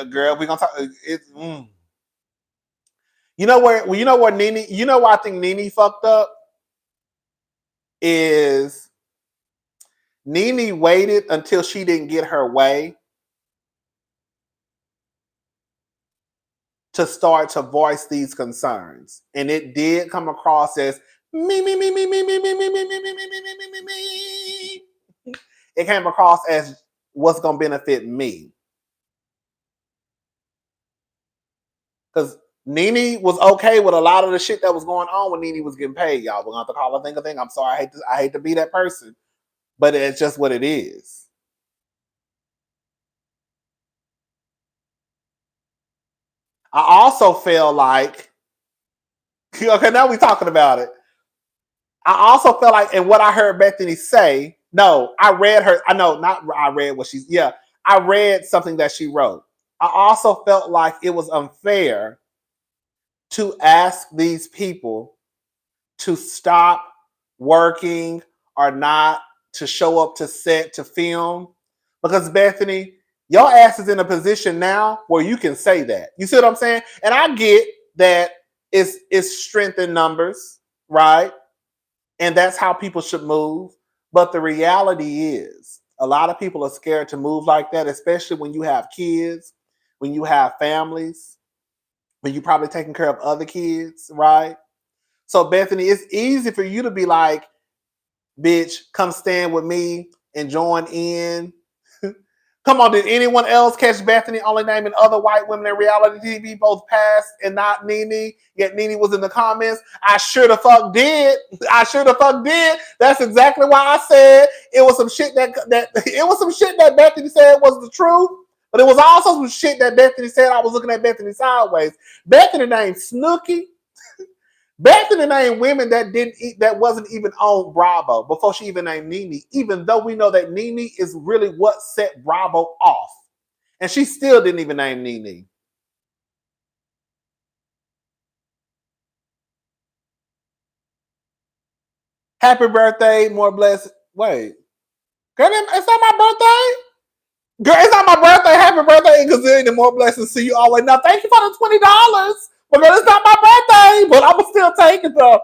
girl, we're gonna talk it's you know where Nene, you know where I think Nene fucked up is Nene waited until she didn't get her way to start to voice these concerns. And it did come across as me. It came across as what's gonna benefit me. Because Nene was okay with a lot of the shit that was going on when Nene was getting paid, y'all. We're gonna have to call her thing a thing. I'm sorry, I hate to be that person, but it's just what it is. I also feel like okay, now we're talking about it. I also felt like, and what I heard Bethany say, no, I read her. I know, not I read what she's, yeah, I read something that she wrote. I also felt like it was unfair to ask these people to stop working or not to show up to set to film because Bethany, your ass is in a position now where you can say that. You see what I'm saying? And I get that it's strength in numbers, right? And that's how people should move. But the reality is, a lot of people are scared to move like that, especially when you have kids, when you have families, when you're probably taking care of other kids, right? So, Bethany, it's easy for you to be like, bitch, come stand with me and join in. Come on, did anyone else catch Bethany only naming other white women in reality TV, both past and not Nene? Yet Nene was in the comments. I sure the fuck did. I sure the fuck did. That's exactly why I said it was some shit that it was some shit that Bethany said was the truth. But it was also some shit that Bethany said. I was looking at Bethany sideways. Bethany named Snooki. Bethany named women that didn't eat, that wasn't even on Bravo before she even named Nene, even though we know that Nene is really what set Bravo off. And she still didn't even name Nene. Happy birthday, more blessed. Wait, girl, it's not my birthday. Girl, it's not my birthday. Happy birthday, and gazillion more blessings to you always. Now, thank you for the $20. But girl, it's not my birthday. But I'm still take it though.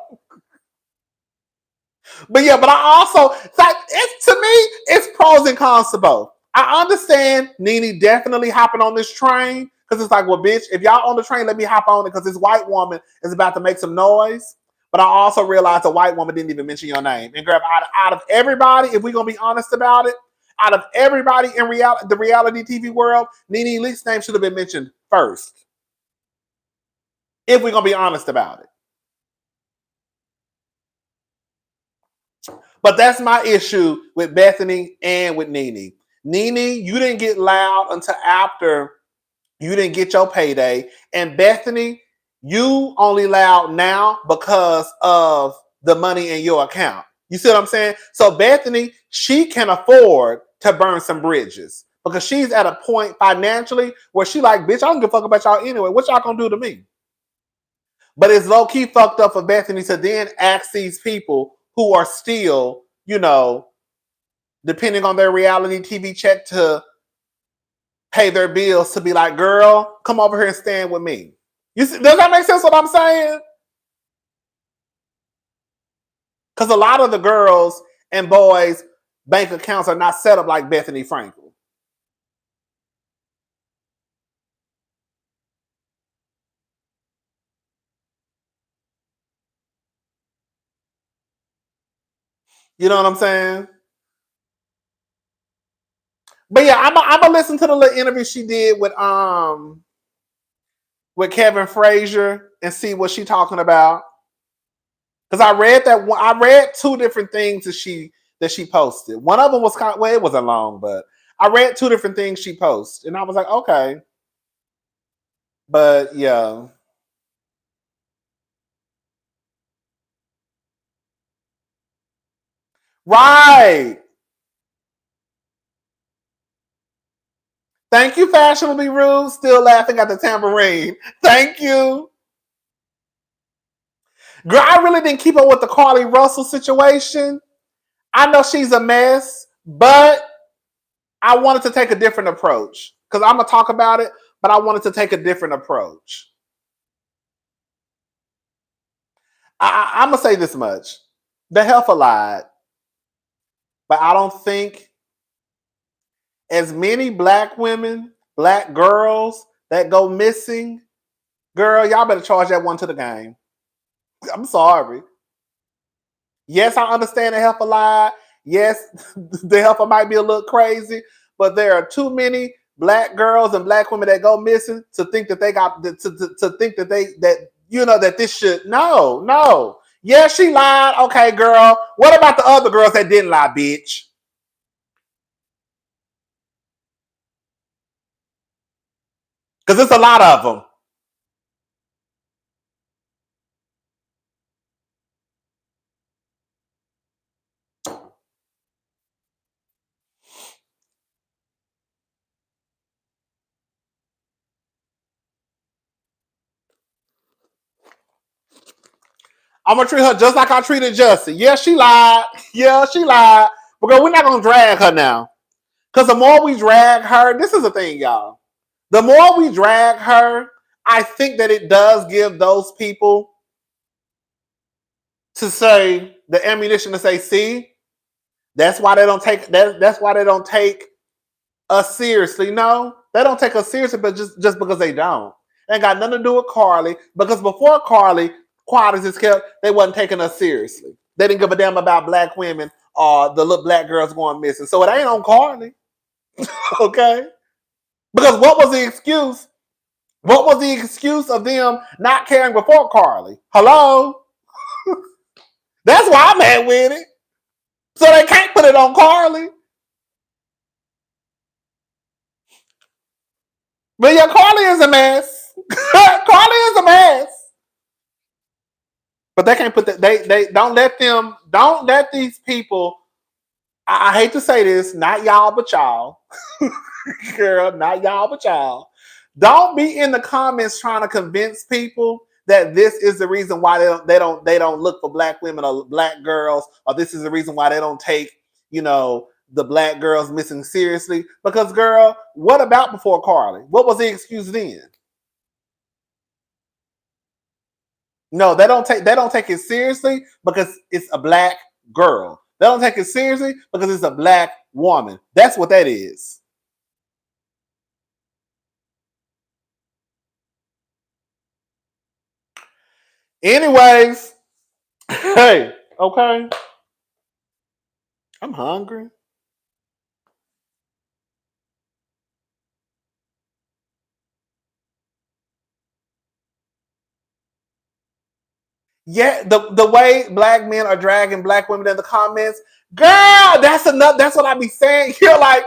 But yeah, but I also like it's to me, it's pros and cons to both. I understand Nene definitely hopping on this train because it's like, well, bitch, if y'all on the train, let me hop on it because this white woman is about to make some noise. But I also realized the white woman didn't even mention your name. And girl, out of everybody, if we're gonna be honest about it, out of everybody in the reality TV world, Nene Leakes' name should have been mentioned first. If we're gonna be honest about it. But that's my issue with Bethany and with Nene. Nene, you didn't get loud until after you didn't get your payday. And Bethany, you only loud now because of the money in your account. You see what I'm saying? So Bethany, she can afford to burn some bridges because she's at a point financially where she like, bitch, I don't give a fuck about y'all anyway. What y'all gonna do to me? But it's low key fucked up for Bethany to then ask these people who are still, you know, depending on their reality TV check to pay their bills to be like, girl, come over here and stand with me. You see, does that make sense what I'm saying? Because a lot of the girls and boys, bank accounts are not set up like Bethany Frankel. You know what I'm saying? But yeah, I'm gonna listen to the little interview she did with Kevin Frazier and see what she talking about. Because I read that one, I read two different things that she posted. One of them was kind of, well, it wasn't long, but I read two different things she posted, and I was like, okay. But yeah. Right. Thank you, Fashionably Rude. Still laughing at the tambourine. Thank you. Girl, I really didn't keep up with the Carly Russell situation. I know she's a mess, but I wanted to take a different approach. Because I'm going to talk about it, but I wanted to take a different approach. I'm going to say this much. The health lied. But I don't think as many black women, black girls that go missing, girl, y'all better charge that one to the game. I'm sorry. Yes, I understand the heifer lied. Yes, the heifer might be a little crazy, but there are too many black girls and black women that go missing to think that they got to think that that this should no. Yeah, she lied. Okay, girl. What about the other girls that didn't lie, bitch? Because it's a lot of them. I'm gonna treat her just like I treated Justin. Yeah, she lied. Yeah, she lied. But we're not gonna drag her now. Because the more we drag her, this is the thing, y'all. The more we drag her, I think that it does give those people to say the ammunition to say, see, that's why they don't take that's why they don't take us seriously. No, they don't take us seriously, but just because they don't. It ain't got nothing to do with Carly. Because before Carly, quiet as it's kept, they wasn't taking us seriously. They didn't give a damn about black women or the little black girls going missing. So it ain't on Carly. Okay? Because what was the excuse? What was the excuse of them not caring before Carly? Hello? That's why I'm mad with it. So they can't put it on Carly. But yeah, Carly is a mess. Carly is a mess. But they can't put that. They don't let these people. I hate to say this, not y'all but y'all, girl, not y'all but y'all. Don't be in the comments trying to convince people that this is the reason why they don't look for black women or black girls, or this is the reason why they don't take the black girls missing seriously. Because girl, what about before Carly? What was the excuse then? No, they don't take it seriously because it's a black girl. They don't take it seriously because it's a black woman. That's what that is. Anyways, hey, okay. I'm hungry. Yeah, the way black men are dragging black women in the comments, girl, that's enough. That's what I be saying. You're like,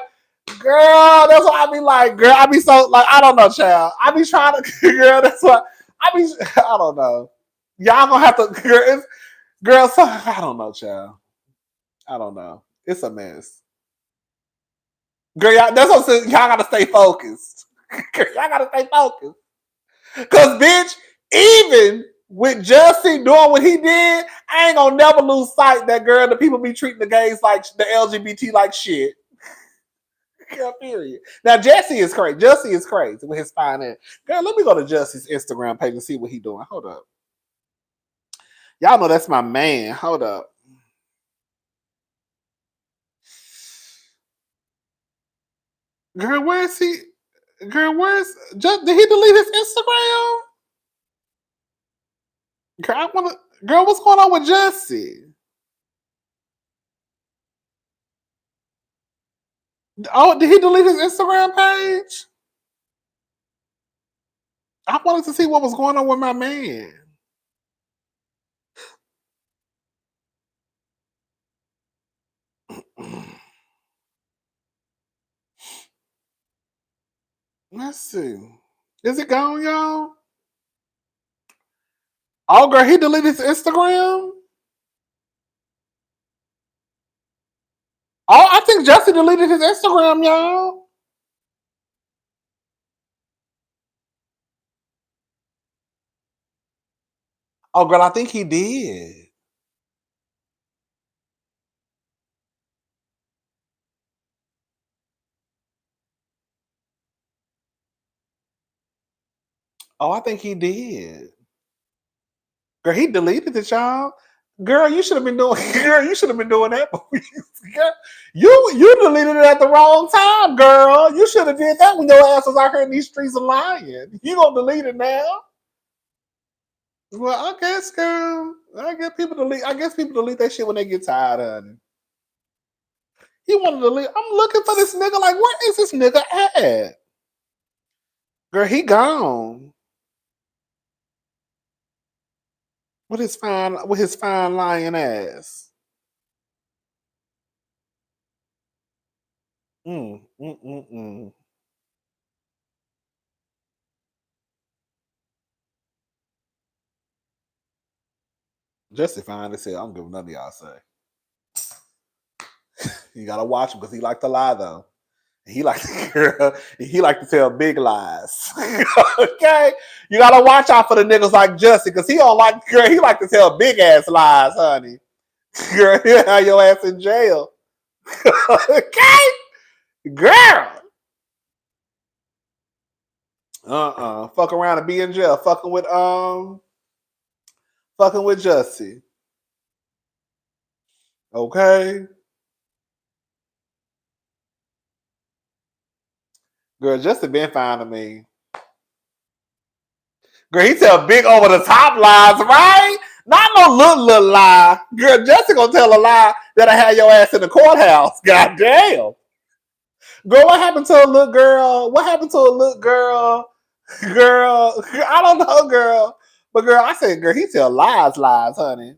girl, that's what I be like, girl. I be so like, I don't know, child. I be trying to, girl. That's what I be. I don't know. Y'all gonna have to, girl. So, I don't know, child. I don't know. It's a mess, girl. That's what I'm saying. Y'all gotta stay focused. Girl, y'all gotta stay focused. Cause bitch, even with Jussie doing what he did, I ain't gonna never lose sight that girl. The people be treating the gays like the LGBT like shit. Yeah, period. Now Jesse is crazy. Jussie is crazy with his fine ass. Girl, let me go to Jussie's Instagram page and see what he doing. Hold up. Y'all know that's my man. Hold up. Girl, where is he? Girl, did he delete his Instagram? Girl, girl, what's going on with Jesse? Oh, did he delete his Instagram page? I wanted to see what was going on with my man. Let's see. Is it gone, y'all? Oh, girl, he deleted his Instagram? Oh, I think Jesse deleted his Instagram, y'all. Oh, girl, I think he did. Oh, I think he did. Girl, he deleted it, y'all. Girl, you should have been doing. Girl, you should have been doing that. You deleted it at the wrong time, girl. You should have did that when your ass was out here in these streets of lying. You gonna delete it now? Well, I guess, girl. I guess people delete that shit when they get tired, honey. He wanted to delete. I'm looking for this nigga. Like, where is this nigga at? Girl, he gone. With his fine lying ass. Mm, mm, mm, mm. Jesse fine as hell. I don't give nothing y'all say. You gotta watch him because he like to lie though. He like he like to tell big lies. Okay, you gotta watch out for the niggas like Jesse because he don't like girl. He like to tell big ass lies, honey. Girl, he'll have your ass in jail. Okay, girl. Fuck around and be in jail. Fucking with Jesse. Okay. Girl, Jesse been fine to me. Girl, he tell big over the top lies, right? Not no little lie. Girl, Jesse gonna tell a lie that I had your ass in the courthouse. God damn. Girl, what happened to a little girl? What happened to a little girl? Girl, I don't know, girl. But girl, I said, girl, he tell lies, honey.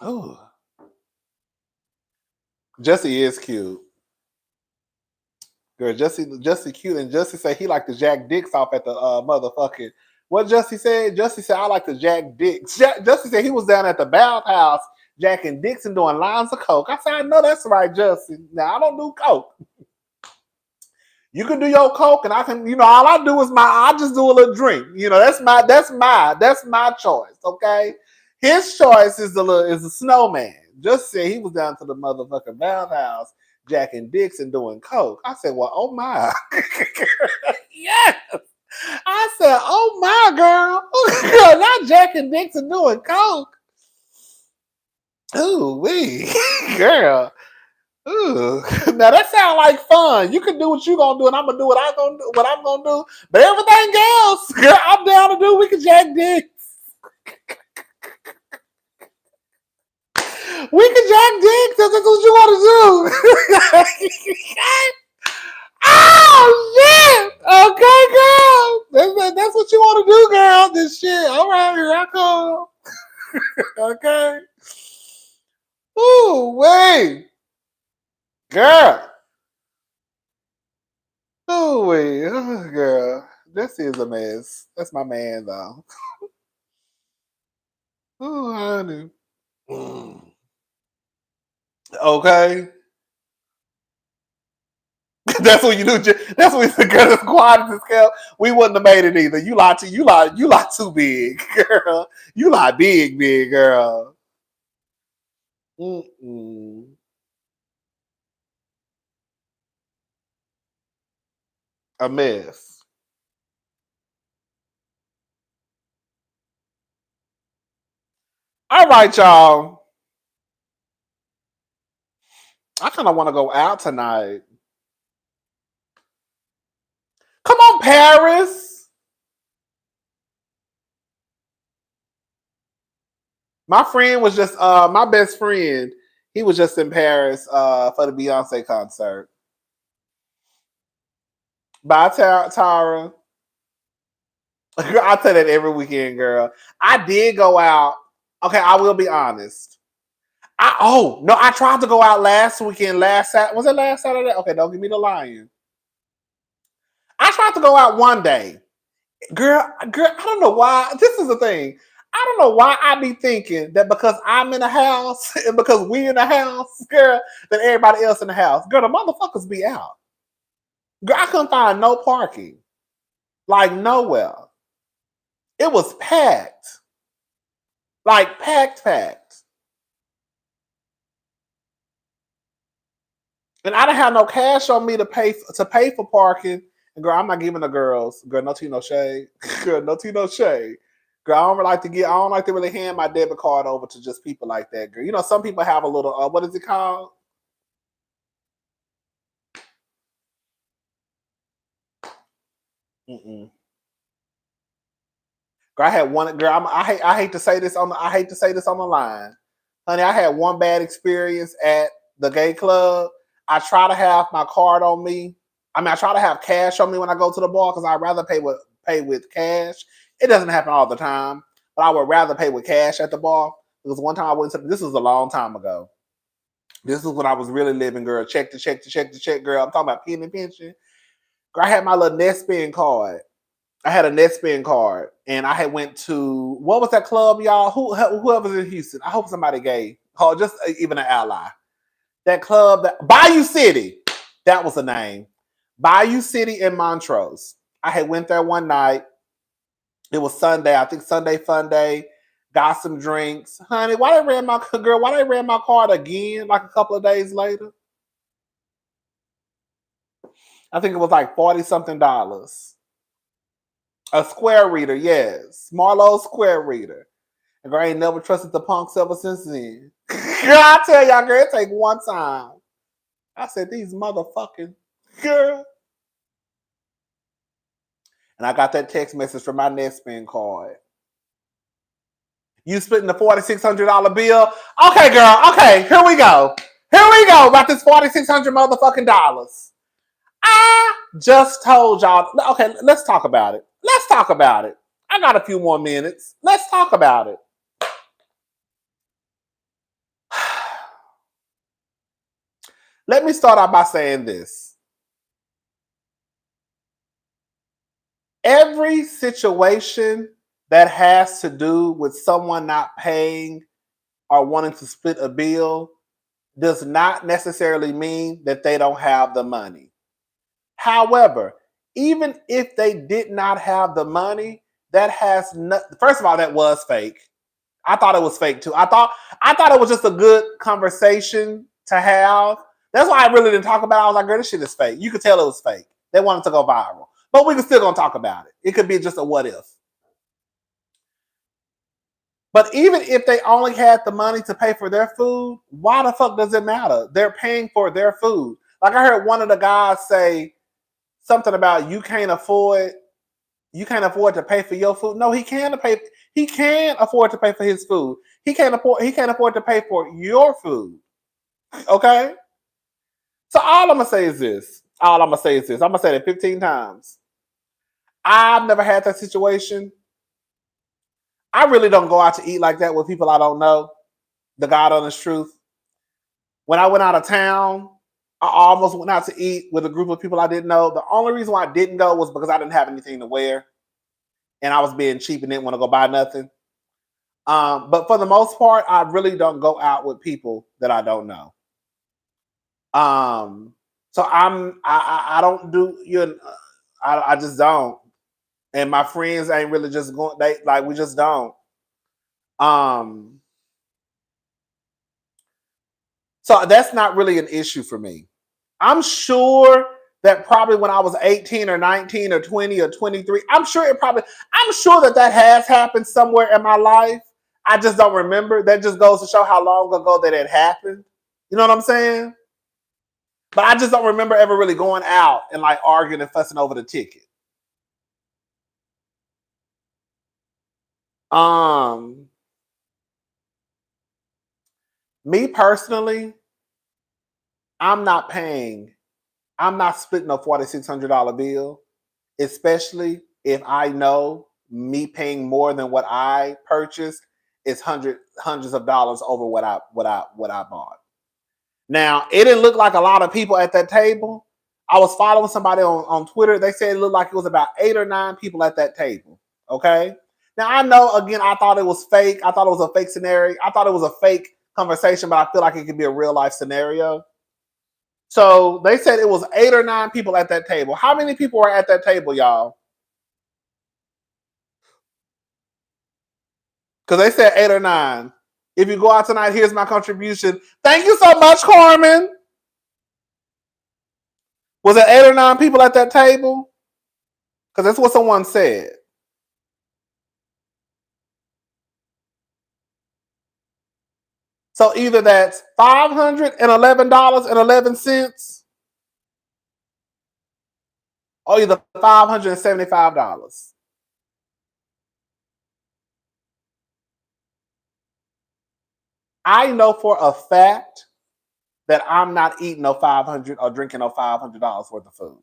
Oh, Jesse is cute. Girl, Jesse cute, and Jesse said he like to jack dicks off at the motherfucking. What Jesse said? Jesse said I like to jack dicks. Jesse said he was down at the bathhouse jacking dicks and doing lines of coke. I said I know that's right, Jesse. Now I don't do coke. You can do your coke, and I can. You know, all I do is I just do a little drink. You know, that's my choice. Okay, his choice is the snowman. Just said he was down to the motherfucking bathhouse jacking dicks and doing coke. I said, well, oh my. Yes. I said, oh my girl. Not jacking dicks and doing coke. Ooh, wee. Girl. Ooh. Now that sounds like fun. You can do what you gonna do, and I'm gonna do what I'm gonna do. But everything else, girl, I'm down to do. We can jack dicks. We can jack dicks. That's what you want to do. Oh shit! Okay, girl. That's what you want to do, girl. This shit. All right, here I come. Okay. Ooh, wait, girl. Ooh, wait, oh, girl. This is a mess. That's my man, though. Oh, honey. Mm. Okay. That's what you do. That's what the girl is quiet as hell. We wouldn't have made it either. You lie too big, girl. You lie big, girl. Mm-mm. A mess. All right, y'all. I kind of want to go out tonight. Come on, Paris. My friend was just my best friend. He was just in Paris for the Beyonce concert. Bye, Tara. I tell that every weekend, girl. I did go out. Okay, I will be honest. I tried to go out last weekend. Was it last Saturday? Okay, don't give me the lying. I tried to go out one day. Girl, I don't know why. This is the thing. I don't know why I be thinking that because I'm in the house and because we in the house, girl, that everybody else in the house. Girl, the motherfuckers be out. Girl, I couldn't find no parking. Like nowhere. It was packed. Like packed. And I didn't have no cash on me to pay for parking. And girl, I'm not giving the girls. Girl, no tea, no shade. Girl, no tea, no shade. Girl, I don't like to really hand my debit card over to just people like that, girl. You know, some people have a little what is it called? Mm-mm. Girl, I had one girl. I hate to say this on the line, honey. I had one bad experience at the gay club. I try to have my card on me. I try to have cash on me when I go to the bar because I'd rather pay with cash. It doesn't happen all the time, but I would rather pay with cash at the bar because one time I went to. This was a long time ago. This is when I was really living, girl. Check, girl. I'm talking about pension. Girl, I had my little Netspend card. I had a Netspend card, and I had went to what was that club, y'all? Whoever's in Houston. I hope somebody gay, or just even an ally. That club, that Bayou City, that was the name. Bayou City in Montrose. I had went there one night. It was Sunday, I think Sunday fun day. Got some drinks, honey. Why they ran my card again? Like a couple of days later. I think it was like $40 something. A square reader, yes. Marlowe's square reader. And girl, I ain't never trusted the punks ever since then. Girl, I tell y'all, girl, it take one time. I said, these motherfucking girl. And I got that text message from my Netspend card. You splitting the $4,600 bill? Okay, girl. Okay, here we go. About this $4,600 motherfucking dollars. I just told y'all. Okay, let's talk about it. I got a few more minutes. Let's talk about it. Let me start out by saying this. Every situation that has to do with someone not paying or wanting to split a bill does not necessarily mean that they don't have the money. However, even if they did not have the money, that has first of all, that was fake. I thought it was fake too. I thought it was just a good conversation to have. That's why I really didn't talk about it. I was like, girl, this shit is fake. You could tell it was fake. They wanted to go viral. But we can still gonna talk about it. It could be just a what if. But even if they only had the money to pay for their food, why the fuck does it matter? They're paying for their food. Like I heard one of the guys say something about you can't afford to pay for your food. No, he can afford to pay for his food. He can't afford to pay for your food. Okay? So all I'm gonna say is this. I'm gonna say it 15 times. I've never had that situation. I really don't go out to eat like that with people I don't know. The God honest truth. When I went out of town, I almost went out to eat with a group of people I didn't know. The only reason why I didn't go was because I didn't have anything to wear. And I was being cheap and didn't want to go buy nothing. But for the most part, I really don't go out with people that I don't know. So I don't do I just don't. And my friends ain't really just going. We just don't. So that's not really an issue for me. I'm sure that probably when I was 18 or 19 or 20 or 23, I'm sure that has happened somewhere in my life. I just don't remember. That just goes to show how long ago that it happened. You know what I'm saying? But I just don't remember ever really going out and like arguing and fussing over the ticket. Me personally, I'm not splitting a $4,600 bill, especially if I know me paying more than what I purchased is hundreds of dollars over what I bought. Now, it didn't look like a lot of people at that table. I was following somebody on Twitter. They said it looked like it was about 8 or 9 people at that table. Okay. Now, I know, again, I thought it was fake. I thought it was a fake scenario. I thought it was a fake conversation, but I feel like it could be a real life scenario. So they said it was 8 or 9 people at that table. How many people were at that table, y'all? Because they said 8 or 9. If you go out tonight, here's my contribution. Thank you so much, Carmen. Was it 8 or 9 people at that table? Because that's what someone said. So either that's $511.11 or either $575. I know for a fact that I'm not eating no $500 or drinking no $500 worth of food.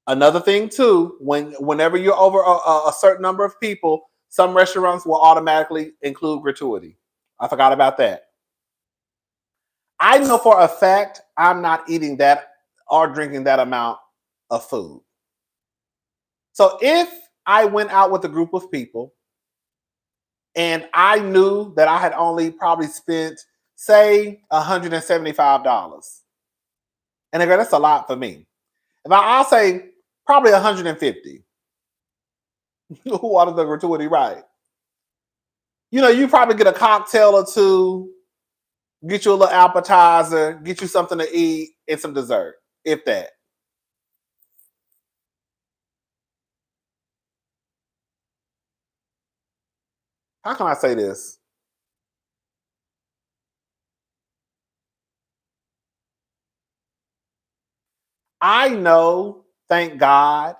Another thing too, whenever you're over a certain number of people, some restaurants will automatically include gratuity. I forgot about that. I know for a fact I'm not eating that or drinking that amount of food. So if I went out with a group of people and I knew that I had only probably spent, say, $175, and again, that's a lot for me. I'll say probably $150. Who wanted the gratuity, right? You know, you probably get a cocktail or two, get you a little appetizer, get you something to eat, and some dessert, if that. How can I say this? I know, thank God,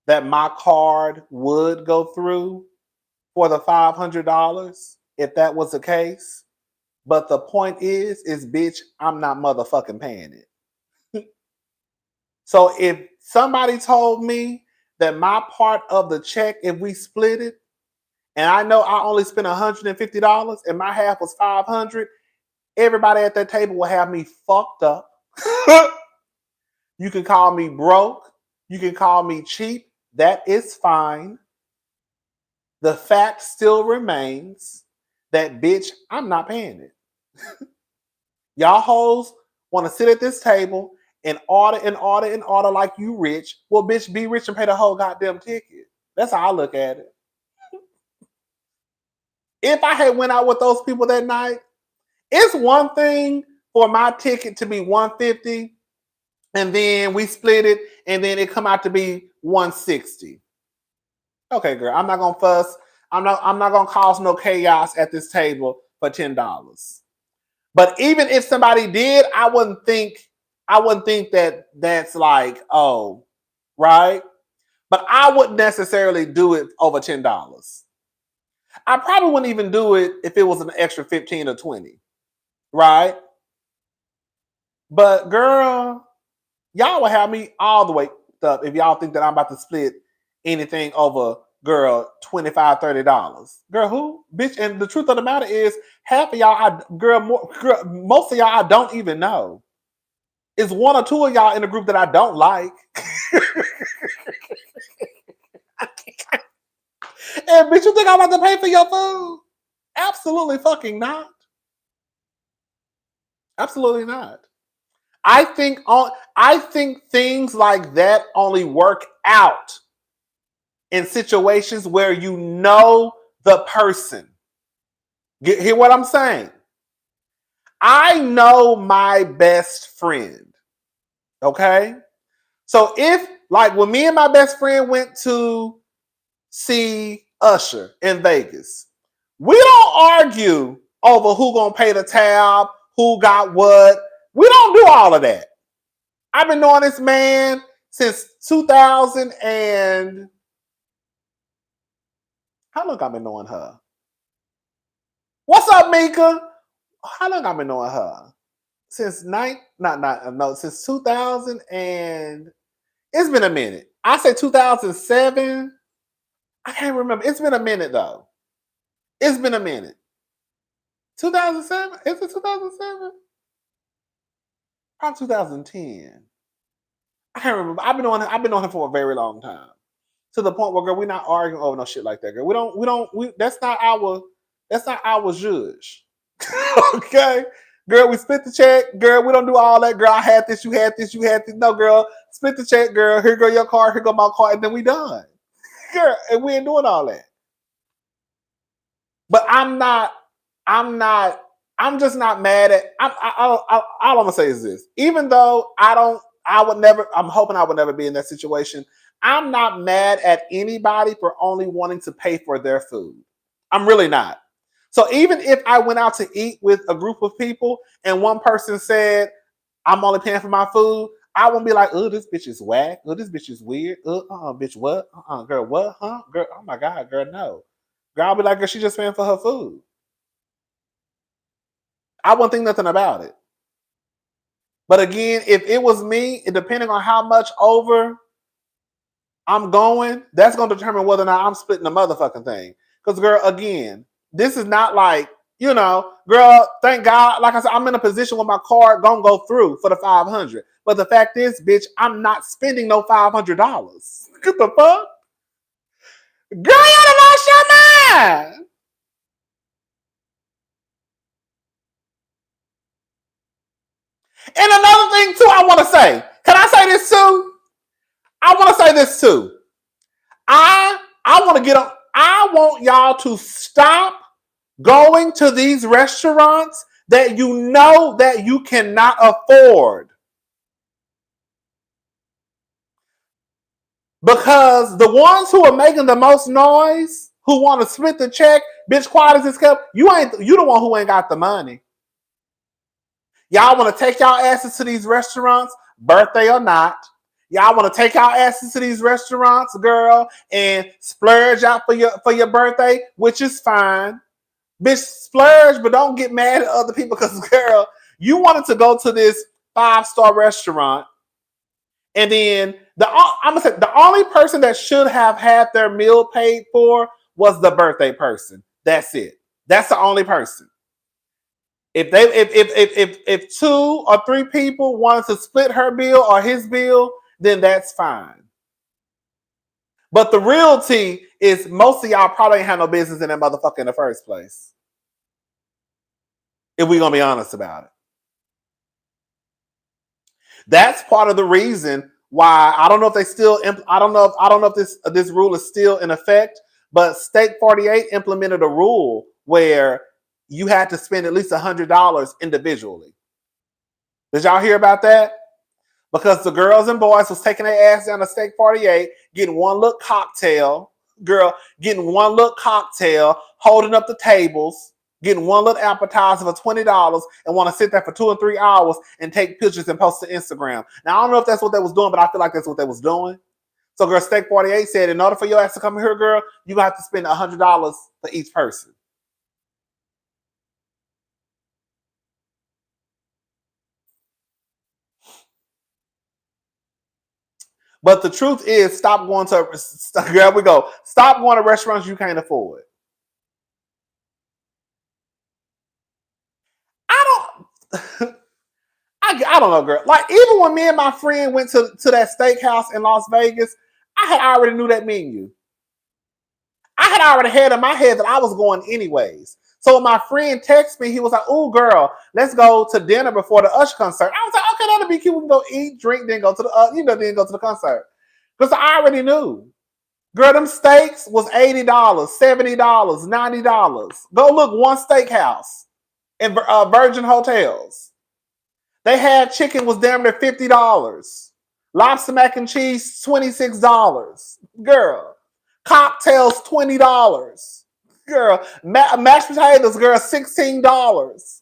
that my card would go through for the $500 if that was the case. But the point is bitch, I'm not motherfucking paying it. So if somebody told me that my part of the check, if we split it, and I know I only spent $150 and my half was $500, everybody at that table will have me fucked up. You can call me broke. You can call me cheap. That is fine. The fact still remains that, bitch, I'm not paying it. Y'all hoes want to sit at this table and order and order and order like you rich. Well, bitch, be rich and pay the whole goddamn ticket. That's how I look at it. If I had went out with those people that night, it's one thing for my ticket to be $150 and then we split it and then it come out to be $160. Okay, girl, I'm not gonna fuss. I'm not gonna cause no chaos at this table for $10. But even if somebody did, I wouldn't think that that's like, oh, right. But I wouldn't necessarily do it over $10. I probably wouldn't even do it if it was an extra 15 or 20, right? But girl, y'all will have me all the way up if y'all think that I'm about to split anything over, girl, $25, $30. Girl, who? Bitch, and the truth of the matter is, half of y'all, most of y'all I don't even know. It's 1 or 2 of y'all in the group that I don't like. And bitch, you think I'm about to pay for your food? Absolutely fucking not. Absolutely not. I think things like that only work out in situations where you know the person. Hear what I'm saying? I know my best friend. Okay? So if, like, when me and my best friend went to see Usher in Vegas, we don't argue over who gonna pay the tab, who got what. We don't do all of that. I've been knowing this man since 2000 and how long I've been knowing her? What's up, Mika? How long I've been knowing her? Since since 2000 and it's been a minute. I say 2007. I can't remember. It's been a minute though. It's been a minute. 2007? Is it 2007? Probably 2010. I can't remember. I've been on him for a very long time. To the point where, girl, we're not arguing over no shit like that, girl. That's not our judge. Okay? Girl, we split the check. Girl, we don't do all that. Girl, I had this, you had this, you had this. No, girl, split the check, girl. Here go your car, here go my car, and then we done. Girl, and we ain't doing all that. But I'm just not mad at, all I'm gonna say is this. Even though I'm hoping I would never be in that situation. I'm not mad at anybody for only wanting to pay for their food. I'm really not. So even if I went out to eat with a group of people and one person said, I'm only paying for my food, I won't be like, oh, this bitch is whack. Oh, this bitch is weird. Bitch, what? Girl, what? Huh? Girl, oh my God, girl, no. Girl, I'll be like, girl, she just paying for her food. I wouldn't think nothing about it. But again, if it was me, depending on how much over I'm going, that's going to determine whether or not I'm splitting the motherfucking thing. Because, girl, again, this is not like, girl, thank God, like I said, I'm in a position where my card gonna go through for the $500. But the fact is, bitch, I'm not spending no $500. What the fuck? Girl, you done lost your mind. And another thing, too, I want to say. Can I say this, too? I want to say this, too. I want y'all to stop going to these restaurants that you know that you cannot afford. Because the ones who are making the most noise, who want to split the check, bitch, quiet as it's kept, you the one who ain't got the money. Y'all want to take y'all asses to these restaurants, birthday or not. Y'all want to take y'all asses to these restaurants, girl, and splurge out for your birthday, which is fine. Bitch, splurge, but don't get mad at other people because, girl, you wanted to go to this 5-star restaurant, and then I'm gonna say the only person that should have had their meal paid for was the birthday person. That's it. That's the only person. If 2 or 3 people wanted to split her bill or his bill, then that's fine. But the real tea is most of y'all probably ain't had no business in that motherfucker in the first place. If we're gonna be honest about it. That's part of the reason why I don't know if they still I don't know if this rule is still in effect, but State 48 implemented a rule where you had to spend at least $100 individually. Did y'all hear about that? Because the girls and boys was taking their ass down to State 48, getting one little cocktail, holding up the tables, getting one little appetizer for $20 and want to sit there for 2 or 3 hours and take pictures and post to Instagram. Now, I don't know if that's what they was doing, but I feel like that's what they was doing. So, girl, Steak 48 said, in order for your ass to come here, girl, you have to spend $100 for each person. But the truth is, stop going to restaurants you can't afford. I don't know, girl. Like, even when me and my friend went to that steakhouse in Las Vegas, I had already knew that menu. I had already had in my head that I was going anyways. So when my friend texted me, he was like, "Oh, girl, let's go to dinner before the Usher concert." I was like, "Okay, that'll be cute. We can go eat, drink, then go to the then go to the concert." Because I already knew. Girl, them steaks was $80, $70, $90. Go look one steakhouse in Virgin Hotels. They had chicken was damn near $50. Lobster mac and cheese, $26. Girl, cocktails, $20. Girl, mashed potatoes, girl, $16.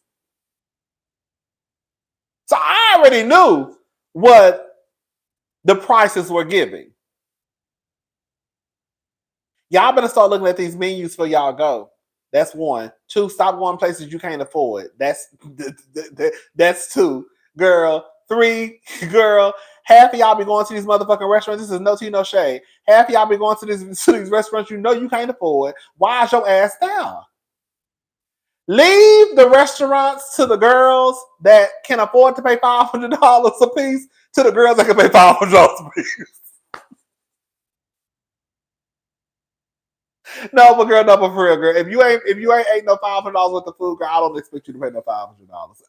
So I already knew what the prices were giving. Y'all better start looking at these menus for y'all go. That's one. Two, stop going places you can't afford. That's two. Girl. Three, girl. Half of y'all be going to these motherfucking restaurants. This is no tea, no shade. Half of y'all be going to these restaurants you know you can't afford. Why is your ass down? Leave the restaurants to the girls that can afford to pay $500 a piece to the girls that can pay $500 a piece. No, but girl, no, but for real, girl. If you ain't ate no $500 worth of food, girl, I don't expect you to pay no $500.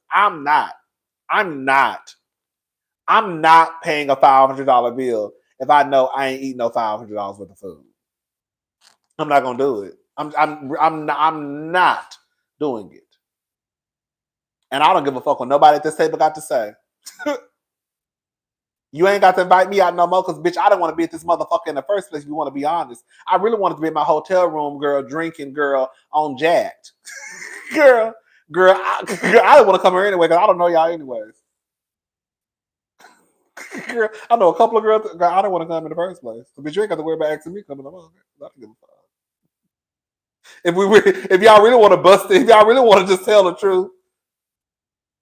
I'm not paying a $500 bill if I know I ain't eating no $500 worth of food. I'm not gonna do it. I'm not doing it. And I don't give a fuck what nobody at this table got to say. You ain't got to invite me out no more because, bitch, I don't want to be at this motherfucker in the first place. If you want to be honest, I really wanted to be in my hotel room, girl, drinking, girl, on Jacked. girl, I didn't want to come here anyway because I don't know y'all anyways. Girl, I know a couple of girls. Girl, I don't want to come in the first place. But you ain't got to worry about asking me coming along. I don't give a fuck. If y'all really want to bust it, if y'all really want to just tell the truth,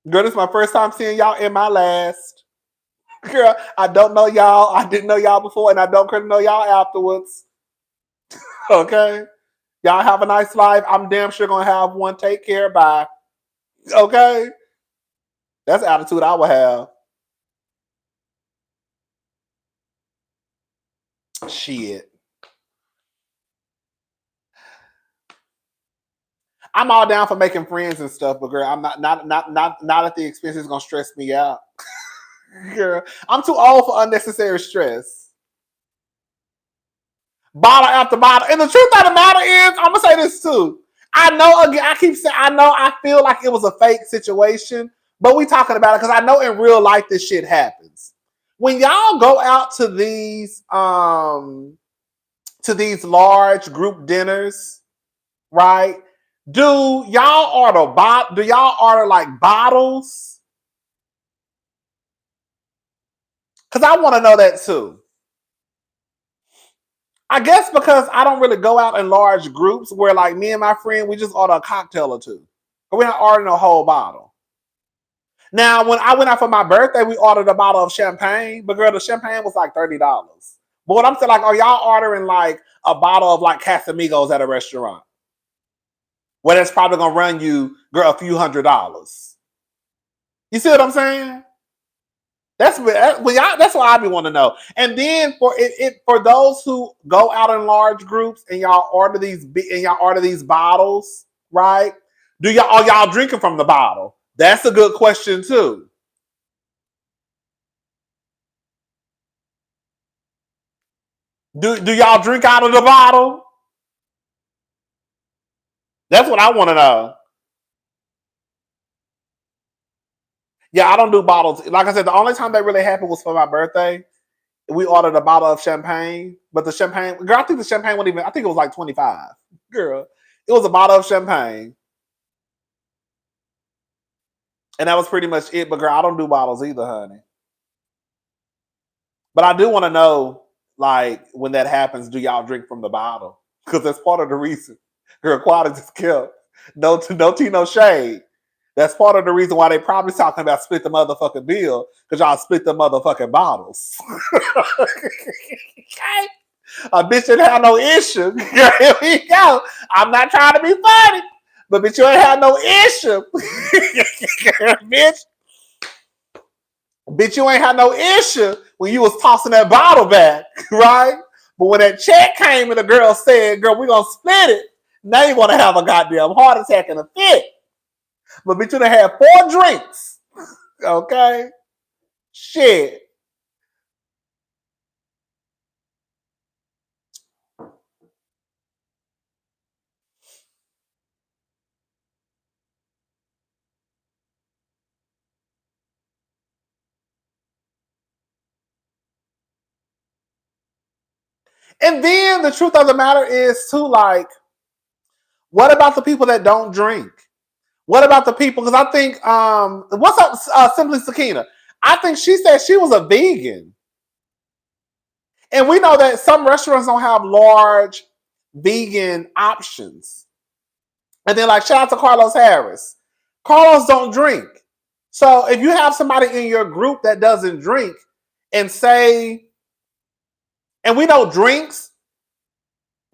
girl, this is my first time seeing y'all in my last. Girl, I don't know y'all. I didn't know y'all before, and I don't care to know y'all afterwards. Okay? Y'all have a nice life. I'm damn sure gonna have one. Take care. Bye. Okay? That's the attitude I would have. Shit. I'm all down for making friends and stuff, but girl, I'm not at the expense it's gonna stress me out. Girl, I'm too old for unnecessary stress. Bottle after bottle. And the truth of the matter is, I'm gonna say this too. I know again, I keep saying I feel like it was a fake situation, but we talking about it because I know in real life this shit happens. When y'all go out to these large group dinners, right? Do y'all order like bottles? Because I want to know that too. I guess because I don't really go out in large groups where like me and my friend, we just order a cocktail or two. But we're not ordering a whole bottle. Now, when I went out for my birthday, we ordered a bottle of champagne. But girl, the champagne was like $30. But what I'm saying, like, are y'all ordering like a bottle of like Casamigos at a restaurant? Well, that's probably gonna run you, girl, a few $100s. You see what I'm saying? That's what I be want to know. And then for those who go out in large groups and y'all order these bottles, right? Are y'all drinking from the bottle? That's a good question too. Do y'all drink out of the bottle? That's what I want to know. Yeah, I don't do bottles. Like I said, the only time that really happened was for my birthday. We ordered a bottle of champagne, but the champagne, girl, I think the champagne wasn't even, I think it was like 25. Girl, it was a bottle of champagne. And that was pretty much it. But girl, I don't do bottles either, honey. But I do want to know, like, when that happens, do y'all drink from the bottle? Because that's part of the reason. Girl, quality is killed. No tea, no shade. That's part of the reason why they probably talking about split the motherfucking bill, because y'all split the motherfucking bottles. Okay? A bitch didn't have no issue. Girl, here we go. I'm not trying to be funny, but bitch, you ain't have no issue. Bitch, Bitch, you ain't had no issue when you was tossing that bottle back, right? But when that check came and the girl said, girl, we're going to split it, now you're going to have a goddamn heart attack and a fit. But bitch, you done had 4 drinks, okay? Shit. And then the truth of the matter is, too, like, What about the people that don't drink? What about the people? Because I think, what's up, Simply Sakina? I think she said she was a vegan. And we know that some restaurants don't have large vegan options. And then, like, shout out to Carlos Harris. Carlos don't drink. So if you have somebody in your group that doesn't drink and say, and we know drinks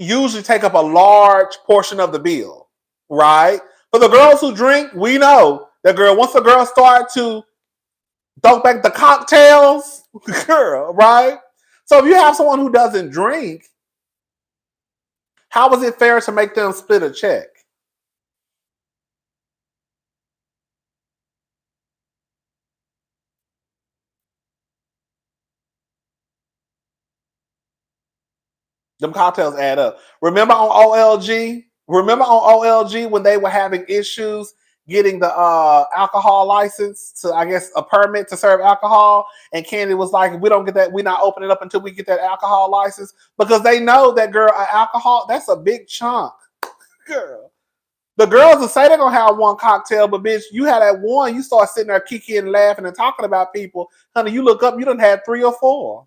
usually take up a large portion of the bill, right? For the girls who drink, we know that girl, once the girls start to throw back the cocktails, girl, right? So if you have someone who doesn't drink, how is it fair to make them split a check? Them cocktails add up. Remember on OLG? Remember on OLG when they were having issues getting the alcohol license to, I guess, a permit to serve alcohol, and Candy was like, "We don't get that. We're not opening it up until we get that alcohol license," because they know that, girl, alcohol, that's a big chunk, girl. The girls will say they're gonna have one cocktail, but bitch, you had that one, you start sitting there kicking and laughing and talking about people, honey. You look up, you done had 3 or 4.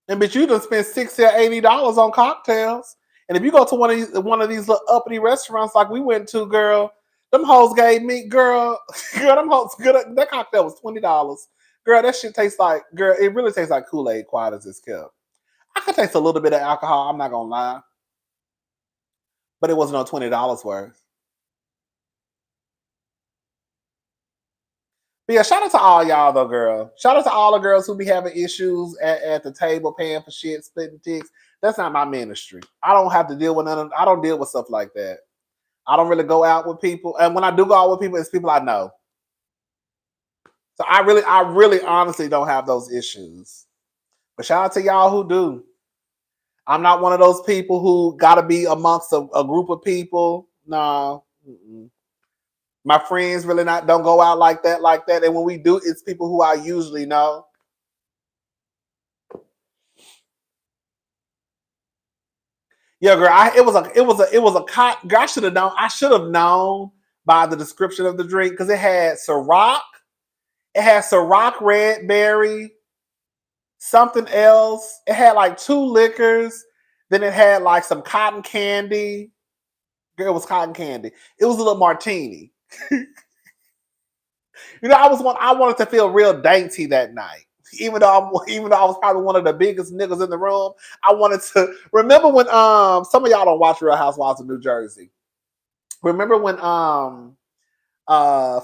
And bitch, you done spent $60 or $80 on cocktails. And if you go to one of these little uppity restaurants like we went to, girl, them hoes gave me, girl, them hoes, girl, that cocktail was $20. Girl, that shit tastes like, girl, it really tastes like Kool-Aid, quiet as it's kept. I could taste a little bit of alcohol, I'm not gonna lie. But it wasn't no $20 worth. But yeah, shout out to all y'all though, girl. Shout out to all the girls who be having issues at the table, paying for shit, splitting ticks. That's not my ministry. I don't have to deal with none of. I don't deal with stuff like that. I don't really go out with people, and when I do go out with people, it's people I know. So I really, honestly don't have those issues. But shout out to y'all who do. I'm not one of those people who got to be amongst a group of people. No. Mm-mm. My friends really not don't go out like that. And when we do, it's people who I usually know. Yeah, girl. Girl, I should have known. I should have known by the description of the drink because it had Ciroc. It had Ciroc red berry, something else. It had like 2 liquors. Then it had like some cotton candy. Girl, it was cotton candy. It was a little martini. I wanted to feel real dainty that night. Even though I was probably one of the biggest niggas in the room, I wanted to remember when some of y'all don't watch Real Housewives of New Jersey. Remember when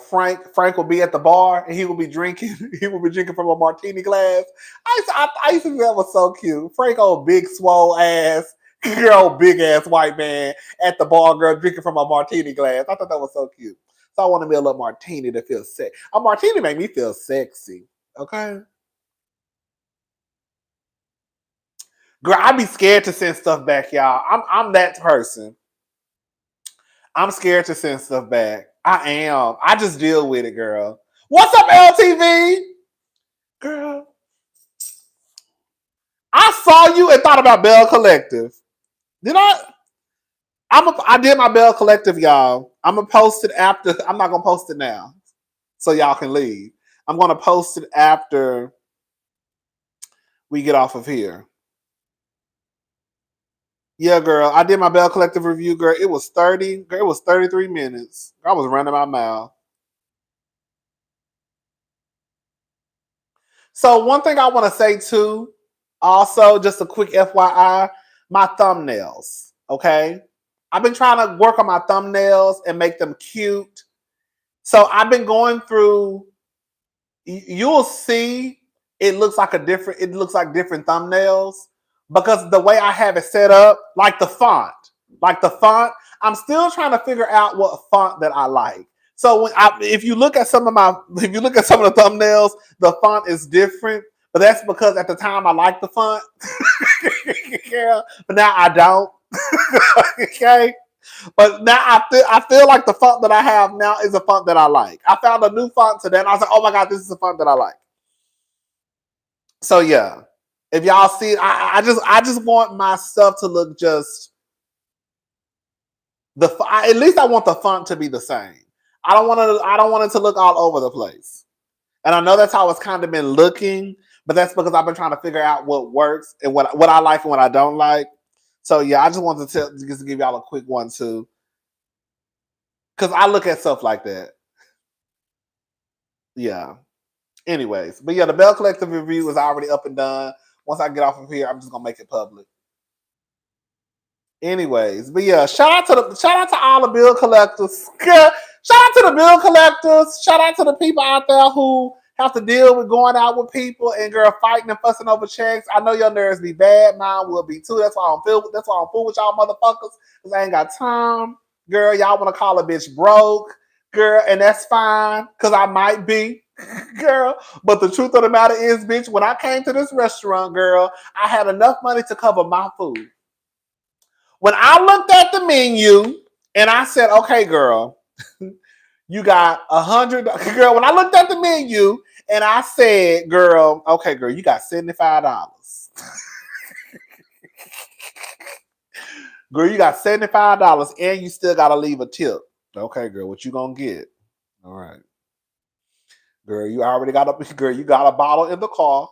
Frank would be at the bar and he would be drinking from a martini glass. I used to think that was so cute. Frank, old big swole ass, girl, big ass white man at the bar, girl, drinking from a martini glass. I thought that was so cute. So I wanted me a little martini to feel sick. A martini made me feel sexy. Okay. Girl, I be scared to send stuff back, y'all. I'm that person. I'm scared to send stuff back. I am. I just deal with it, girl. What's up, LTV? Girl, I saw you and thought about Bell Collective. Did I? I did my Bell Collective, y'all. I'm gonna post it after. I'm not gonna post it now, so y'all can leave. I'm gonna post it after we get off of here. Yeah, girl. I did my Bell Collective review, girl. It was 30. Girl, it was 33 minutes. I was running my mouth. So one thing I want to say too, also just a quick FYI, my thumbnails. Okay, I've been trying to work on my thumbnails and make them cute. So I've been going through. You'll see, it looks like different. It looks like different thumbnails because the way I have it set up, like the font. I'm still trying to figure out what font that I like. So if you look at some of the thumbnails, the font is different. But that's because at the time I liked the font, yeah. But now I don't. Okay. But now I feel like the font that I have now is a font that I like. I found a new font today, and I was like, "Oh my god, this is a font that I like." So yeah. If y'all see it, I just want my stuff to look just at least I want the font to be the same. I don't want it to look all over the place. And I know that's how it's kind of been looking, but that's because I've been trying to figure out what works and what I like and what I don't like. So yeah, I just wanted to just give y'all a quick one too, because I look at stuff like that. Yeah. Anyways, but yeah, the Bell Collective review is already up and done. Once I get off of here, I'm just gonna make it public. Anyways, but yeah, shout out to all the bill collectors. Shout out to the bill collectors. Shout out to the people out there who have to deal with going out with people and girl fighting and fussing over checks. I know your nerves be bad, mine will be too. That's why I'm fool with y'all motherfuckers, because I ain't got time. Girl, y'all want to call a bitch broke, girl, and that's fine, because I might be. Girl, but the truth of the matter is, bitch, when I came to this restaurant, girl, I had enough money to cover my food. When I looked at the menu and I said, okay, girl, you got $100. Girl, when I looked at the menu and I said, girl, okay, girl, you got $75. Girl, you got $75 and you still got to leave a tip. Okay, girl, what you going to get? All right. Girl, you already got you got a bottle in the car.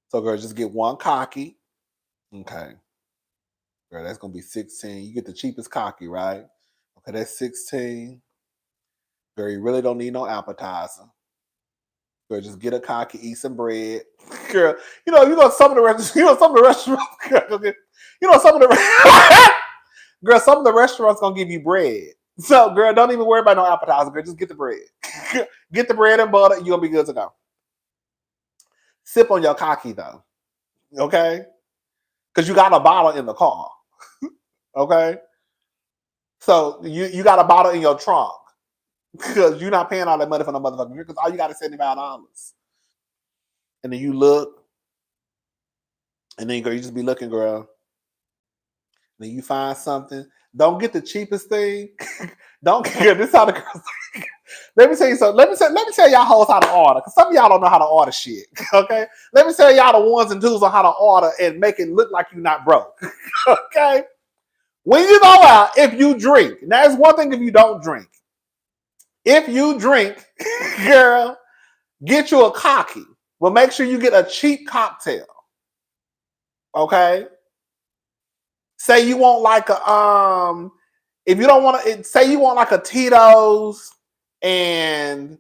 So, girl, just get one cocky. Okay. Girl, that's going to be 16. You get the cheapest cocky, right? Okay, that's 16. Girl, you really don't need no appetizer. Girl, just get a cocky, eat some bread. Girl, some of the restaurants, girl, some of the restaurants gonna give you bread. So, girl, don't even worry about no appetizer. Girl, just get the bread. Get the bread and butter, you're gonna be good to go. Sip on your cocky though. Okay? Because you got a bottle in the car. Okay? So you got a bottle in your trunk. Because you're not paying all that money for no motherfucking drink, because all you got is $75. And then you look, and then girl, you just be looking, girl. And then you find something. Don't get the cheapest thing. Don't get this how the girls. Let me tell you something. Let me tell y'all hoes how to order, because some of y'all don't know how to order shit. Okay, let me tell y'all the ones and twos on how to order and make it look like you're not broke. Okay, when you go out, if you drink, now it's one thing if you don't drink. If you drink, girl, get you a cocky. Well, make sure you get a cheap cocktail. Okay? Say you want like a if you don't want to, say you want like a Tito's and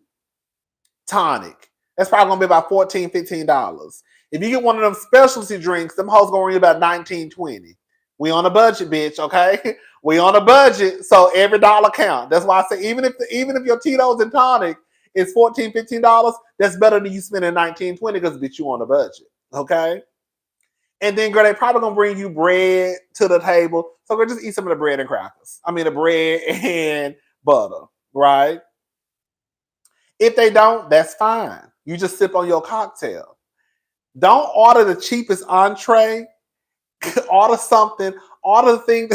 tonic. That's probably gonna be about $14, $15. If you get one of them specialty drinks, them hoes gonna be about $19, $20. We on a budget, bitch, okay? We on a budget, so every dollar count. That's why I say even if your Tito's and tonic is $14, $15, that's better than you spending $19, $20, because bitch, you on a budget. Okay? And then, girl, they probably gonna bring you bread to the table. So girl, just eat some of the bread and crackers. I mean the bread and butter, right? If they don't, that's fine. You just sip on your cocktail. Don't order the cheapest entree. Order something. Order the thing.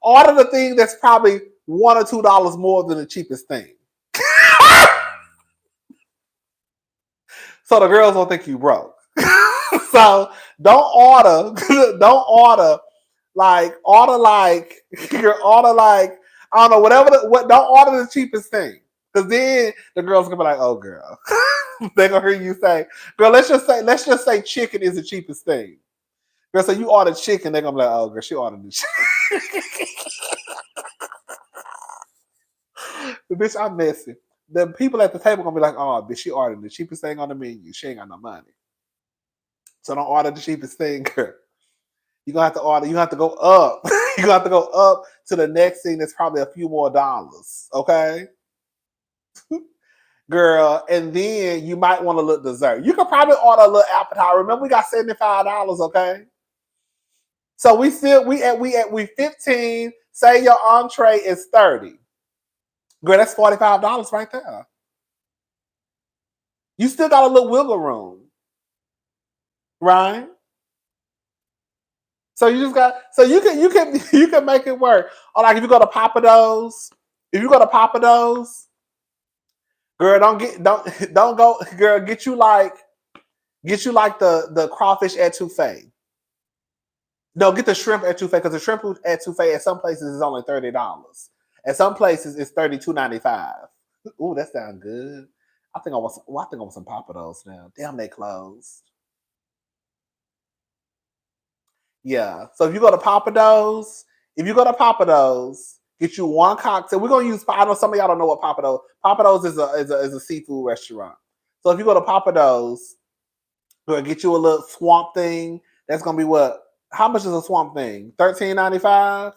Order the thing that's probably $1 or $2 more than the cheapest thing. So the girls don't think you broke. So don't order like I don't know, don't order the cheapest thing. Because then the girls gonna be like, oh girl. They're gonna hear you say, girl, let's just say chicken is the cheapest thing. Girl, so you order chicken, they're gonna be like, oh girl, she ordered the chicken. The bitch, I'm messy. The people at the table gonna be like, oh bitch, she ordered the cheapest thing on the menu. She ain't got no money. So don't order the cheapest thing, girl. You're gonna have to order, you have to go up. You're gonna have to go up to the next thing that's probably a few more dollars. Okay? Girl, and then you might want a little dessert. You could probably order a little appetizer. Remember, we got $75, okay? So we 15. Say your entree is 30. Girl, that's $45 right there. You still got a little wiggle room, right? So you can make it work. Or like if you go to Papa Do's, Girl, don't go, girl, get you like the crawfish etouffee. No, get the shrimp etouffee, because the shrimp etouffee at some places is only $30. At some places it's $32.95. Ooh, that sounds good. I think I want some Papados now. Damn, they closed. Yeah. So if you go to Papados, get you one cocktail. We're gonna use. I know some of y'all don't know what Papados. Papados is a seafood restaurant. So if you go to Papados, we're gonna get you a little swamp thing. That's gonna be what? How much is a swamp thing? $13.95.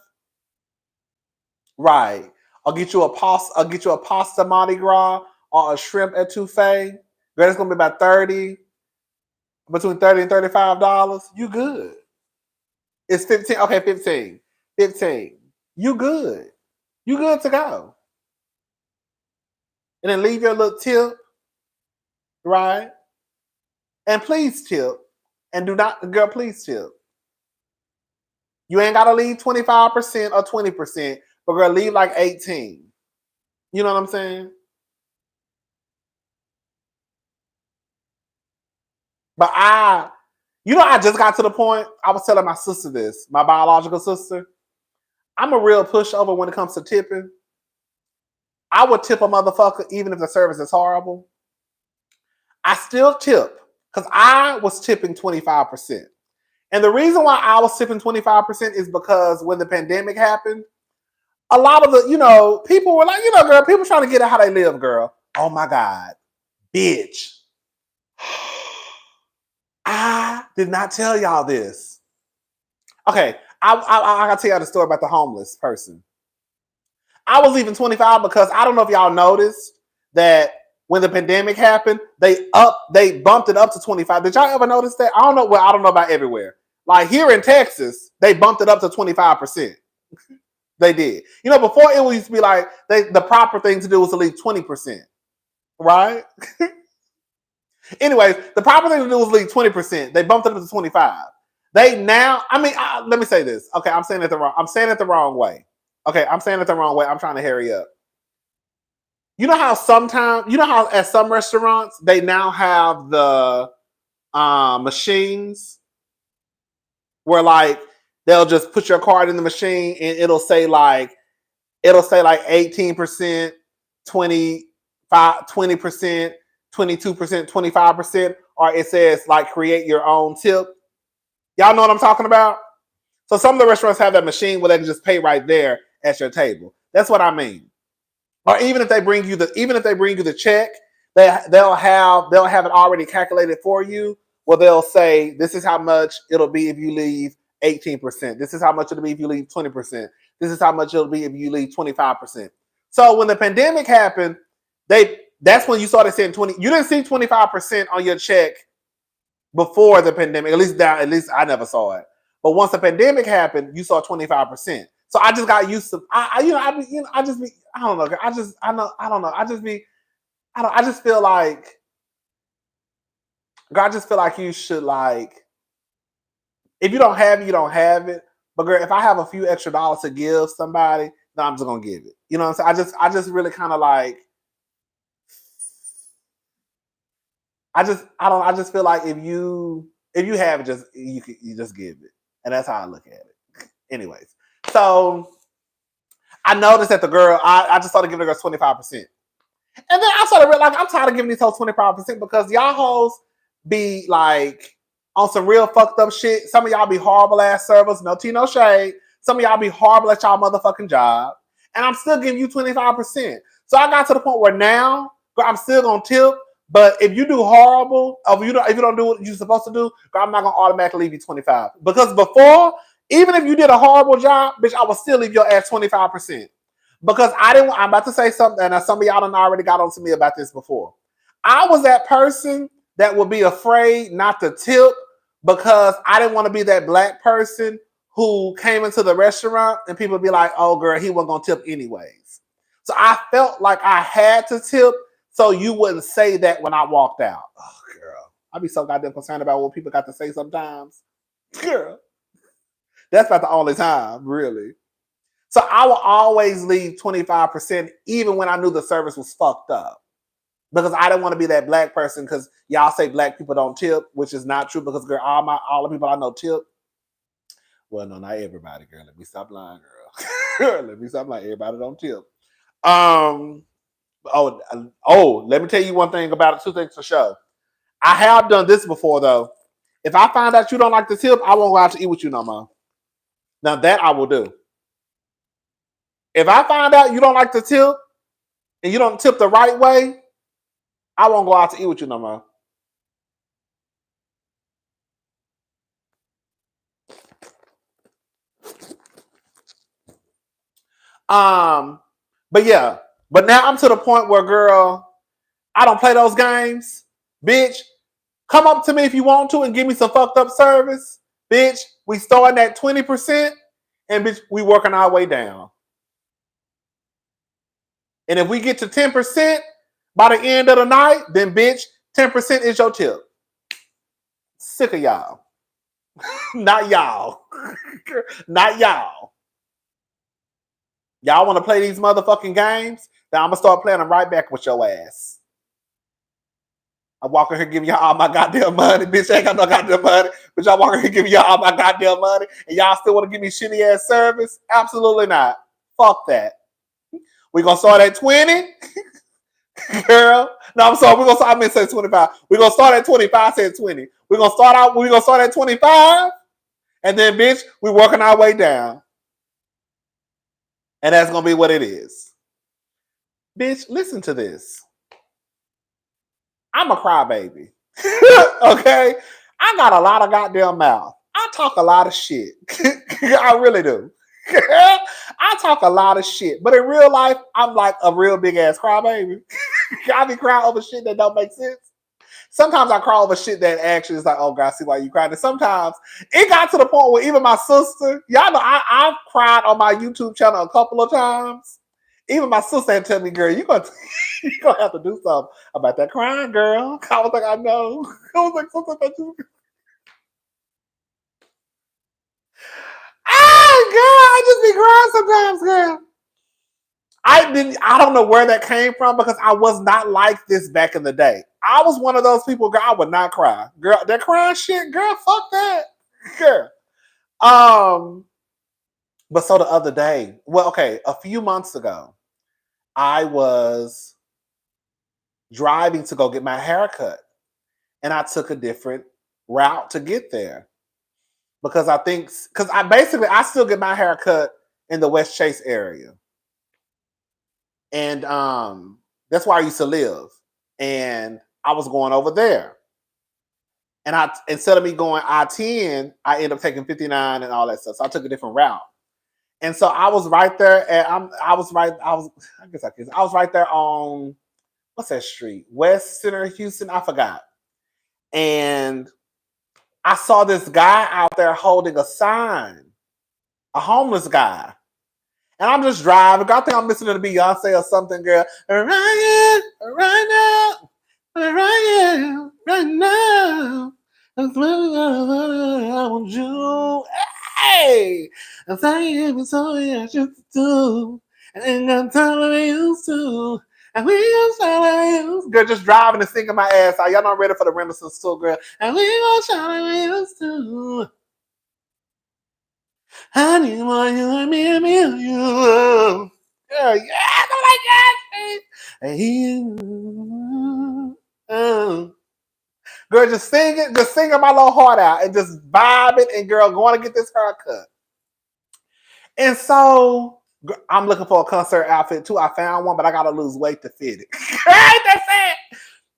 Right. I'll get you a pasta Mardi Gras or a shrimp etouffee. Girl, that's gonna be about between $30 and $35. You good. It's 15. Okay, 15. 15. You good. You good to go. And then leave your little tip, right? And please tip. And do not, girl, please tip. You ain't gotta leave 25% or 20%, but girl, leave like 18. You know what I'm saying? But I just got to the point. I was telling my sister this, my biological sister. I'm a real pushover when it comes to tipping. I would tip a motherfucker even if the service is horrible. I still tip because I was tipping 25%. And the reason why I was tipping 25% is because when the pandemic happened, a lot of the, people were like, girl, people trying to get at how they live, girl. Oh my God, bitch. I did not tell y'all this. Okay, I gotta tell y'all the story about the homeless person. I was leaving 25 because I don't know if y'all noticed that when the pandemic happened, they bumped it up to 25. Did y'all ever notice that? I don't know. Well, I don't know about everywhere. Like here in Texas, they bumped it up to 25%. They did. Before it used to be like the proper thing to do was to leave 20%. Right? Anyways, the proper thing to do was leave 20%. They bumped it up to 25. Let me say this. Okay, I'm saying it the wrong way. Okay, I'm saying it the wrong way. I'm trying to hurry up. You know how at some restaurants they now have the machines where like they'll just put your card in the machine and it'll say like 18%, 20%, 22%, 25%, or it says like create your own tip. Y'all know what I'm talking about? So some of the restaurants have that machine where they can just pay right there at your table. That's what I mean. Or even if they bring you the check, they'll have it already calculated for you. Well, they'll say this is how much it'll be if you leave 18%. This is how much it'll be if you leave 20%. This is how much it'll be if you leave 25%. So when the pandemic happened, that's when you started seeing 20. You didn't see 25% on your check before the pandemic. At least I never saw it. But once the pandemic happened, you saw 25%. So I just got used to. I don't know. I just feel like. Girl, I just feel like you should like. If you don't have it, you don't have it. But girl, if I have a few extra dollars to give somebody, then I'm just gonna give it. You know what I'm saying? I just really kind of like. I just feel like if you have it, you just give it, and that's how I look at it. Anyways, so I noticed that the girl, I just started giving the girls 25%, and then I started realizing I'm tired of giving these hoes 25% because y'all hoes be like on some real fucked up shit. Some of y'all be horrible ass servers, no tea, no shade. Some of y'all be horrible at y'all motherfucking job, and I'm still giving you 25%. So I got to the point where now I'm still gonna tip. But if you do horrible, if you don't do what you're supposed to do, I'm not gonna automatically leave you 25. Because before, even if you did a horrible job, bitch, I would still leave your ass 25%. Because I'm about to say something, and some of y'all done already got on to me about this before. I was that person that would be afraid not to tip because I didn't want to be that black person who came into the restaurant and people would be like, oh girl, he wasn't gonna tip anyways. So I felt like I had to tip so you wouldn't say that when I walked out. Oh, girl. I'd be so goddamn concerned about what people got to say sometimes. Girl. That's about the only time, really. So I will always leave 25% even when I knew the service was fucked up. because I didn't want to be that black person because y'all say black people don't tip, which is not true because girl, all the people I know tip. Well, no, not everybody, girl. Let me stop lying, girl. Let me stop lying. Everybody don't tip. Let me tell you one thing about it. Two things for sure. I have done this before though. If I find out you don't like the tip, I won't go out to eat with you no more. Now that I will do. If I find out you don't like the tip and you don't tip the right way, I won't go out to eat with you no more. But yeah. But now I'm to the point where, girl, I don't play those games. Bitch, come up to me if you want to and give me some fucked up service. Bitch, we starting at 20% and bitch, we working our way down. And if we get to 10% by the end of the night, then bitch, 10% is your tip. Sick of y'all. Not y'all. Not y'all. Y'all want to play these motherfucking games? Then I'm going to start playing them right back with your ass. I'm walking here giving y'all all my goddamn money. Bitch, I ain't got no goddamn money. But y'all walking here giving y'all all my goddamn money. And y'all still want to give me shitty ass service? Absolutely not. Fuck that. We going to start at 20? Girl. No, I'm sorry. We're going to start. I meant to say 25. We're going to start at 25. I said 20. We're going to start at 25. And then, bitch, we're working our way down. And that's going to be what it is. Bitch, listen to this. I'm a crybaby. Okay? I got a lot of goddamn mouth. I talk a lot of shit. I really do. I talk a lot of shit. But in real life, I'm like a real big ass crybaby. I be crying over shit that don't make sense. Sometimes I cry over shit that actually is like, oh God, I see why you crying. And sometimes it got to the point where even my sister, y'all know I've cried on my YouTube channel a couple of times. Even my sister had to tell me, girl, you're gonna have to do something about that crying, girl. I was like, I know. I was like, something about you. Oh God, I just be crying sometimes, girl. I don't know where that came from because I was not like this back in the day. I was one of those people, girl, I would not cry. Girl, that crying shit, girl, fuck that. Girl. But so the other day, well, okay, a few months ago, I was driving to go get my hair cut. And I took a different route to get there. Because I still get my hair cut in the West Chase area. And that's where I used to live. And I was going over there. And instead of me going I-10, I ended up taking 59 and all that stuff. So I took a different route. And so I was right there I was right there on what's that street? West Center, Houston, I forgot. And I saw this guy out there holding a sign, a homeless guy. And I'm just driving. I think I'm listening to Beyonce or something, girl. Right now. That's what I want you. Hey! I'm saying it's all I should do. And ain't got time to be used to. And we gonna try to use. Girl, just driving and singing my ass out. Y'all not ready for the Renaissance tour, girl. And we gonna try to be used to. I need more you and me and me and you. Girl, yeah, oh my God. Girl, just singing my little heart out and just vibing and girl, going to get this haircut. And so I'm looking for a concert outfit too. I found one, but I gotta lose weight to fit it. That's it.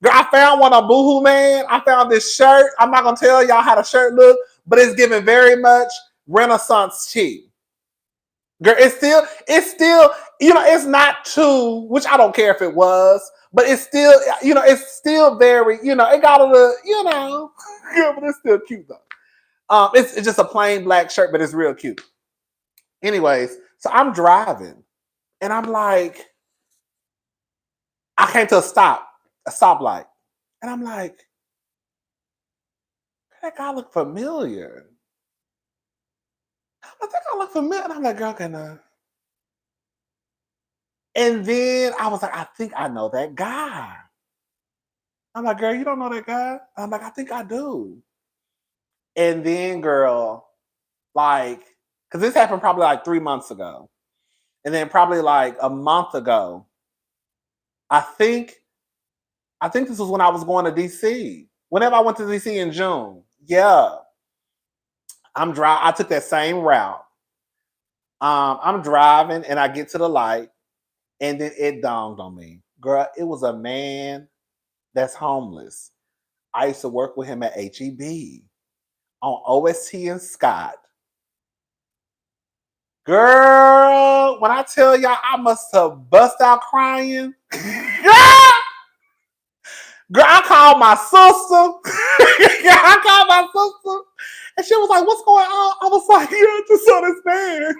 Girl, I found one on Boohoo Man. I found this shirt. I'm not gonna tell y'all how the shirt look, but it's giving very much Renaissance tea. Girl, it's still, it's not too, which I don't care if it was, but it's still, it's still very, it got a little, yeah, but it's still cute though. It's just a plain black shirt, but it's real cute. Anyways, so I'm driving and I'm like, I came to a stoplight. And I'm like, that guy look familiar. I think I look familiar. And I'm like, girl, can I? And then I was like, I think I know that guy. I'm like, girl, you don't know that guy? I'm like, I think I do. And then, girl, like, because this happened probably like 3 months ago. And then probably like a month ago, I think this was when I was going to DC. Whenever I went to DC in June. Yeah. I took that same route. I'm driving and I get to the light, and then it dawned on me. Girl, it was a man that's homeless. I used to work with him at HEB on OST and Scott. Girl, when I tell y'all I must have bust out crying. Girl, I called my sister. I called my sister. And she was like, what's going on? I was like, yeah, I just saw this man.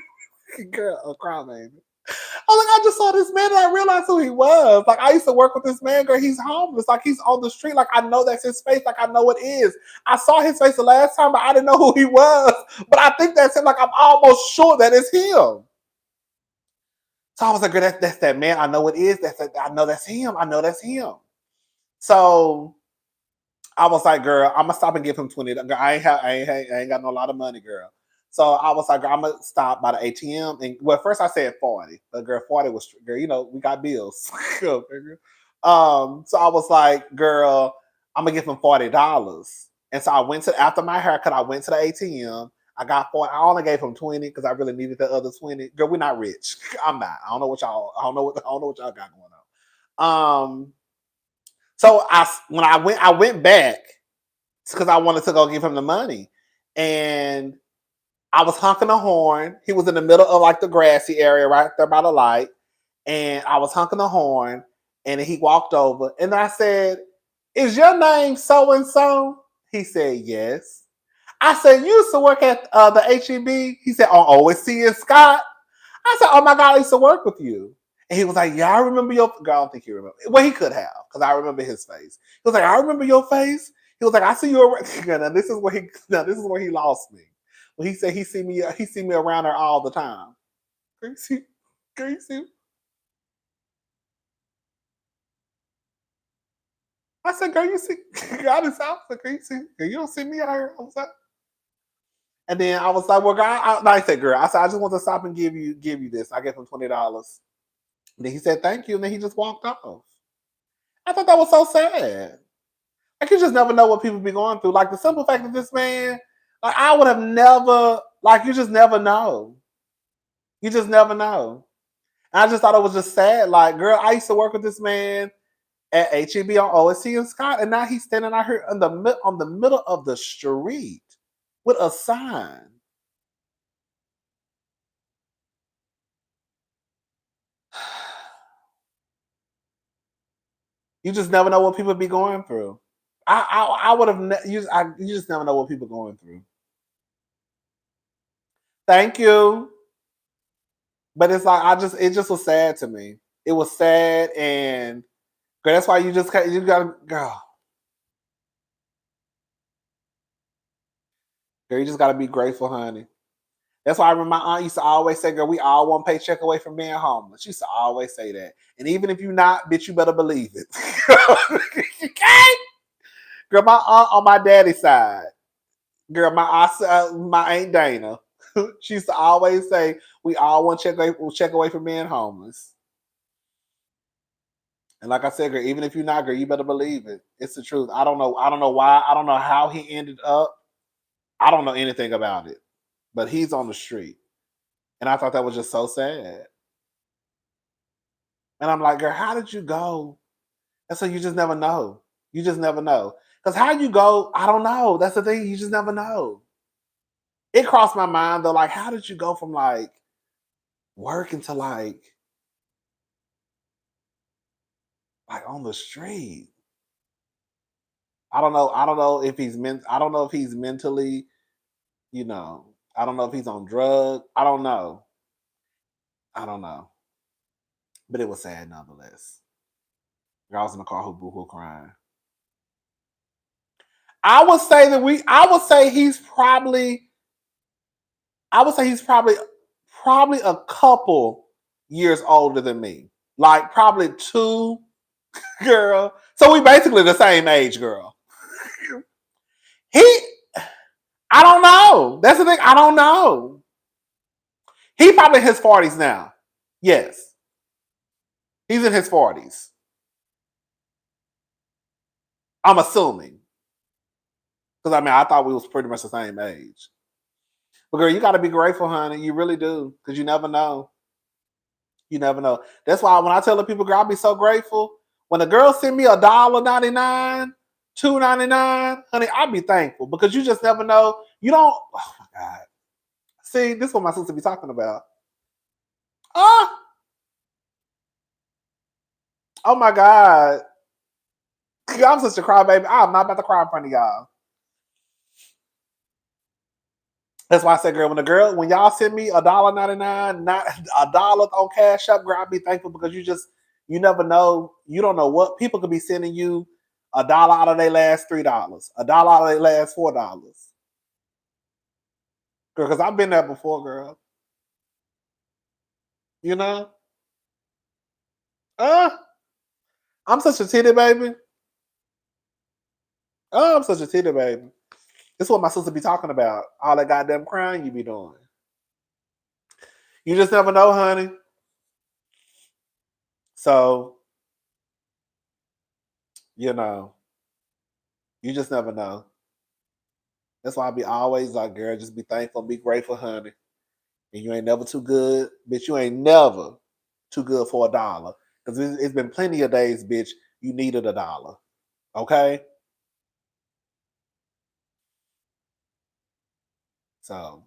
Girl, a cry baby. I was like, I just saw this man and I realized who he was. Like, I used to work with this man, girl. He's homeless. Like, he's on the street. Like, I know that's his face. Like, I know it is. I saw his face the last time, but I didn't know who he was. But I think that's him. Like, I'm almost sure that it's him. So I was like, girl, that's that man. I know it is. I know that's him. I know that's him. So I was like, girl, I'm gonna stop and give him 20. Girl, I ain't got no lot of money, girl. So I was like, girl, I'm gonna stop by the ATM. And well, first I said 40, but girl, 40 was girl, you know, we got bills. So I was like, girl, I'm gonna give him $40. And so I went to after my haircut, I went to the ATM. I got 40. I only gave him 20 because I really needed the other 20. Girl, we're not rich. I'm not. I don't know what y'all got going on. So I went back because I wanted to go give him the money. And I was honking the horn. He was in the middle of like the grassy area right there by the light. And I was honking the horn. And he walked over. And I said, is your name so and so? He said, yes. I said, you used to work at the HEB? He said, oh, it's C and Scott. I said, oh my God, I used to work with you. And he was like, yeah, I remember your girl. I don't think he remember. Well, he could have, because I remember his face. He was like, I remember your face. He was like, I see you around. Now this is where he lost me. When he said he see me around her all the time. Crazy. I said, girl, you see God is out there, crazy. You don't see me out here all the time. And then I was like, well, girl, I said, girl, I said, I just want to stop and give you this. I gave him $20. Then he said, thank you. And then he just walked off. I thought that was so sad. Like, you just never know what people be going through. Like, the simple fact that this man, like, I would have never, like, you just never know. You just never know. And I just thought it was just sad. Like, girl, I used to work with this man at HEB on OST and Scott, and now he's standing out here on the middle of the street with a sign. You just never know what people be going through. I would have you just never know what people going through. Thank you. But it's like it just was sad to me. It was sad, and girl, that's why you gotta girl. Girl, you just gotta be grateful, honey. That's why I remember my aunt used to always say, girl, we all one paycheck away from being homeless. She used to always say that. And even if you're not, bitch, you better believe it. Okay? Girl, my aunt on my daddy's side, girl, my Aunt Dana, she used to always say, we all want to check away from being homeless. And like I said, girl, even if you're not, girl, you better believe it. It's the truth. I don't know why. I don't know how he ended up. I don't know anything about it. But he's on the street. And I thought that was just so sad. And I'm like, girl, how did you go? And so you just never know. You just never know. Because how you go, I don't know. That's the thing. You just never know. It crossed my mind though, like, how did you go from like working to like on the street? I don't know. I don't know if he's I don't know if he's mentally, I don't know if he's on drugs. I don't know. I don't know. But it was sad nonetheless. I was in the car who boo hoo crying. I would say he's probably probably a couple years older than me. Like probably 2 Girl. So we basically the same age, girl. I don't know. That's the thing. I don't know. He probably in his 40s now. Yes. He's in his 40s. I'm assuming. Because I thought we was pretty much the same age. But girl, you got to be grateful, honey. You really do. Because you never know. You never know. That's why when I tell the people, girl, I'll be so grateful. When a girl send me $1.99, $2.99, honey, I'll be thankful. Because you just never know. You don't, oh my God. See, this is what my sister be talking about. Oh my God. I'm such a crybaby. I'm not about to cry in front of y'all. That's why I said, girl, when y'all send me $1.99, not $1 on Cash App, girl, I'll be thankful because you never know. You don't know what people could be sending you $1 out of their last $3, $1 out of their last $4. Girl, because I've been there before, girl. You know? I'm such a titty baby. I'm such a titty baby. This is what my sister be talking about. All that goddamn crying you be doing. You just never know, honey. So, you know, you just never know. That's why I be always like, girl, just be thankful, be grateful, honey. And you ain't never too good. Bitch, you ain't never too good for $1. Because it's been plenty of days, bitch, you needed $1. Okay? So,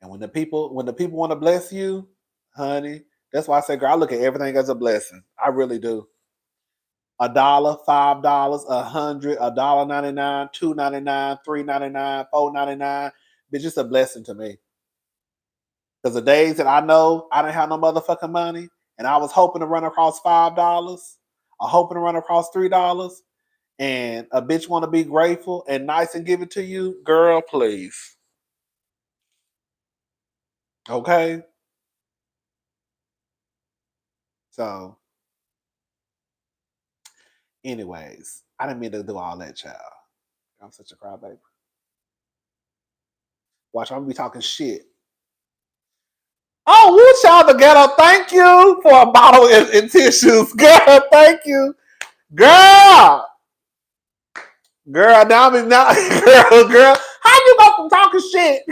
and when the people want to bless you, honey, that's why I say, girl, I look at everything as a blessing. I really do. $1, $5, $100, $1.99, $2.99, $3.99, $4.99. Bitch, it's a blessing to me. Because the days that I know I didn't have no motherfucking money and I was hoping to run across $5 or hoping to run across $3 and a bitch want to be grateful and nice and give it to you, girl, please. Okay? So, anyways, I didn't mean to do all that, child. I'm such a crybaby. Watch, I'm gonna be talking shit. Oh, woo, child, the ghetto. Thank you for a bottle and tissues. Girl, thank you. Girl. Girl, now girl. How you go from talking shit?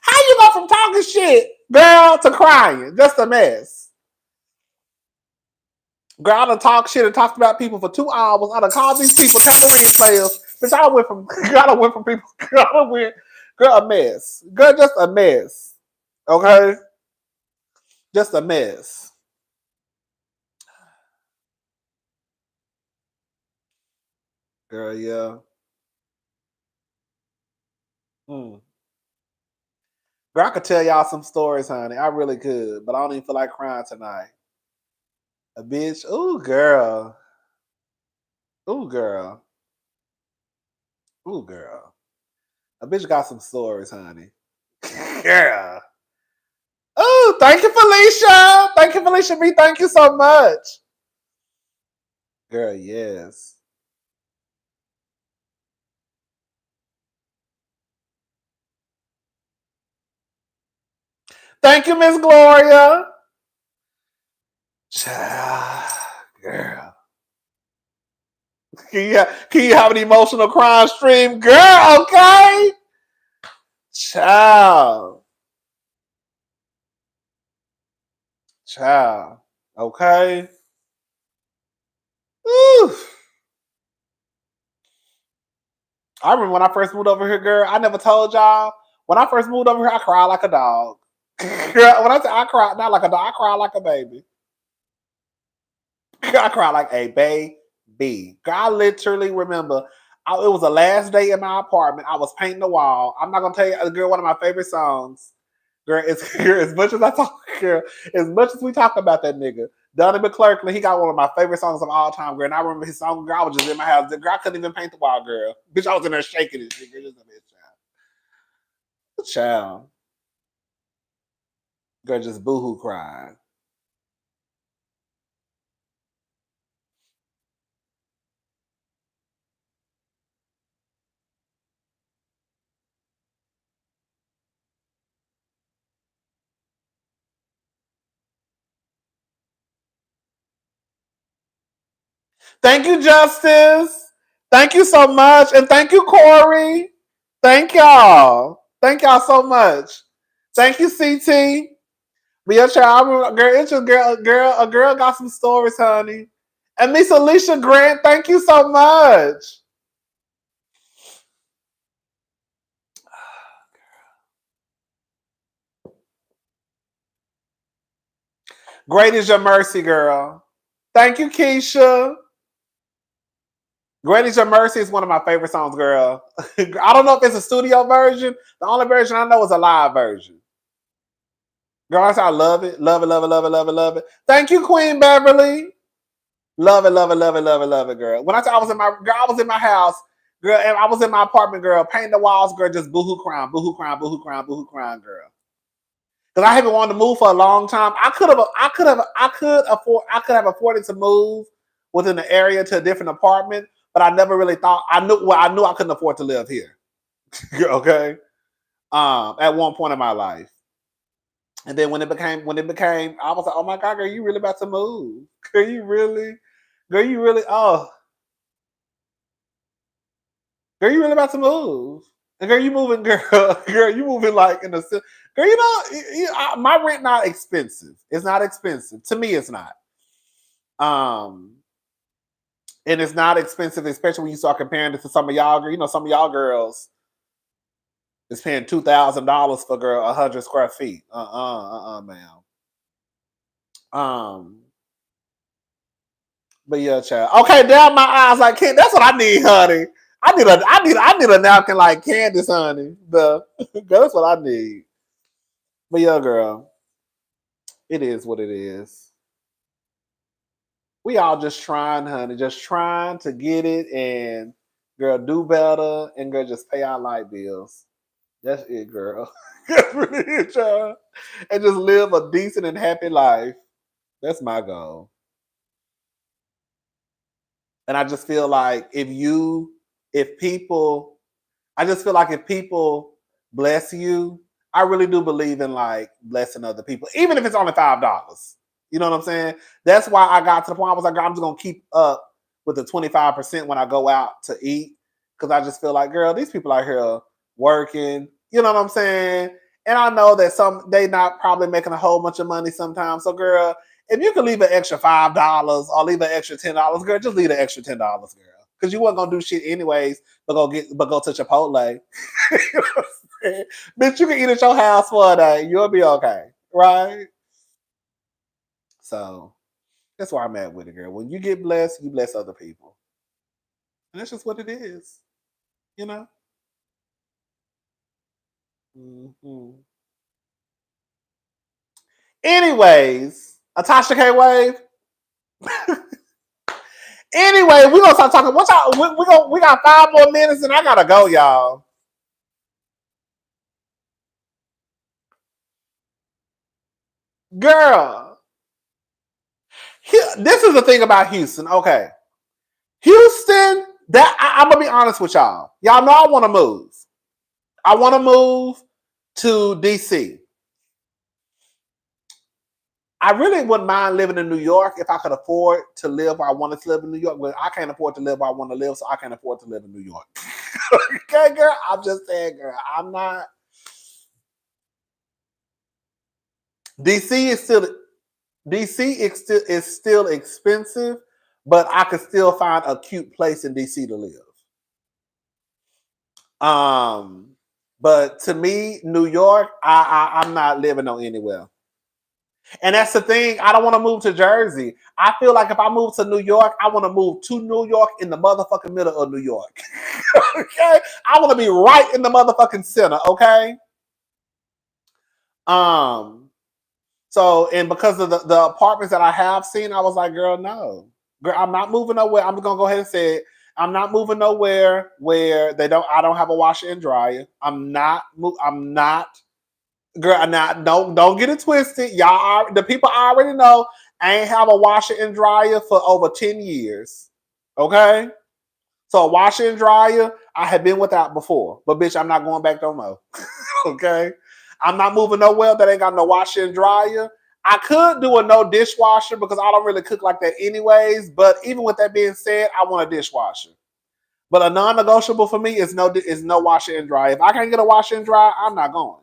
How you go from talking shit, girl, to crying? Just a mess. Girl, I done talk shit and talked about people for 2 hours. I done called these people tambourine players. Bitch, I went from people. Girl, a mess. Girl, just a mess. Okay? Just a mess. Girl, yeah. Mm. Girl, I could tell y'all some stories, honey. I really could, but I don't even feel like crying tonight. A bitch. Ooh, girl. Ooh, girl. Ooh, girl. A bitch got some stories, honey. Girl. Oh, thank you, Felicia. Thank you, Felicia B. Thank you so much. Girl, yes. Thank you, Miss Gloria. Child, girl. Can you have an emotional crime stream? Girl, okay? Child. Child. Okay? Whew. I remember when I first moved over here, girl. I never told y'all. When I first moved over here, I cried like a dog. Girl, when I say I cried, not like a dog, I cried like a baby. I cried like a baby. Girl, I literally remember it was the last day in my apartment. I was painting the wall. I'm not gonna tell you, girl, one of my favorite songs. Girl, it's girl, as much as I talk, girl, as much as we talk about that nigga, Donnie McClurkin, he got one of my favorite songs of all time, girl. And I remember his song, girl, I was just in my house. Girl, I couldn't even paint the wall, girl. Bitch, I was in there shaking it. Girl, just a bitch, child. Child. Girl, just boohoo crying. Thank you, Justice. Thank you so much. And thank you, Corey. Thank y'all. Thank y'all so much. Thank you, CT. But your child, girl, it's your girl, a girl got some stories, honey. And Miss Alicia Grant, thank you so much. Great is your mercy, girl. Thank you, Keisha. Great is Your Mercy is one of my favorite songs, girl. I don't know if it's a studio version. The only version I know is a live version. Girl, I love it. Love it, love it, love it, love it, love it. Thank you, Queen Beverly. Love it, love it, love it, love it, love it, girl. When I say I was in my girl, I was in my house, girl, and I was in my apartment, girl, painting the walls, girl, just boohoo crying, boohoo crying, boohoo crying, boohoo crying, girl. Because I haven't wanted to move for a long time. I could have afforded to move within the area to a different apartment, but I never really thought I knew I couldn't afford to live here. Okay. At one point in my life. And then when it became, I was like, oh my God, girl, you really about to move. Girl, you really, oh, girl, you really about to move. And girl, you moving, girl, you moving like in the, girl, my rent not expensive. It's not expensive. To me, it's not. And it's not expensive, especially when you start comparing it to some of y'all, some of y'all girls is paying $2,000 for girl 100 square feet. Ma'am. But yeah, child. Okay, down my eyes like Candace. That's what I need, honey. I need a napkin like Candace, honey. That's what I need. But yeah, girl, it is what it is. We all just trying, honey, just trying to get it and girl do better and girl just pay our light bills. That's it, girl. That's really it, child. And just live a decent and happy life. That's my goal. And I just feel like if people, I just feel like if people bless you, I really do believe in like blessing other people, even if it's only $5. You know what I'm saying? That's why I got to the point I was like, I'm just gonna keep up with the 25% when I go out to eat. Cause I just feel like, girl, these people out here working, you know what I'm saying? And I know that they not probably making a whole bunch of money sometimes. So girl, if you could leave an extra $5 or leave an extra $10, girl, just leave an extra $10, girl. Cause you weren't gonna do shit anyways, but go to Chipotle. You know what I'm saying? Bitch, you can eat at your house for a day. You'll be okay. Right? So that's where I'm at with it, girl. When you get blessed, you bless other people. And that's just what it is. You know? Mm-hmm. Anyways, a Tasha K wave. Anyway, we're gonna start talking. What y'all we got 5 more minutes and I gotta go, y'all. Girl. This is the thing about Houston. Okay. Houston, I'm gonna be honest with y'all. Y'all know I want to move. I want to move to DC. I really wouldn't mind living in New York if I could afford to live where I wanted to live in New York, but I can't afford to live where I want to live, so I can't afford to live in New York. Okay, girl. I'm just saying, girl. I'm not. DC is still expensive, but I could still find a cute place in DC to live. But to me, New York, I'm not living on anywhere. And that's the thing. I don't want to move to Jersey. I feel like if I move to New York, I want to move to New York in the motherfucking middle of New York. Okay? I want to be right in the motherfucking center, okay? So, and because of the apartments that I have seen, I was like, girl, no. Girl, I'm not moving nowhere. I'm just gonna go ahead and say it. I'm not moving nowhere where I don't have a washer and dryer. I'm not Girl, now don't get it twisted. The people already know I ain't have a washer and dryer for over 10 years. Okay? So a washer and dryer, I have been without before. But bitch, I'm not going back no more. Okay? I'm not moving nowhere that ain't got no washer and dryer. I could do a no dishwasher because I don't really cook like that anyways. But even with that being said, I want a dishwasher. But a non-negotiable for me is no washer and dryer. If I can't get a washer and dryer, I'm not going.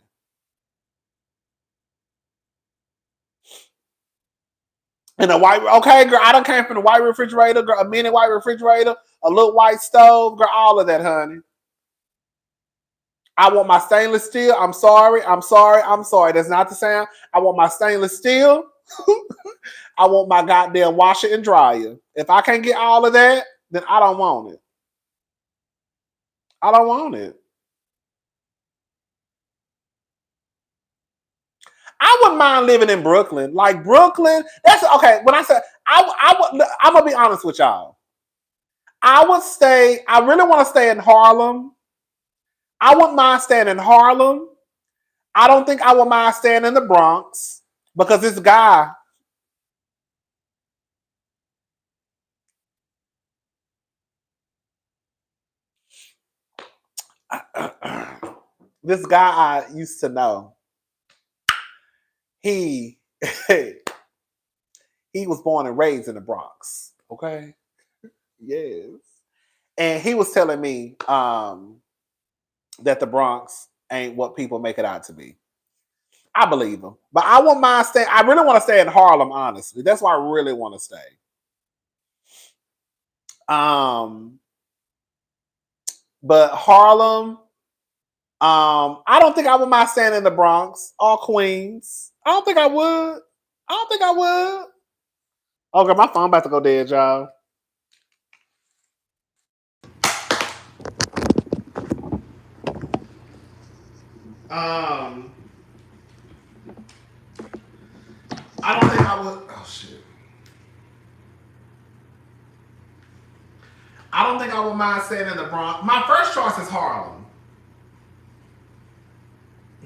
And a white, okay, girl, I done came from the white refrigerator, girl, a mini white refrigerator, a little white stove, girl, all of that, honey. I want my stainless steel. I'm sorry. That's not the sound. I want my stainless steel. I want my goddamn washer and dryer. If I can't get all of that, then I don't want it. I don't want it. I wouldn't mind living in Brooklyn. Like Brooklyn, that's okay. When I say I'm gonna be honest with y'all. I really want to stay in Harlem. I wouldn't mind staying in Harlem. I don't think I would mind staying in the Bronx because this guy. This guy I used to know. He he was born and raised in the Bronx. Okay. Yes. And he was telling me that the Bronx ain't what people make it out to be. I believe him. But I won't mind staying. I really want to stay in Harlem, honestly. That's where I really want to stay. But Harlem, I don't think I would mind staying in the Bronx or Queens. I don't think I would. Okay, my phone about to go dead, y'all. I don't think I would. Oh shit. I don't think I would mind staying in the Bronx. My first choice is Harlem.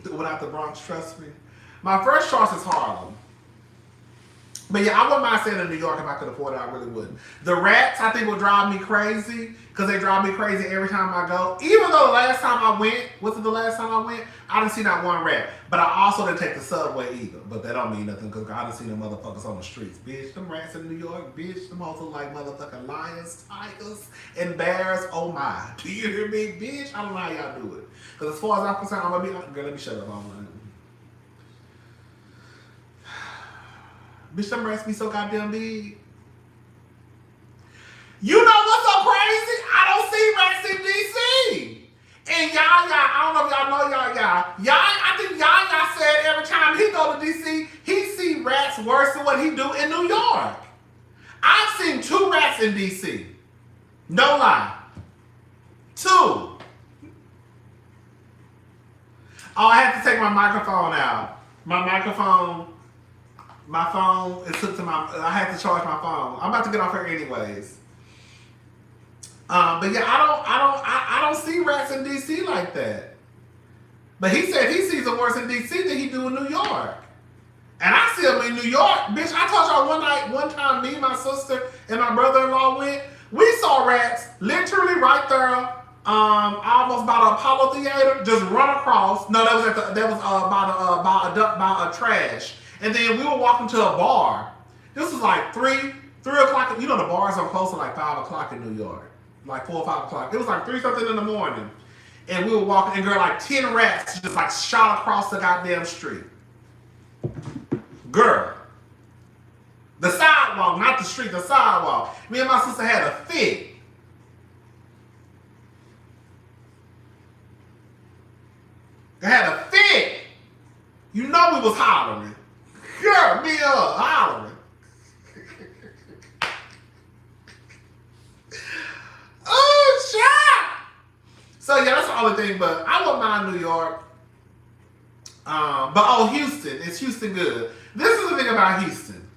Without the Bronx, trust me. My first choice is Harlem. But yeah, I wouldn't mind staying in New York if I could afford it. I really would. The rats, I think, will drive me crazy because they drive me crazy every time I go. Even though the last time I went, was it the last time I went? I didn't see not one rat. But I also didn't take the subway either. But that don't mean nothing because I didn't see them motherfuckers on the streets. Bitch, them rats in New York, bitch, them also like motherfucking lions, tigers, and bears. Oh my. Do you hear me, bitch? I don't know how y'all do it. Because as far as I'm concerned, I'm going to be, girl, let me shut up on. Bitch, them rats be so goddamn big. You know what's so crazy? I don't see rats in DC. And y'all, I don't know if y'all know y'all. I think y'all said every time he go to DC, he see rats worse than what he do in New York. I've seen 2 rats in DC. No lie. 2. Oh, I had to take my microphone out. My phone is hooked to I had to charge my phone. I'm about to get off here anyways. But yeah, I don't see rats in DC like that. But he said he sees them worse in DC than he do in New York. And I see them in New York. Bitch, I told y'all one time me, my sister, and my brother-in-law went. We saw rats literally right there. Almost by the Apollo Theater, just run across. No, that was by a trash. And then we were walking to a bar. This was like 3 o'clock. You know the bars are close to like 5 o'clock in New York. Like 4 or 5 o'clock. It was like 3 something in the morning. And we were walking and girl, like 10 rats just like shot across the goddamn street. Girl. The sidewalk, not the street, the sidewalk. Me and my sister had a fit. I had a fit. You know we was hollering. Girl, me up, hollering. Oh, shit. So, yeah, that's the only thing. But I wouldn't mind New York. But, Houston. Is Houston good? This is the thing about Houston.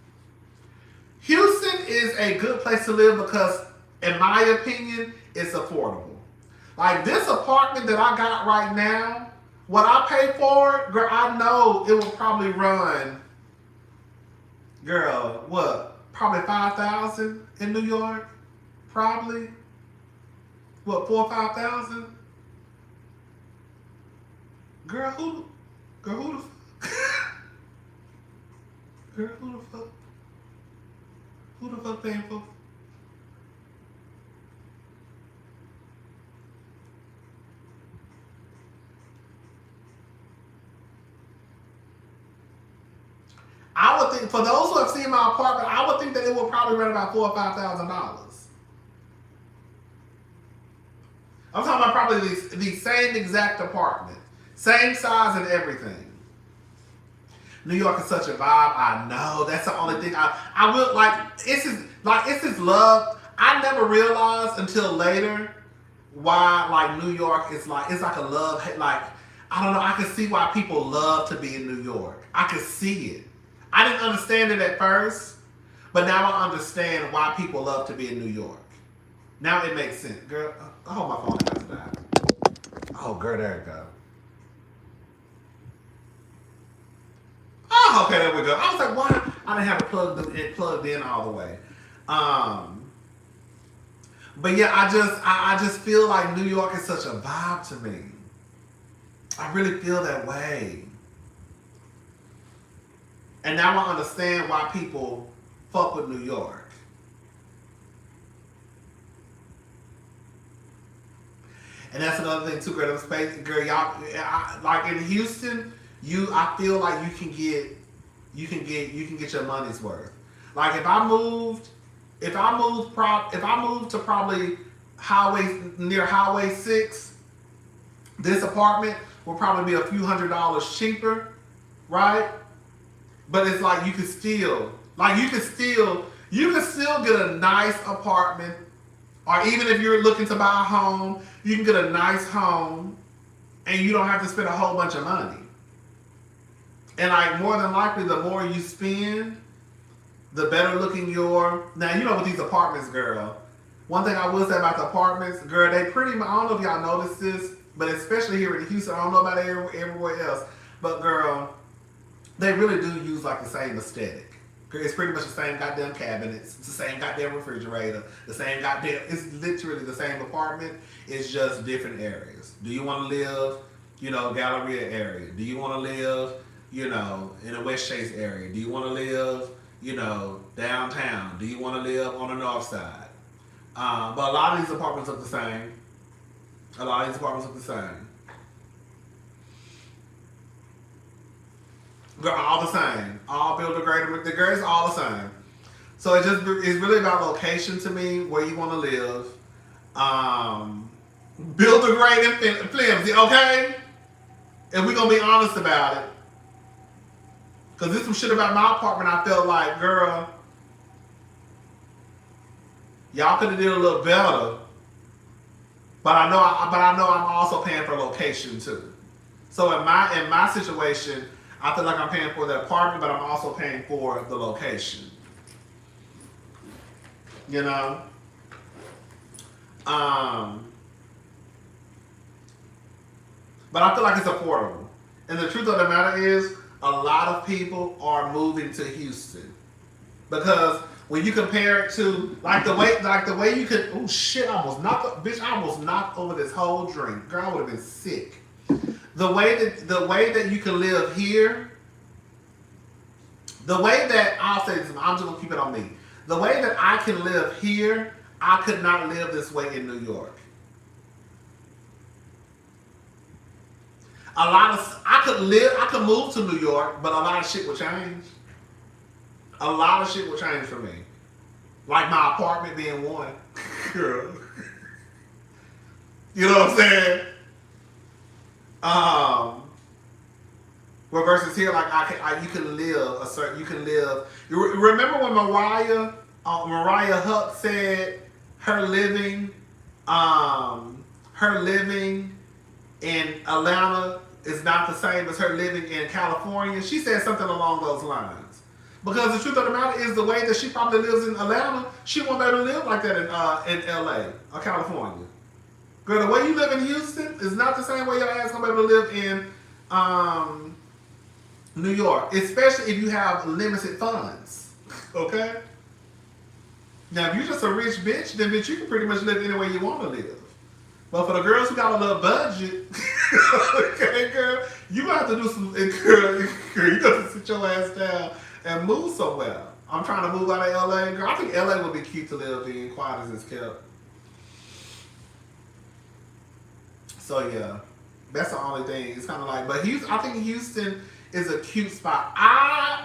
Houston is a good place to live because, in my opinion, it's affordable. Like, this apartment that I got right now, What I pay for it, girl, I know it will probably run, girl, what? Probably 5,000 in New York? Probably. What, 4 or 5,000? Girl, who the fuck? Girl, who the fuck paying for? I would think, for those who have seen my apartment, I would think that it would probably run about $4,000 or $5,000. I'm talking about probably the same exact apartment, same size and everything. New York is such a vibe. I know. That's the only thing I will like. It's his love. I never realized until later why like New York is like it's like a love. Like I don't know. I can see why people love to be in New York. I could see it. I didn't understand it at first, but now I understand why people love to be in New York. Now it makes sense, girl. I hope my phone doesn't die. Oh, girl, there it go. Oh, okay, there we go. I was like, why? I didn't have it plugged in all the way. But yeah, I just feel like New York is such a vibe to me. I really feel that way. And now I understand why people fuck with New York. And that's another thing too, girl. Girl, y'all, like in Houston, I feel like you can get your money's worth. Like if I moved to probably near Highway 6, this apartment will probably be a few $100s cheaper, right? But it's like you can still get a nice apartment, or even if you're looking to buy a home, you can get a nice home, and you don't have to spend a whole bunch of money. And like more than likely, the more you spend, the better looking your. Now you know with these apartments, girl. One thing I will say about the apartments, girl, they pretty much. I don't know if y'all noticed this, but especially here in Houston, I don't know about everywhere else, but girl, they really do use like the same aesthetic. It's pretty much the same goddamn cabinets, it's the same goddamn refrigerator, the same goddamn. It's literally the same apartment. It's just different areas. Do you want to live, Galleria area? Do you want to live, in the West Chase area? Do you want to live, downtown? Do you want to live on the north side? But a lot of these apartments look the same. They're all the same. All build a greater. The girls all the same. So it's really about location to me, where you want to live. Build a great and flimsy, okay? If we're gonna be honest about it. Cause there's some shit about my apartment I felt like, girl, y'all could have did a little better. But I know I'm also paying for location too. So in my situation, I feel like I'm paying for the apartment, but I'm also paying for the location. But I feel like it's affordable. And the truth of the matter is, a lot of people are moving to Houston because when you compare it to the way you could. Oh shit! I almost knocked over this whole drink. Girl, I would have been sick. The way that you can live here, the way that I'll say this, I'm just gonna keep it on me. The way that I can live here, I could not live this way in New York. I could move to New York, but a lot of shit would change. A lot of shit would change for me. Like my apartment being one. Girl. You know what I'm saying? Well, versus here, you can live. You remember when Mariah Huck said her living in Atlanta is not the same as her living in California? She said something along those lines. Because the truth of the matter is, the way that she probably lives in Atlanta, she won't be able to live like that in LA or California. Girl, the way you live in Houston is not the same way your ass gonna be able to live um, New York, especially if you have limited funds. Okay. Now, if you're just a rich bitch, then bitch, you can pretty much live any way you want to live. But for the girls who got a little budget, okay, girl, you gonna have to do some. Girl, you got to sit your ass down and move somewhere. I'm trying to move out of LA, girl. I think LA would be cute to live in, quiet as it's kept. So yeah, that's the only thing. It's kind of like, but Houston, I think Houston is a cute spot.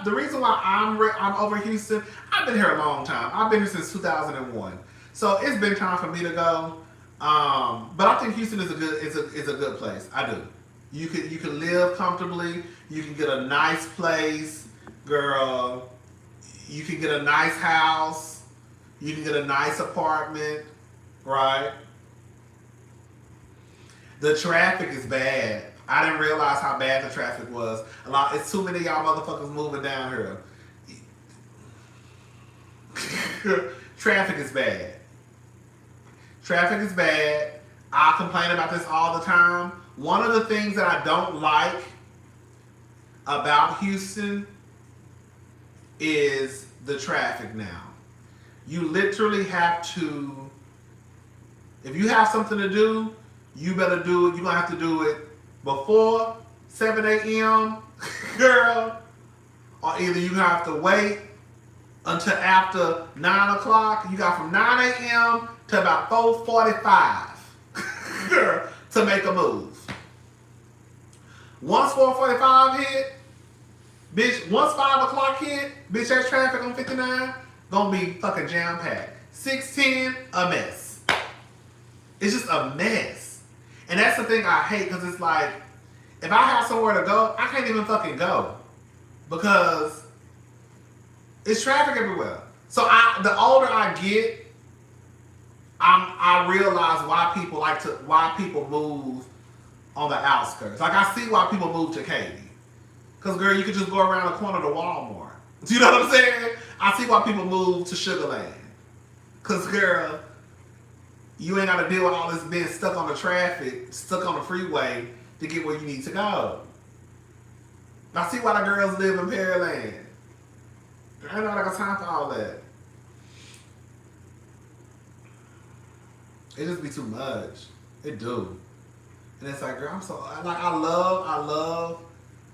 The reason why I'm over Houston, I've been here a long time. I've been here since 2001, so it's been time for me to go. But I think Houston is a good place. I do. You can live comfortably. You can get a nice place, girl. You can get a nice house. You can get a nice apartment, right? The traffic is bad. I didn't realize how bad the traffic was. It's too many of y'all motherfuckers moving down here. Traffic is bad. Traffic is bad. I complain about this all the time. One of the things that I don't like about Houston is the traffic now. You literally have to, if you have something to do, you better do it. You're going to have to do it before 7 a.m., girl, or either you have to wait until after 9 o'clock. You got from 9 a.m. to about 4:45 to make a move. Once 4:45 hit, bitch, once 5 o'clock hit, bitch, that traffic on 59 gonna be fucking jam-packed. 6:10, a mess. It's just a mess. And that's the thing I hate, because it's like, if I have somewhere to go, I can't even fucking go. Because it's traffic everywhere. So the older I get, I realize why people move on the outskirts. Like, I see why people move to Katy. Because, girl, you could just go around the corner to Walmart. Do you know what I'm saying? I see why people move to Sugar Land. Because, girl, you ain't got to deal with all this being stuck on the traffic, stuck on the freeway to get where you need to go. I see why the girls live in Pearland. I ain't got time for all that. It just be too much. It do. And it's like, girl, I love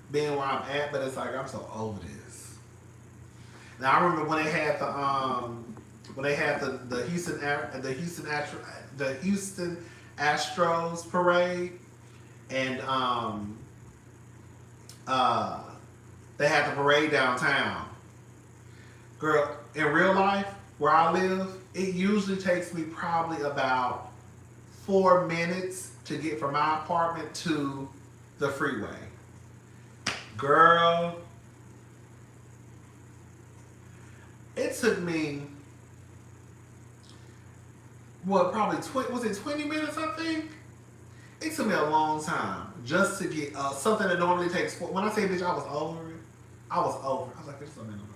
being where I'm at, but it's like, I'm so over this. Now, I remember when they had the Houston Astros parade, and they had the parade downtown. Girl, in real life, where I live, it usually takes me probably about 4 minutes to get from my apartment to the freeway. Girl, it took me, probably 20 minutes, I think? It took me a long time just to get something that normally takes 4. When I say, bitch, I was over it. I was like, there's something in the motherfucker.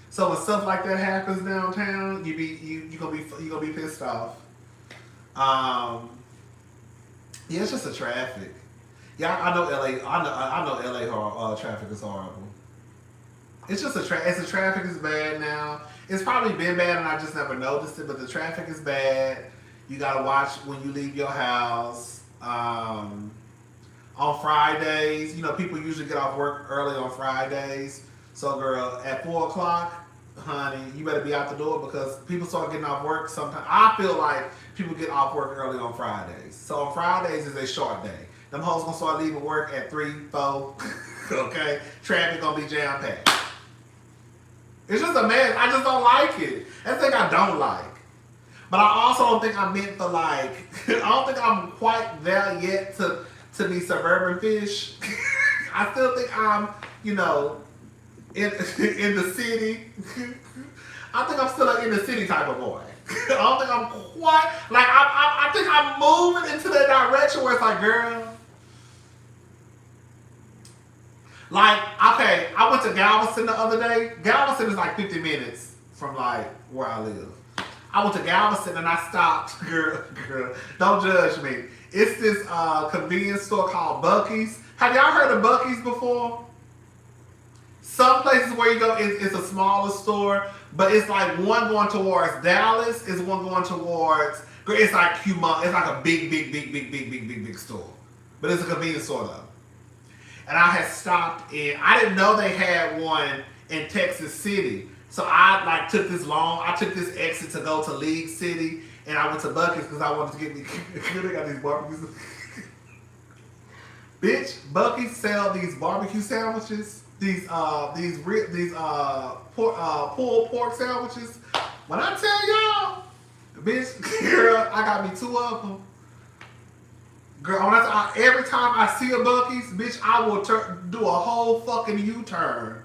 So when stuff like that happens downtown, you gonna be pissed off. Yeah, it's just the traffic. Yeah, I know LA. I know LA traffic is horrible. It's just the traffic is bad now. It's probably been bad and I just never noticed it. But the traffic is bad. You gotta watch when you leave your house. On Fridays, people usually get off work early on Fridays. So, girl, at 4 o'clock, honey, you better be out the door because people start getting off work sometimes. I feel like people get off work early on Fridays. So on Fridays is a short day. Them hoes gonna start leaving work at 3, 4. Okay? Traffic gonna be jam-packed. It's just a mess. I just don't like it. That's the thing I don't like. But I also don't think I'm meant for I don't think I'm quite there yet to be suburban fish. I still think I'm, in the city. I think I'm still an in the city type of boy. I don't think I'm quite, I think I'm moving into the direction where it's like, girl. Okay, I went to Galveston the other day. Galveston is like 50 minutes from where I live. I went to Galveston and I stopped. Girl, don't judge me. It's this convenience store called Buc-ee's. Have y'all heard of Buc-ee's before? Some places where you go, it's a smaller store, but it's like one going towards Dallas, is one going towards. It's like humongous. It's like a big store, but it's a convenience store though. And I had stopped in. I didn't know they had one in Texas City, so I took this exit to go to League City, and I went to Buc-ee's because I wanted to get me. They got these barbecues. Bitch, Buc-ee's sell these barbecue sandwiches. These pulled pork sandwiches. When I tell y'all, bitch, girl, I got me 2 of them. Girl, every time I see a Buc-ee's, bitch, I will do a whole fucking U-turn,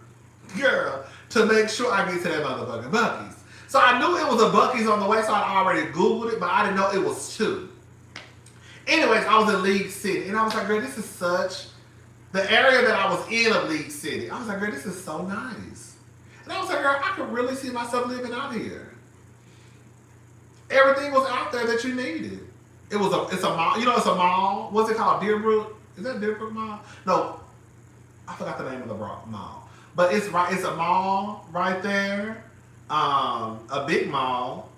girl, to make sure I get to that motherfucking Buc-ee's. So I knew it was a Buc-ee's on the way, so I already Googled it, but I didn't know it was 2. Anyways, I was in League City, and I was like, girl, this is such... The area that I was in of League City, I was like, girl, this is so nice. And I was like, girl, I could really see myself living out here. Everything was out there that you needed. It's a mall. You know, it's a mall. What's it called? Deerbrook? Is that Deerbrook Mall? No, I forgot the name of the mall. But it's a mall right there. A big mall.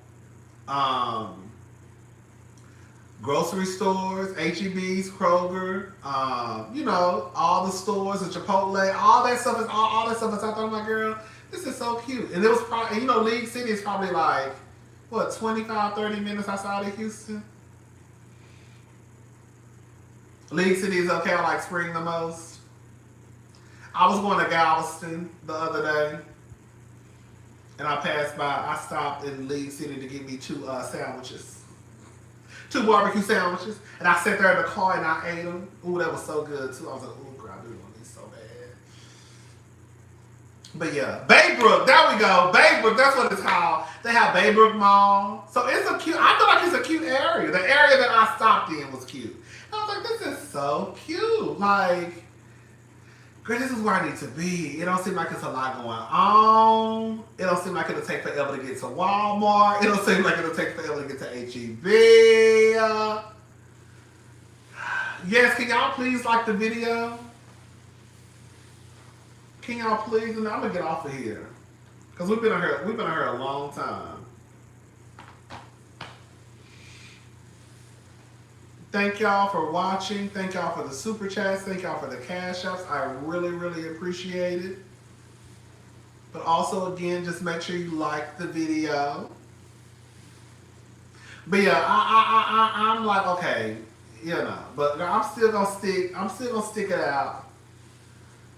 Grocery stores, H-E-B's, Kroger, you know, all the stores, the Chipotle, all that stuff is all that stuff is out there. I'm like, girl, this is so cute. And it was probably, you know, League City is probably like, what, 25, 30 minutes outside of Houston? League City is okay. I like Spring the most. I was going to Galveston the other day, and I passed by. I stopped in League City to get me 2 sandwiches. 2 barbecue sandwiches, and I sat there in the car and I ate them. Ooh, that was so good too. I was like, ooh, girl, I really want these so bad. But yeah, Baybrook, there we go. Baybrook, that's what it's called. They have Baybrook Mall. So it's a cute, I feel like it's a cute area. The area that I stopped in was cute. And I was like, this is so cute. Like, girl, this is where I need to be. It don't seem like it's a lot going on. It don't seem like it'll take forever to get to Walmart. It don't seem like it'll take forever to get to H-E-B. Yes, can y'all please like the video? Can y'all please? And I'm gonna get off of here because we've been on here a long time. Thank y'all for watching. Thank y'all for the super chats. Thank y'all for the cash apps. I really, really appreciate it. But also, again, just make sure you like the video. But yeah, I'm like, okay, you know, but I'm still gonna stick it out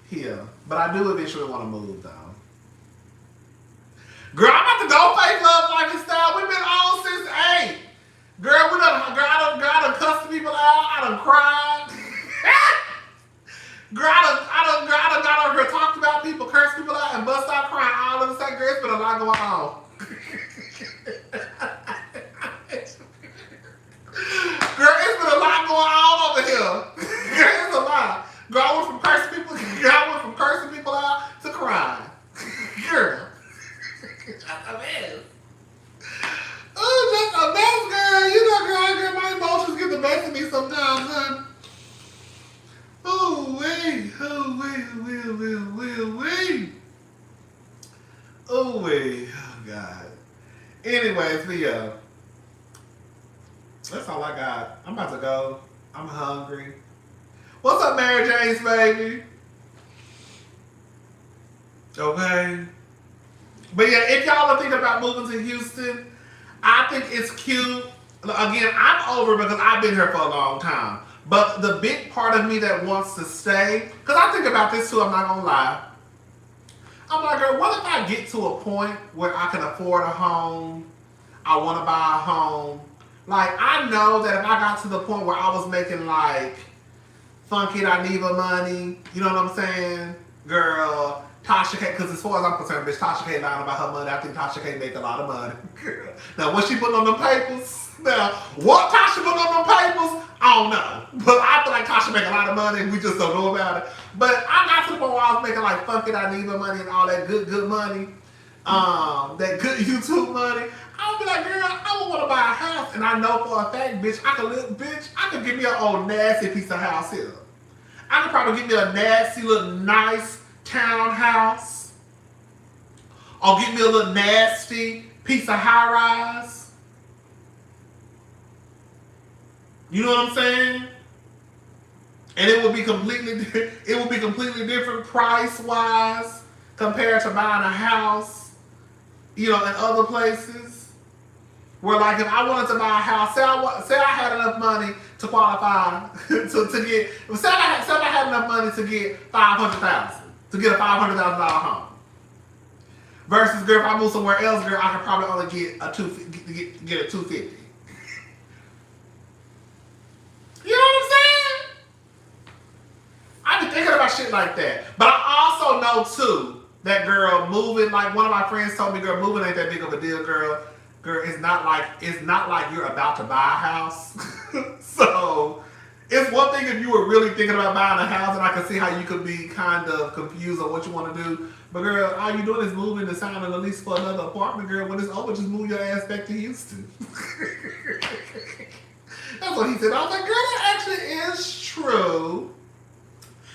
here. But I do eventually want to move though. Girl, I'm about to go fake love like this style. We've been on since 8. Girl, I done cussed people out. I done cried. Girl, I done got over here, talked about people, cursed people out, and bust out crying all of a sudden. Girl, it's been a lot going on. Girl, it's been a lot going on over here. Girl, it's a lot. Girl, I went from cursing people out to crying. Girl. Just a mess. Oh, just a mess, girl. You know, girl, my emotions get the best of me sometimes, huh? Oh, wait. Oh, God. Anyways, Leo. That's all I got. I'm about to go. I'm hungry. What's up, Mary Jane's baby? Okay. But yeah, if y'all are thinking about moving to Houston, I think it's cute. Again, I'm over because I've been here for a long time. But the big part of me that wants to stay, because I think about this too, I'm not going to lie. I'm like, girl, what if I get to a point where I can afford a home? I want to buy a home. Like, I know that if I got to the point where I was making like Funky Dineva money, you know what I'm saying? Girl, Tasha K, because as far as I'm concerned, bitch, Tasha K lying about her money. I think Tasha K make a lot of money. Girl. Now, what she put on them papers? Now, what Tasha put on them papers? I don't know. But I feel like Tasha make a lot of money and we just don't know about it. But I got to the point where I was making like Funky Dineva money and all that good money. That good YouTube money. I was I'll be like, girl, I don't want to buy a house, and I know for a fact, bitch, I could give me an old nasty piece of house here. I could probably get me a nasty little nice townhouse, or get me a little nasty piece of high rise. You know what I'm saying? And it would be completely different price wise compared to buying a house, you know, in other places. Where like if I wanted to buy a house, say I had enough money to qualify to get, say I had enough money to get $500,000 to get a $500,000 home. Versus, girl, if I move somewhere else, girl, I could probably only get a $250,000. You know what I'm saying? I be thinking about shit like that. But I also know too that, girl, moving, like one of my friends told me, girl, moving ain't that big of a deal, girl. Girl, it's not like you're about to buy a house. So it's one thing if you were really thinking about buying a house, and I can see how you could be kind of confused on what you want to do. But girl, all you doing is moving and signing a lease for another apartment, girl. When it's over, just move your ass back to Houston. That's what he said. I was like, girl, that actually is true.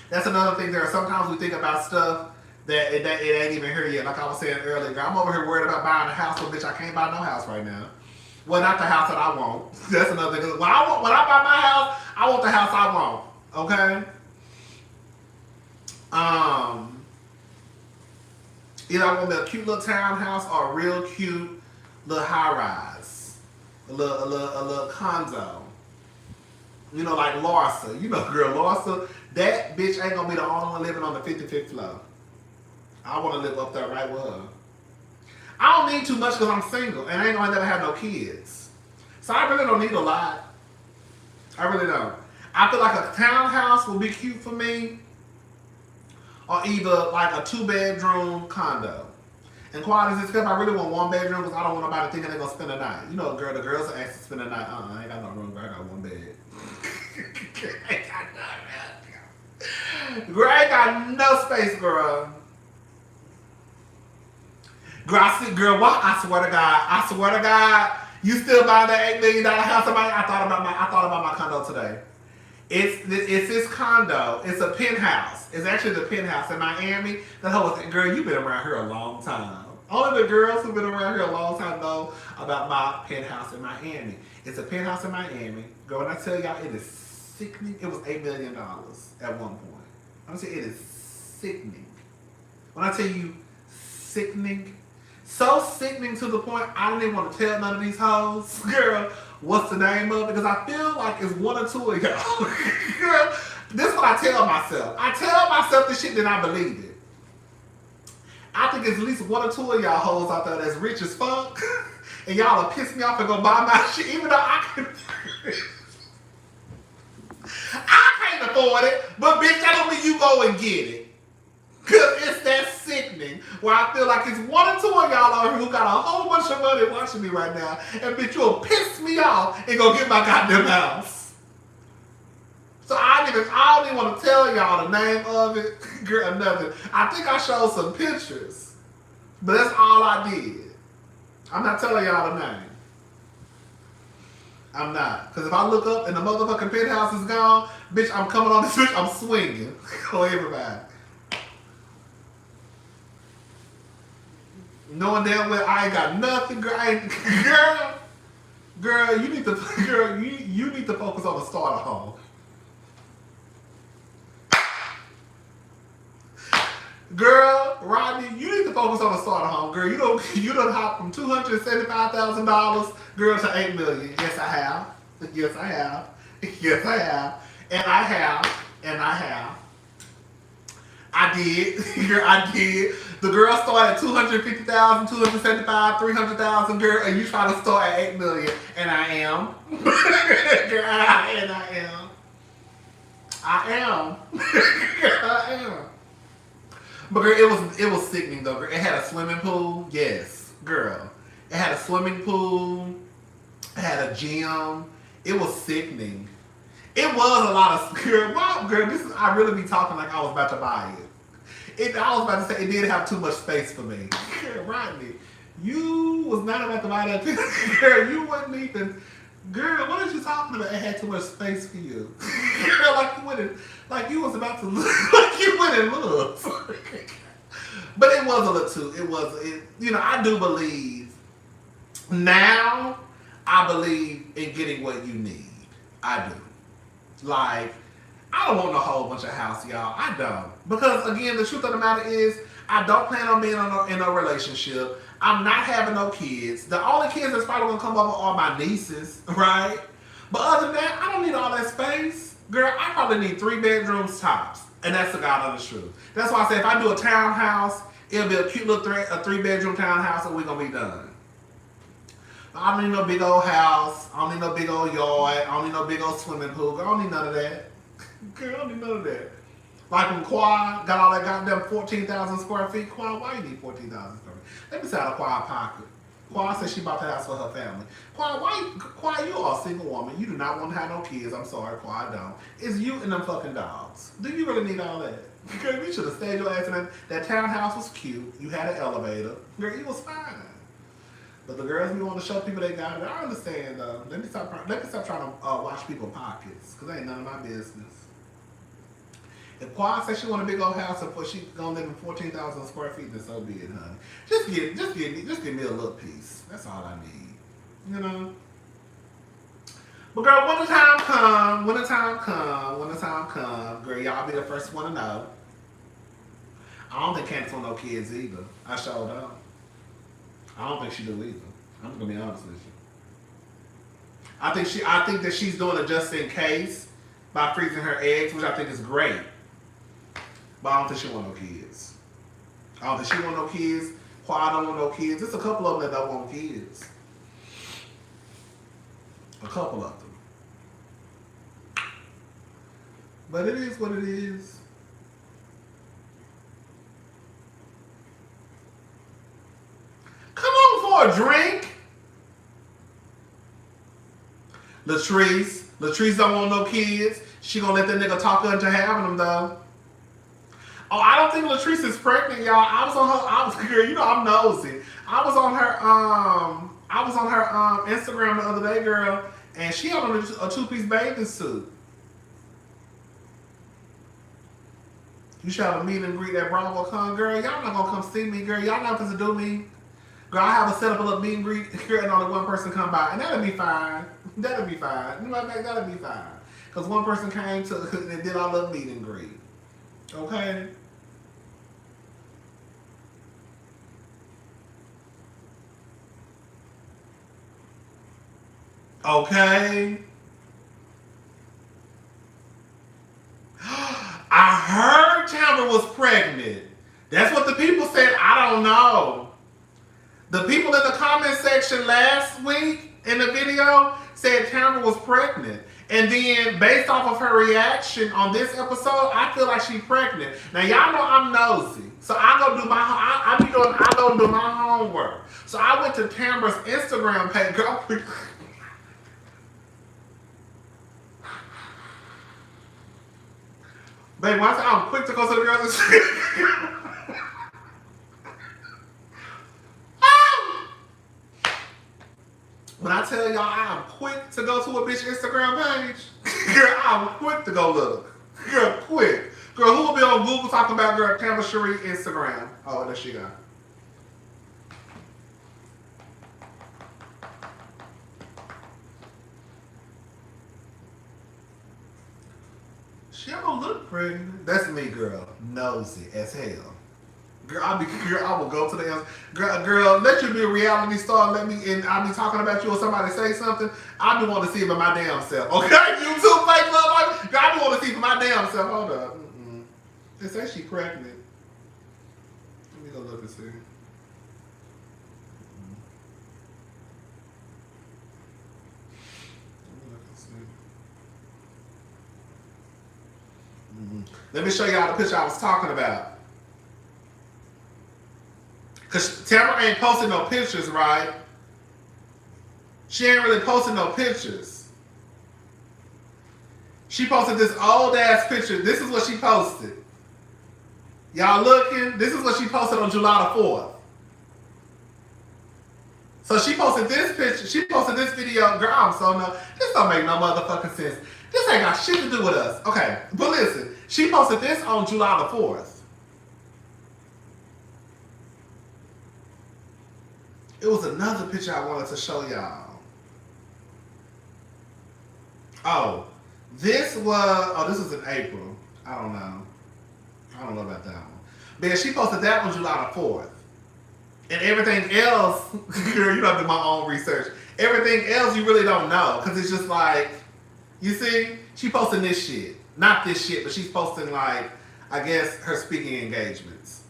That's another thing. There are sometimes we think about stuff that it ain't even here yet. Like I was saying earlier, girl, I'm over here worried about buying a house, so bitch, I can't buy no house right now. Well, not the house that I want. That's another thing. When I buy my house, I want the house I want. Okay? Either I want me a cute little townhouse or a real cute little high rise. A little condo. You know, like Larsa. You know, girl, Larsa, that bitch ain't gonna be the only one living on the 55th floor. I want to live up there right with her. I don't need too much because I'm single and I ain't gonna never have no kids. So I really don't need a lot. I really don't. I feel like a townhouse would be cute for me, or either like a 2-bedroom condo. And quite as it's I really want 1 bedroom because I don't want nobody thinking they're gonna spend the night. You know, girl, the girls are actually spend the night. I ain't got no room, girl. I got 1 bed. Girl, I ain't got no space, girl. Girl, I swear to God, you still buying that $8 million house? I thought about my condo today. It's this condo. It's a penthouse. It's actually the penthouse in Miami. The whole thing, girl, you've been around here a long time. Only the girls who've been around here a long time know about my penthouse in Miami. It's a penthouse in Miami. Girl, when I tell y'all, it is sickening. It was $8 million at one point. I'm saying it is sickening. When I tell you sickening, so sickening to the point I don't even want to tell none of these hoes, girl, what's the name of it? Because I feel like it's 1 or 2 of y'all. Girl, this is what I tell myself. I tell myself this shit, then I believe it. I think it's at least 1 or 2 of y'all hoes out there that's rich as fuck, and y'all will piss me off and go buy my shit, even though I can. I can't afford it, but bitch, that don't mean you go and get it. Cause it's that sickening where I feel like it's 1 or 2 of y'all out here who got a whole bunch of money watching me right now, and bitch, you'll piss me off and go get my goddamn house. So I don't even want to tell y'all the name of it, girl, or nothing. I think I showed some pictures, but that's all I did. I'm not telling y'all the name. I'm not. Because if I look up and the motherfucking penthouse is gone, bitch, I'm coming on this bitch, I'm swinging. On everybody. Knowing damn well I ain't got nothing, girl. Girl, you need to focus on the starter home. Girl, Rodney, you need to focus on the starter home. Girl, you don't hop from $275,000, girl, to $8 million. Yes, I have. Yes, I have. Yes, I have. And I have. I did. Girl, I did. The girl started at $250,000, $275,000, $300,000, girl, and you try to start at $8 million. And I am. Girl, I am. I am. But girl, it was sickening though, girl. It had a swimming pool. Yes, girl. It had a swimming pool. It had a gym. It was sickening. It was a lot of girl. I really be talking like I was about to buy it. I was about to say it didn't have too much space for me. Rodney, You was not about to buy that picture, girl. You wasn't even. Girl, what are you talking about? It had too much space for you. Girl, like you wouldn't, like you was about to look, like you wouldn't look. But it was a little too. It was, you know, I do believe now. I believe in getting what you need. I do. Like, I don't want a whole bunch of house, y'all. I don't. Because, again, the truth of the matter is, I don't plan on being in a relationship. I'm not having no kids. The only kids that's probably going to come over are my nieces, right? But other than that, I don't need all that space. Girl, I probably need 3 bedrooms tops. And that's the God honest truth. That's why I say if I do a townhouse, it'll be a cute little 3-bedroom townhouse and we're going to be done. I don't need no big old house. I don't need no big old yard. I don't need no big old swimming pool. I don't need none of that. Girl, I don't need none of that. Like when Quad got all that goddamn 14,000 square feet. Quad, why you need 14,000 square feet? Let me say out of Quad pocket. Quad said she bought the house for her family. Quad, you are a single woman. You do not want to have no kids. I'm sorry, Quad, don't. It's you and them fucking dogs. Do you really need all that? Girl, you should have stayed your ass in that. That townhouse was cute. You had an elevator. Girl, it was fine. But the girls, we want to show people they got it. I understand, though. Let me stop trying to watch people's pockets, because ain't none of my business. If Quad says she want a big old house and she gonna live in 14,000 square feet, then so be it, honey. Just give me a little piece. That's all I need. You know? But girl, when the time come, girl, y'all be the first one to know. I don't think Candace want no kids either. I sure don't. I don't think she do either. I'm just gonna be honest with you. I think that she's doing it just in case by freezing her eggs, which I think is great. But I don't think she want no kids. I don't think she want no kids. Quad don't want no kids. There's a couple of them that don't want kids. A couple of them. But it is what it is. Come on for a drink. Latrice don't want no kids. She gonna let that nigga talk her into having them though. Oh, I don't think Latrice is pregnant, y'all. Girl, you know I'm nosy. I was on her Instagram the other day, girl, and she had on a 2-piece bathing suit. You should have a meet and greet at Bravo Con, girl. Y'all not gonna come see me, girl. Y'all not supposed to do me. Girl, I have a set up a little meet and greet, girl, and only one person come by. And that'll be fine. That'll be fine. You know, that'll be fine. Because one person came to and did our little meet and greet. Okay? Okay? I heard Tamara was pregnant. That's what the people said. I don't know. The people in the comment section last week in the video said Tamara was pregnant. And then based off of her reaction on this episode, I feel like she's pregnant. Now y'all know I'm nosy. So I go do my homework. So I went to Tamara's Instagram page. Girl, baby, once I'm quick to go to the girls. When I tell y'all I'm quick to go to a bitch Instagram page, girl, I'm quick to go look. Girl, quick. Girl, who will be on Google talking about girl Tamara Cherie Instagram? Oh, there she go. She don't look pretty. That's me, girl. Nosy as hell. Girl, I will go to the girl. Let you be a reality star. I'll be talking about you or somebody say something. I be want to see it for my damn self. Okay, you too, fake love. Girl, I be want to see it for my damn self. Hold up. They say she pregnant. Let me go look and see. Let me show y'all the picture I was talking about. Because Tamara ain't posting no pictures, right? She ain't really posting no pictures. She posted this old ass picture. This is what she posted. Y'all looking? This is what she posted on July the 4th. So she posted this picture. She posted this video. Girl, I'm so no. This don't make no motherfucking sense. This ain't got shit to do with us. Okay, but listen. She posted this on July the 4th. It was another picture I wanted to show y'all. Oh, this was in April. I don't know about that one. But yeah, she posted that on July the 4th. And everything else, girl, you don't do my own research. Everything else you really don't know. Because it's just like, you see, she posting this shit. Not this shit, but she's posting like, I guess, her speaking engagements.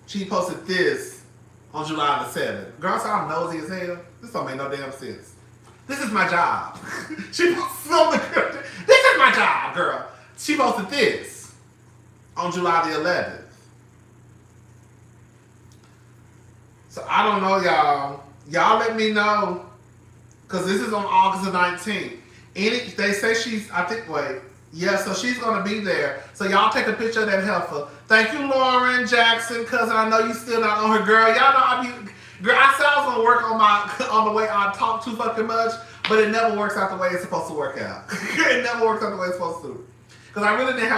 She posted this on July the 7th. Girl, so I'm nosy as hell. This don't make no damn sense. This is my job. She posted something. This is my job, girl. She posted this on July the 11th. So I don't know, y'all. Y'all let me know. Because this is on August the 19th. They say so she's going to be there. So y'all take a picture of that heifer. Thank you, Lauren Jackson, cousin. I know you still not on her, girl. Y'all know girl, I said I was going to work on the way I talk too fucking much, but it never works out the way it's supposed to work out. It never works out the way it's supposed to. Because I really didn't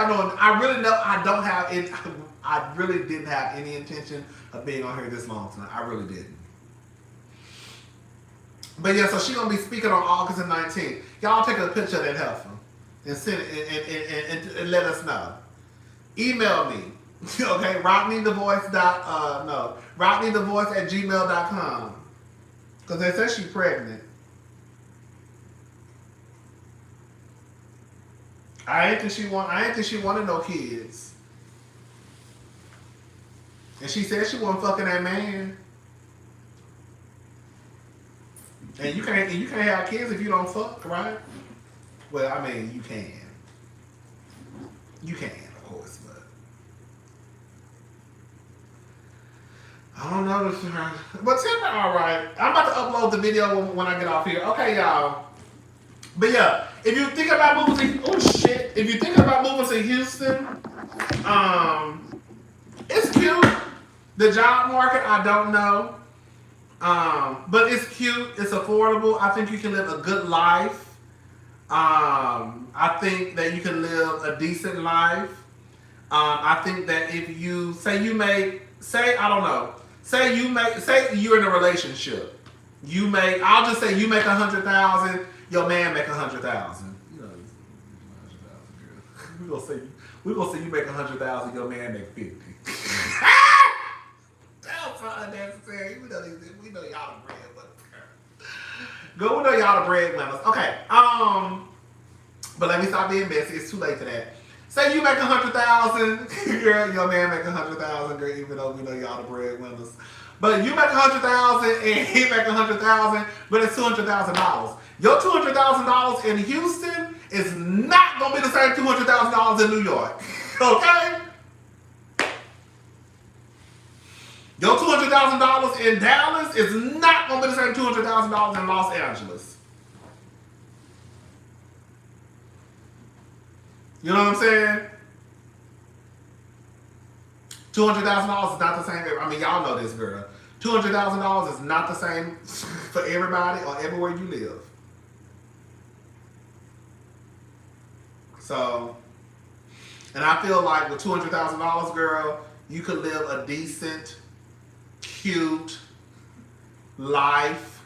have any intention of being on here this long tonight. I really didn't. But yeah, so she's going to be speaking on August the 19th. Y'all take a picture of that heifer and send it and let us know. Email me. Okay, rodneythavoice@gmail.com. Because they said she's pregnant. I ain't think she wanted no kids. And she said she wasn't fucking that man. And you can't have kids if you don't fuck, right? Well, I mean, you can. You can, of course, but I don't know this. But Tim, all right. I'm about to upload the video when I get off here. Okay, y'all. But yeah, if you think about moving to Houston, it's cute. The job market, I don't know. But it's cute. It's affordable. I think you can live a good life. I think that you can live a decent life. I think that if you say you're in a relationship, I'll just say you make 100,000, your man make 100,000. You know, 100,000, girl. We're gonna say you make 100,000, your man make 50. That's unnecessary. We know y'all the breadwinners. Go, we know y'all the breadwinners. Okay. But let me stop being messy. It's too late for that. Say you make 100,000, girl. Your man make 100,000, girl. Even though we know y'all the breadwinners. But you make 100,000 and he make 100,000, but it's $200,000. Your $200,000 in Houston is not gonna be the same $200,000 in New York. Okay. Your $200,000 in Dallas is not going to be the same $200,000 in Los Angeles. You know what I'm saying? $200,000 is not the same. I mean, y'all know this, girl. $200,000 is not the same for everybody or everywhere you live. So, and I feel like with $200,000, girl, you could live a decent, cute life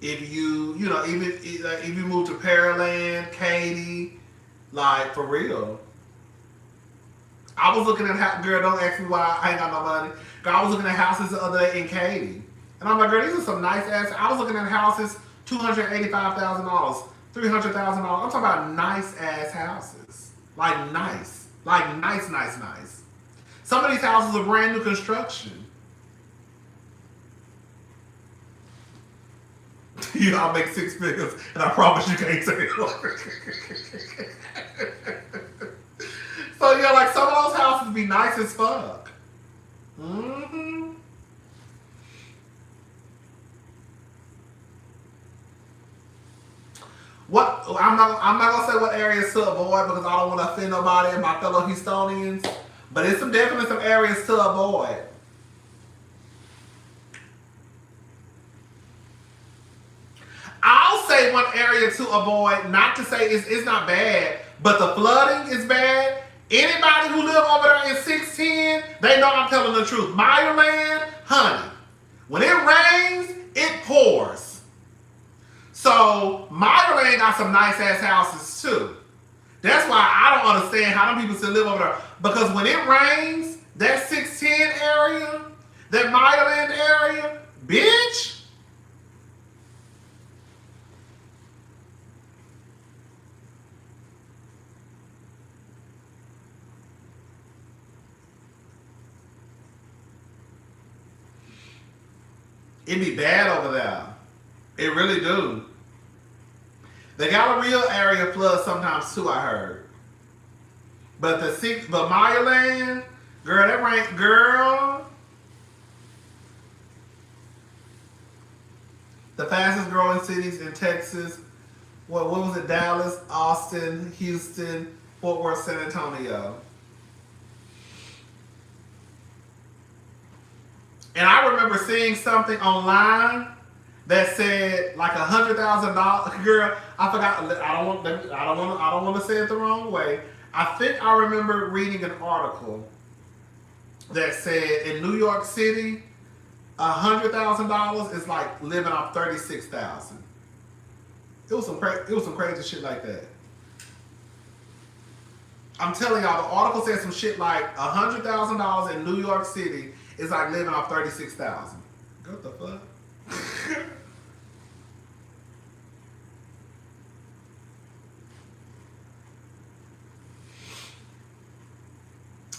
if you move to Pearland, Katy, like for real. I was looking at girl, don't ask me why I ain't got no money. Girl, I was looking at houses the other day in Katy, and I'm like, girl, these are some nice ass. I was looking at houses, $285,000, $300,000. I'm talking about nice ass houses, like nice. Some of these houses are brand new construction. I'll make 6 figures, and I promise you can't say it. So yeah, like some of those houses be nice as fuck. Mm-hmm. I'm not gonna say what areas to avoid because I don't want to offend nobody and my fellow Houstonians. But it's definitely some areas to avoid. say one area to avoid, not to say it's not bad, but the flooding is bad. Anybody who live over there in 610, they know I'm telling the truth. Meyerland, honey, when it rains, it pours. So Meyerland got some nice ass houses too. That's why I don't understand how them people still live over there. Because when it rains, that 610 area, that Meyerland area, bitch. It be bad over there. It really do. The Galleria area floods sometimes too, I heard. But but Meyerland, girl, that rain, girl. The fastest growing cities in Texas. What was it? Dallas, Austin, Houston, Fort Worth, San Antonio. And I remember seeing something online that said like $100,000. Girl, I forgot. I don't want to say it the wrong way. I think I remember reading an article that said in New York City, $100,000 is like living off $36,000. It was some crazy shit like that. I'm telling y'all, the article said some shit like $100,000 in New York City is like living off $36,000. What the fuck?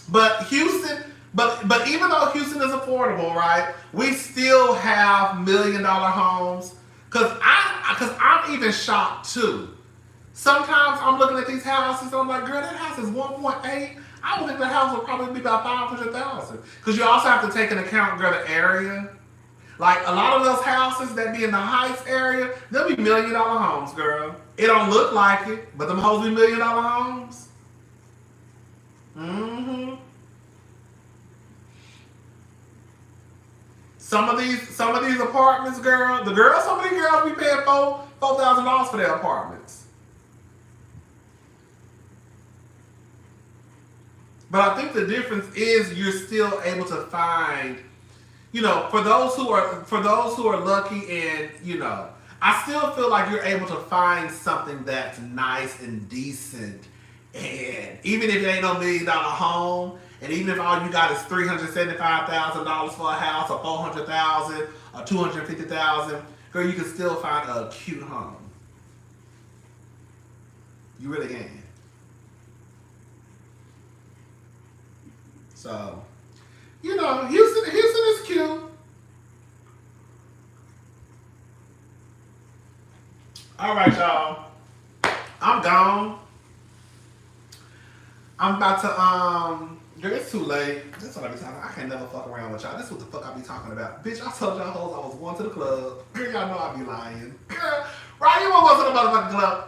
But Houston, but even though Houston is affordable, right? We still have $1 million homes. Cause I'm even shocked too. Sometimes I'm looking at these houses and I'm like, girl, that house is 1.8. I would think the house would probably be about 500,000. Because you also have to take into account, girl, the area. Like a lot of those houses that be in the Heights area, they'll be $1 million homes, girl. It don't look like it, but them hoes be $1 million homes. Mm-hmm. Some of these apartments, girl, some of these girls be paying $4,000 for their apartments. But I think the difference is you're still able to find, you know, for those who are lucky and, you know, I still feel like you're able to find something that's nice and decent. And even if it ain't no $1 million home, and even if all you got is $375,000 for a house, or $400,000, or $250,000, girl, you can still find a cute home. You really can. So, you know, Houston is cute. All right, y'all. I'm gone. I'm about to, girl, it's too late. That's what I be talking about. I can't never fuck around with y'all. This is what the fuck I be talking about. Bitch, I told y'all hoes I was going to the club. Girl, y'all know I be lying. Girl, right, you won't go to the motherfucking club.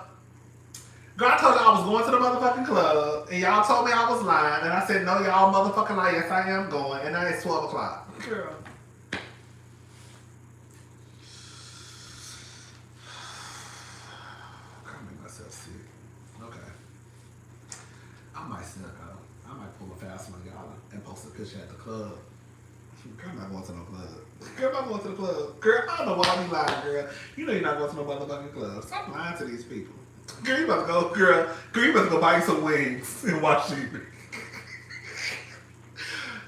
Girl, I told y'all I was going to the motherfucking club, and y'all told me I was lying, and I said, no, y'all motherfucking lying. Yes, I am going, and now it's 12 o'clock. Girl. I make myself sick. Okay. I might sneak out. I might pull a fast one, y'all, and post a picture at the club. Girl, I'm not going to no club. Girl, I'm not going to the club. Girl, I don't know why I be lying, girl. You know you're not going to no motherfucking club. Stop lying to these people. Girl, you about to go, girl, you about to go buy you some wings and watch TV.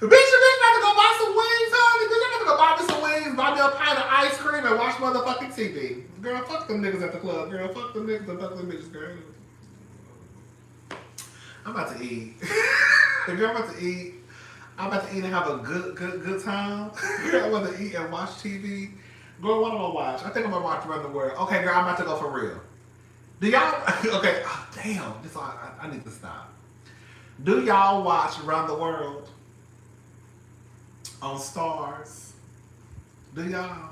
Bitch, you about to go buy some wings, honey. Bitch, you about to go buy me some wings, buy me a pint of ice cream, and watch motherfucking TV. Girl, fuck them niggas at the club. Girl, fuck them niggas and fuck them bitches, girl. I'm about to eat. Girl, I'm about to eat. I'm about to eat and have a good time. Girl, I'm about to eat and watch TV. Girl, what am I gonna watch? I think I'm gonna watch Run the World. Okay, girl, I'm about to go for real. Do y'all, okay, oh, damn, I need to stop. Do y'all watch Run the World on Stars? Do y'all?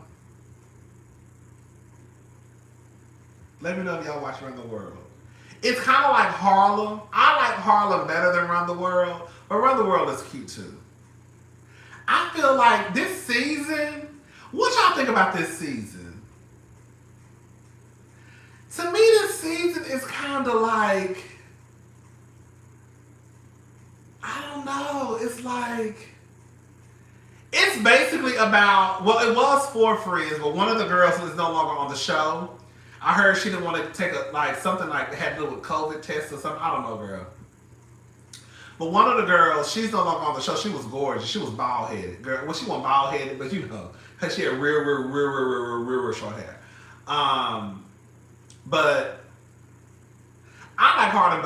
Let me know if y'all watch Run the World. It's kind of like Harlem. I like Harlem better than Run the World, but Run the World is cute too. I feel like this season, what y'all think about this season? To me, this season is kind of like, I don't know. It's like, it's basically about, well, it was 4 friends, but one of the girls who is no longer on the show, I heard she didn't want to take something like had to do with COVID tests or something. I don't know, girl. But one of the girls, she's no longer on the show. She was gorgeous. She was bald headed, girl. Well, she wasn't bald headed, but you know, cause she had real short hair. But I like Harden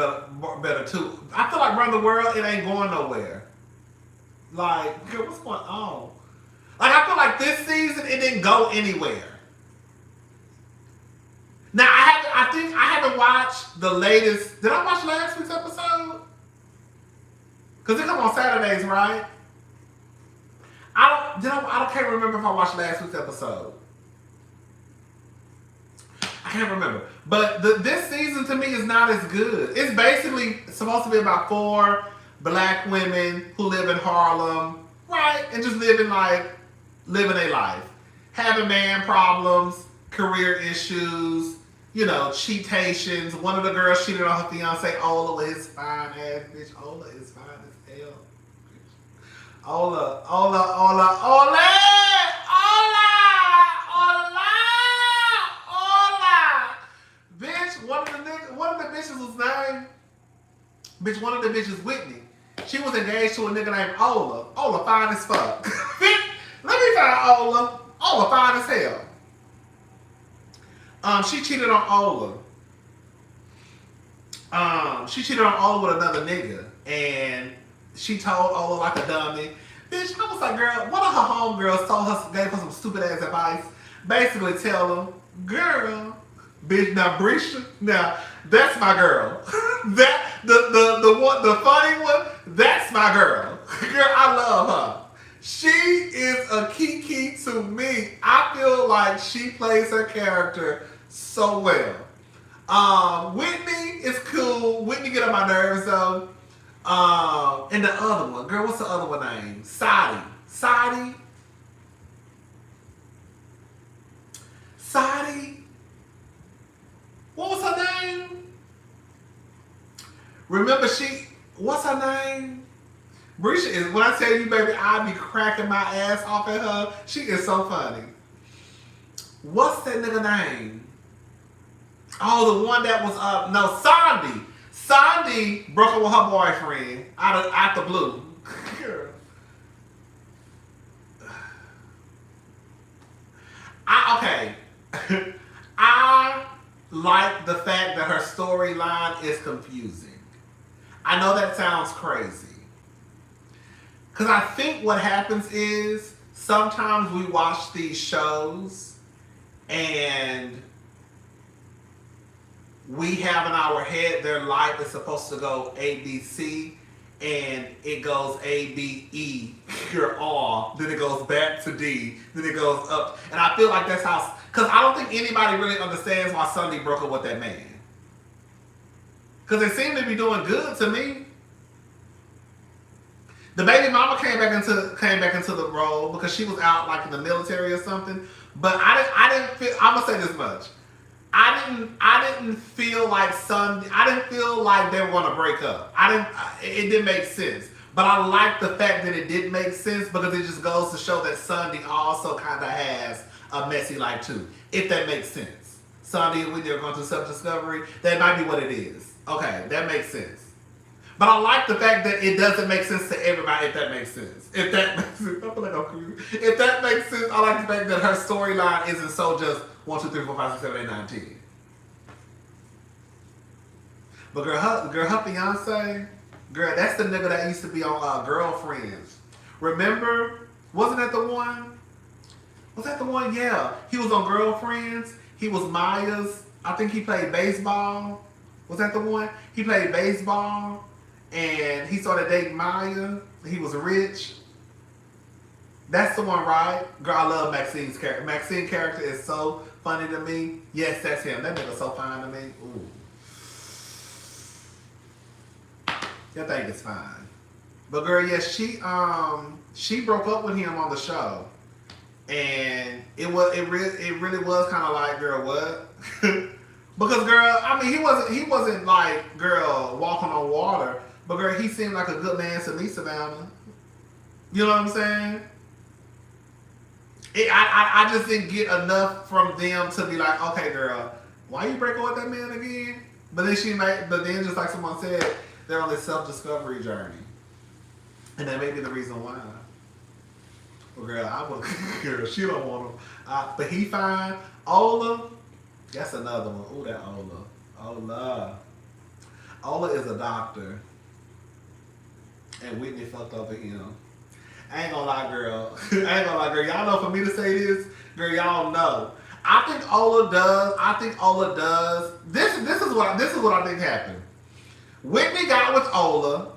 better too. I feel like Run the World, it ain't going nowhere. Like, girl, what's going on? Like, I feel like this season it didn't go anywhere. Now I think I haven't watched the latest. Did I watch last week's episode? Cause it come on Saturdays, right? I can't remember if I watched last week's episode. I can't remember. But this season to me is not as good. It's basically supposed to be about 4 black women who live in Harlem, right? And just living their life. Having man problems, career issues, you know, cheatations. One of the girls cheated on her fiance, Ola, with his fine ass bitch. Ola is fine as hell. Ola. Bitch, one of the bitches was named, bitch, one of the bitches, Whitney. She was engaged to a nigga named Ola. Ola fine as fuck. Bitch, let me find Ola. Ola fine as hell. She cheated on Ola. She cheated on Ola with another nigga. And she told Ola like a dummy. Bitch, I was like, girl, one of her homegirls gave her some stupid ass advice. Basically tell her, girl, bitch, now Brisha, now that's my girl. That the funny one, that's my girl. Girl, I love her. She is a Kiki to me. I feel like she plays her character so well. Whitney is cool. Whitney get on my nerves though. And the other one, girl, what's the other one name? Sadi. What was her name? Remember what's her name? Brisha is, when I tell you, baby, I be cracking my ass off at her. She is so funny. What's that nigga name? Oh, the one that was Sandy. Sandy broke up with her boyfriend out the blue. Girl. I like the fact that her storyline is confusing. I know that sounds crazy. Because I think what happens is sometimes we watch these shows and we have in our head their life is supposed to go A, B, C, and it goes A, B, E, you're all, then it goes back to D, then it goes up. And I feel like that's how, because I don't think anybody really understands why Sunday broke up with that man. Because they seem to be doing good to me. The baby mama came back into the role because she was out like in the military or something. But I didn't feel, I'm gonna say this much. I didn't feel like they were gonna break up. It didn't make sense. But I like the fact that it did make sense because it just goes to show that Sunday also kind of has a messy life too. If that makes sense. Sunday, when they're going through self-discovery, that might be what it is. Okay, that makes sense. But I like the fact that it doesn't make sense to everybody, if that makes sense. If that makes sense. I feel like I'm confused. If that makes sense, I like the fact that her storyline isn't so just 1, 2, 3, 4, 5, 6, 7, 8, 9, 10. But girl, her fiance, girl, that's the nigga that used to be on Girlfriends. Remember? Wasn't that the one? Was that the one? Yeah. He was on Girlfriends. He was Maya's. I think he played baseball. Was that the one? He played baseball. And he started dating Maya. He was rich. That's the one, right? Girl, I love Maxine's character. Maxine's character is so funny to me. Yes, that's him. That nigga's so fine to me. Ooh. That thing is fine. But girl, yes, she broke up with him on the show. And it really was kind of like, girl, what? Because girl, I mean, he wasn't like girl walking on water, but girl, he seemed like a good man to me, Savannah. You know what I'm saying? I just didn't get enough from them to be like, okay, girl, why you break up with that man again? But then just like someone said, they're on this self-discovery journey, and that may be the reason why. Well, girl, I would, girl, she don't want him, but he fine. Ola, that's another one. Ooh, that Ola is a doctor, and Whitney fucked over him. I ain't gonna lie, girl. Y'all know for me to say this, girl, y'all know. I think Ola does. This is what I think happened. Whitney got with Ola,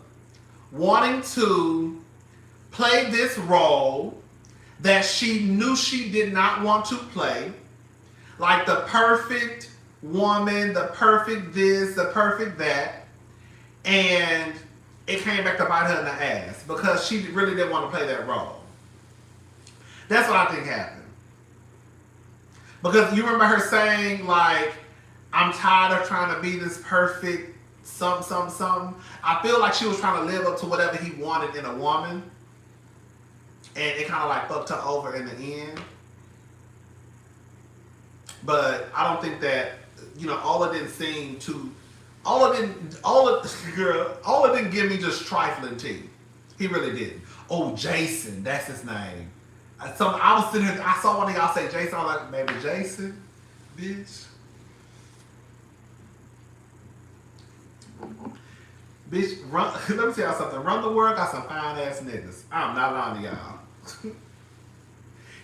wanting to play this role that she knew she did not want to play, like the perfect woman, the perfect this, the perfect that, and it came back to bite her in the ass because she really didn't want to play that role. That's what I think happened. Because you remember her saying, like, I'm tired of trying to be this perfect something. I feel like she was trying to live up to whatever he wanted in a woman. And it kind of like fucked her over in the end. But I don't think that, Ola didn't seem to... Ola didn't give me just trifling tea. He really didn't. Oh, Jason, that's his name. So I was sitting here, I saw one of y'all say Jason. I was like, maybe Jason, bitch. Bitch, run. Let me tell y'all something. Run the world got some fine ass niggas. I'm not lying to y'all.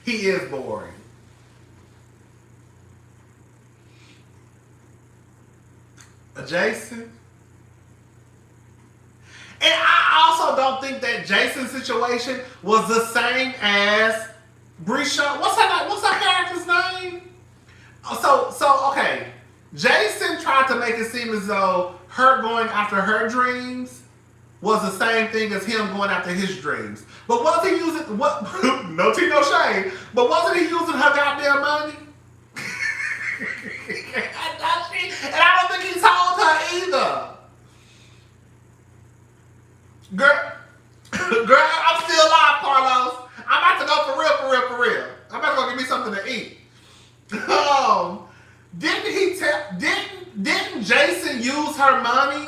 He is boring. Jason. And I also don't think that Jason's situation was the same as Brisha. What's her character's name? So okay. Jason tried to make it seem as though her going after her dreams was the same thing as him going after his dreams. But was he using no tea, no shade, but wasn't he using her goddamn money? And I don't think he told her either. Girl, I'm still alive, Carlos. I'm about to go for real. I'm about to go get me something to eat. Didn't Jason use her money?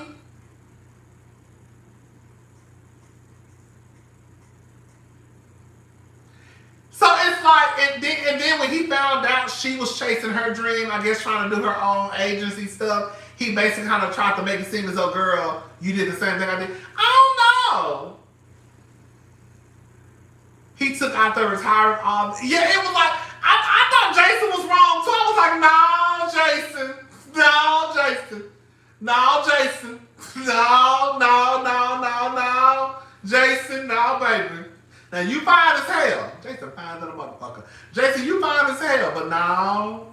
So it's like, and then when he found out she was chasing her dream, I guess trying to do her own agency stuff, he basically kind of tried to make it seem as though, girl, you did the same thing I did. I don't know. He took out the retirement. Yeah, it was like, I thought Jason was wrong too. I was like, no, Jason. Jason, no, baby. Now you fine as hell. Jason fine little motherfucker. Jason, you fine as hell. But no.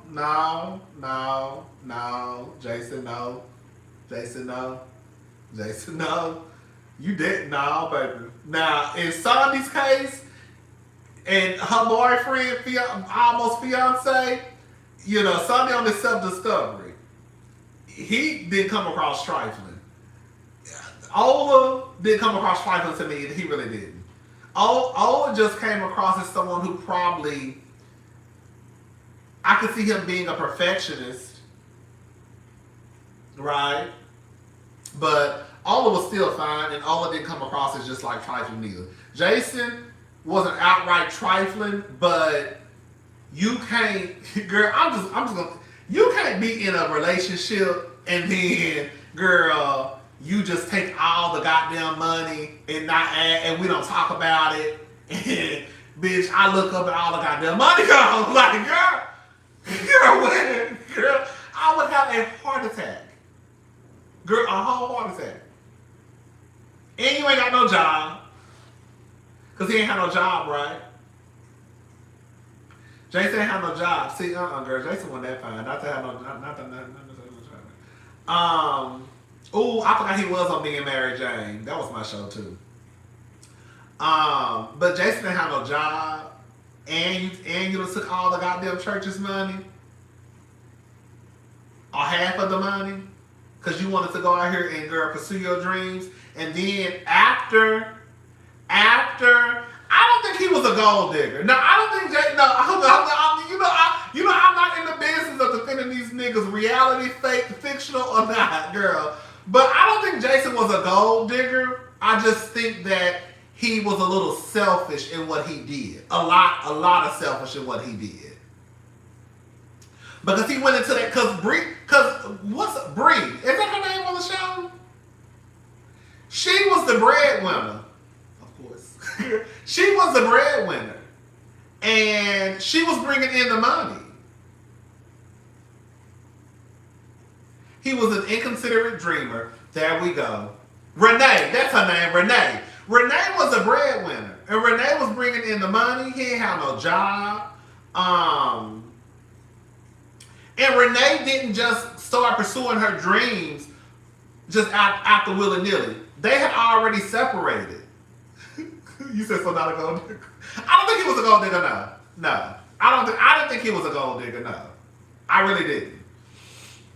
Jason, no. Jason, no. You didn't, no, baby. Now, in Sandy's case, and her boyfriend, almost fiance, Sandy on this self-discovery, he didn't come across trifling. Ola didn't come across trifling to me, and he really didn't. Ola just came across as someone who probably, I could see him being a perfectionist, right? But Ola was still fine, and Ola didn't come across as just like trifling either. Jason wasn't outright trifling, but you can't, girl, I'm just gonna, you can't be in a relationship and then, girl, you just take all the goddamn money and not add, and we don't talk about it. And bitch, I look up and all the goddamn money gone. Like, girl, I would have a heart attack. Girl, a whole heart attack. And you ain't got no job. Cause he ain't had no job, right? Jason ain't had no job. See, girl, Jason wasn't that fine. Not to have no job. I forgot he was on Being Mary Jane. That was my show too. But Jason didn't have no job, and you took all the goddamn church's money. or half of the money because you wanted to go out here and girl pursue your dreams, and then after, I don't think he was a gold digger. No, I don't think Jay. No, I'm not in the business of defending these niggas, reality, fake, fictional or not, girl. But I don't think Jason was a gold digger. I just think that he was a little selfish in what he did. A lot of selfish in what he did. Because he went into that, what's Bree? Is that her name on the show? She was the breadwinner. Of course. She was the breadwinner. And she was bringing in the money. He was an inconsiderate dreamer. There we go. Renee, that's her name, Renee. Renee was a breadwinner. And Renee was bringing in the money. He ain't have no job. And Renee didn't just start pursuing her dreams just after willy-nilly. They had already separated. You said so, not a gold digger? I don't think he was a gold digger, no. No. I didn't think he was a gold digger, no. I really didn't.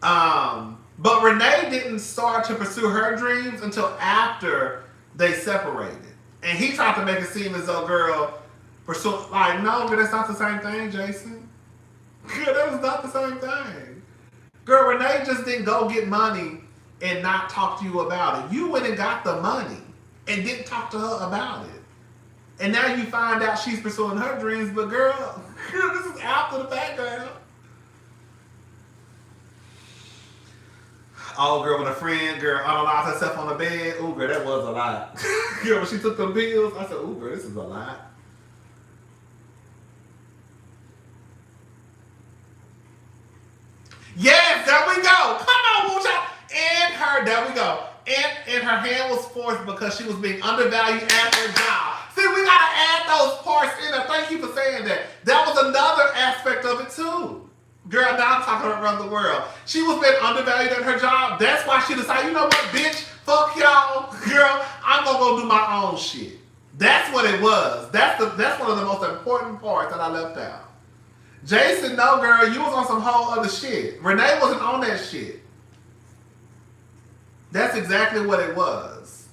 But Renee didn't start to pursue her dreams until after they separated. And he tried to make it seem as though, girl, like, no, but that's not the same thing, Jason. Girl, that was not the same thing. Girl, Renee just didn't go get money and not talk to you about it. You went and got the money and didn't talk to her about it. And now you find out she's pursuing her dreams, but girl, this is after the fact, girl. Oh, girl, when a friend, girl, unalived herself on the bed, ooh, girl, that was a lot. Girl, when she took them pills, I said, ooh, girl, this is a lot. Yes, there we go. Come on, Woocha. And her, there we go. And her hand was forced because she was being undervalued at her job. See, we gotta add those parts in there. Thank you for saying that. That was another aspect of it too. Girl, now I'm talking around the world. She was being undervalued at her job. That's why she decided, you know what, bitch, fuck y'all. Girl, I'm gonna go do my own shit. That's what it was. That's one of the most important parts that I left out. Jason, no, girl, you was on some whole other shit. Renee wasn't on that shit. That's exactly what it was.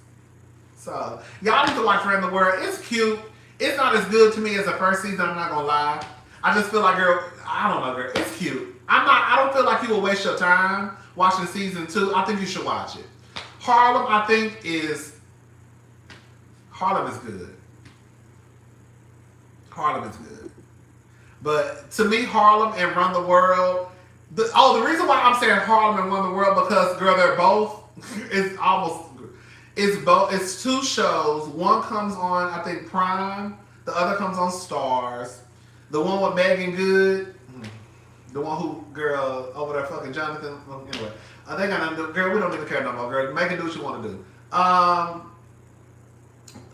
So, y'all need to watch Around the World. It's cute. It's not as good to me as the first season, I'm not gonna lie. I just feel like, girl, I don't know, girl. It's cute. I don't feel like you will waste your time watching season 2. I think you should watch it. Harlem, I think, Harlem is good. Harlem is good. But to me, Harlem and Run the World, the reason why I'm saying Harlem and Run the World, because, girl, they're both, it's 2 shows. One comes on, I think, Prime. The other comes on Stars. The one with Megan Good, the one who, girl, over there fucking Jonathan, anyway. They got nothing to do. Girl, we don't even care no more, girl. Megan, do what you want to do.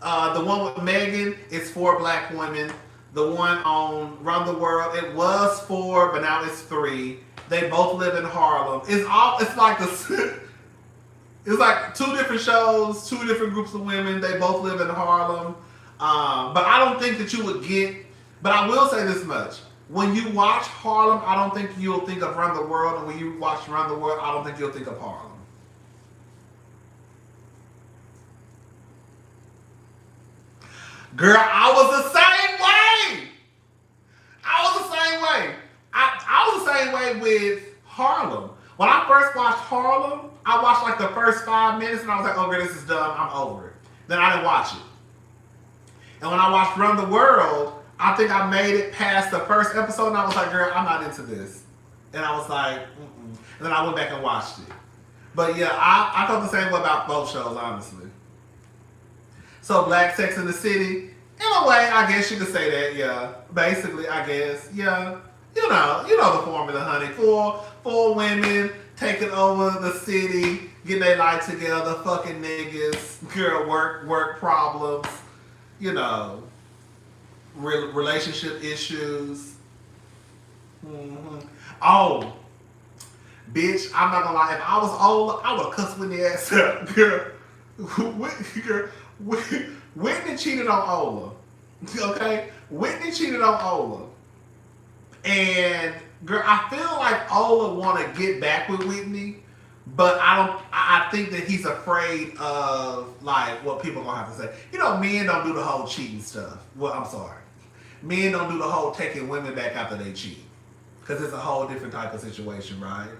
The one with Megan is 4 black women. The one on Run the World, it was 4, but now it's 3. They both live in Harlem. It's like 2 different shows, 2 different groups of women. They both live in Harlem. But I don't think that you would get. But I will say this much: when you watch Harlem, I don't think you'll think of Run the World, and when you watch Run the World, I don't think you'll think of Harlem. Girl, I was the same way. I was the same way with Harlem. When I first watched Harlem, I watched like the first 5 minutes and I was like, oh, girl, this is done. I'm over it. Then I didn't watch it. And when I watched Run the World, I think I made it past the first episode and I was like, girl, I'm not into this. And I was like, mm-mm. And then I went back and watched it. But yeah, I felt the same way about both shows, honestly. So Black Sex in the City, in a way, I guess you could say that, yeah. Basically, I guess, yeah. You know the formula, honey. Four women taking over the city, getting their life together, fucking niggas, girl, work problems, relationship issues. Mm-hmm. Oh, bitch, I'm not gonna lie. If I was old, I would have cussed Whitney ass up, girl. Whitney cheated on Ola. Okay? Whitney cheated on Ola. And Girl, I feel like Ola want to get back with Whitney, but I don't. I think that he's afraid of like what people are gonna have to say. You know, men don't do the whole cheating stuff. Well, I'm sorry, men don't do the whole taking women back after they cheat because it's a whole different type of situation, right?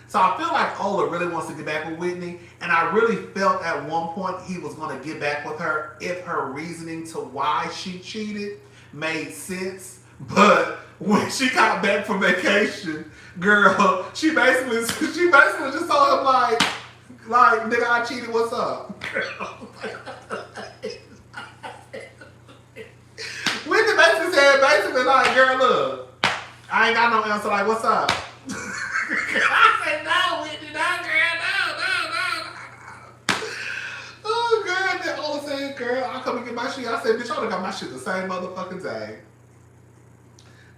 So I feel like Ola really wants to get back with Whitney, and I really felt at one point he was going to get back with her if her reasoning to why she cheated made sense. But when she got back from vacation, girl, she basically just told him like nigga, I cheated. What's up? Whitney basically said like, girl, look, I ain't got no answer. Like, what's up? I said, no, Whitney, no, girl, no. Oh, girl, then Ola said, girl, I'll come and get my shit. I said, bitch, I done got my shit the same motherfucking day.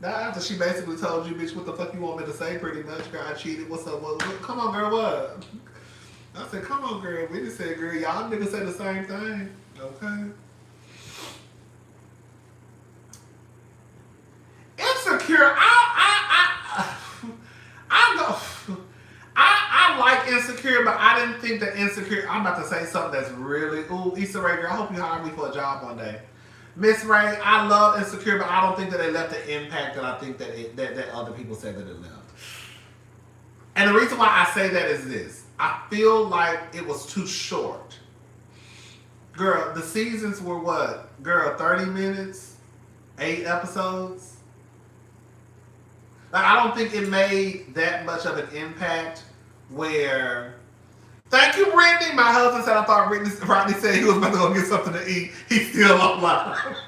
Now, after she basically told you, bitch, what the fuck you want me to say, pretty much, girl, I cheated, what's up, what? Come on, girl, what? I said, come on, girl. Whitney said, girl, y'all niggas say the same thing. Okay. Insecure, I like Insecure, but I didn't think that Insecure. I'm about to say something that's really. Ooh, Issa Rae, girl, I hope you hire me for a job one day. Miss Ray, I love Insecure, but I don't think that it left the impact that I think that other people said that it left. And the reason why I say that is this: I feel like it was too short. Girl, the seasons were what? Girl, 30 minutes, 8 episodes. Like, I don't think it made that much of an impact where... Thank you, Brittany. My husband said I thought Rodney said he was about to go get something to eat. He's still online. Come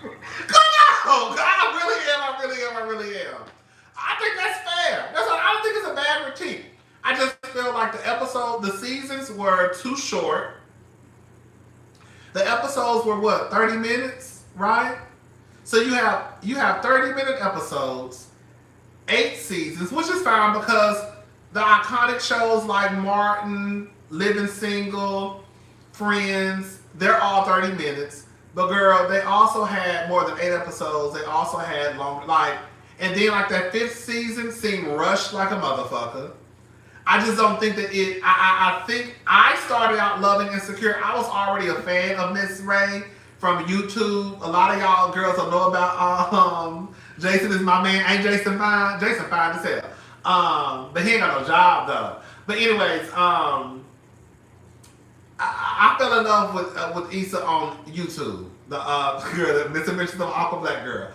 on! I really am. I think that's fair. I don't think it's a bad critique. I just feel like the seasons were too short. The episodes were what, 30 minutes, right? So you have 30-minute episodes, 8 seasons, which is fine because the iconic shows like Martin, Living Single, Friends, they're all 30 minutes. But girl, they also had more than 8 episodes. They also had longer, and then that 5th season seemed rushed like a motherfucker. I just don't think that I think I started out loving Insecure. I was already a fan of Miss Ray from YouTube. A lot of y'all girls don't know about Jason is my man. Ain't Jason fine? Jason fine as hell. But he ain't got no job though. But anyways, I fell in love with Issa on YouTube. The girl, the Mitsubishi Aqua Black girl.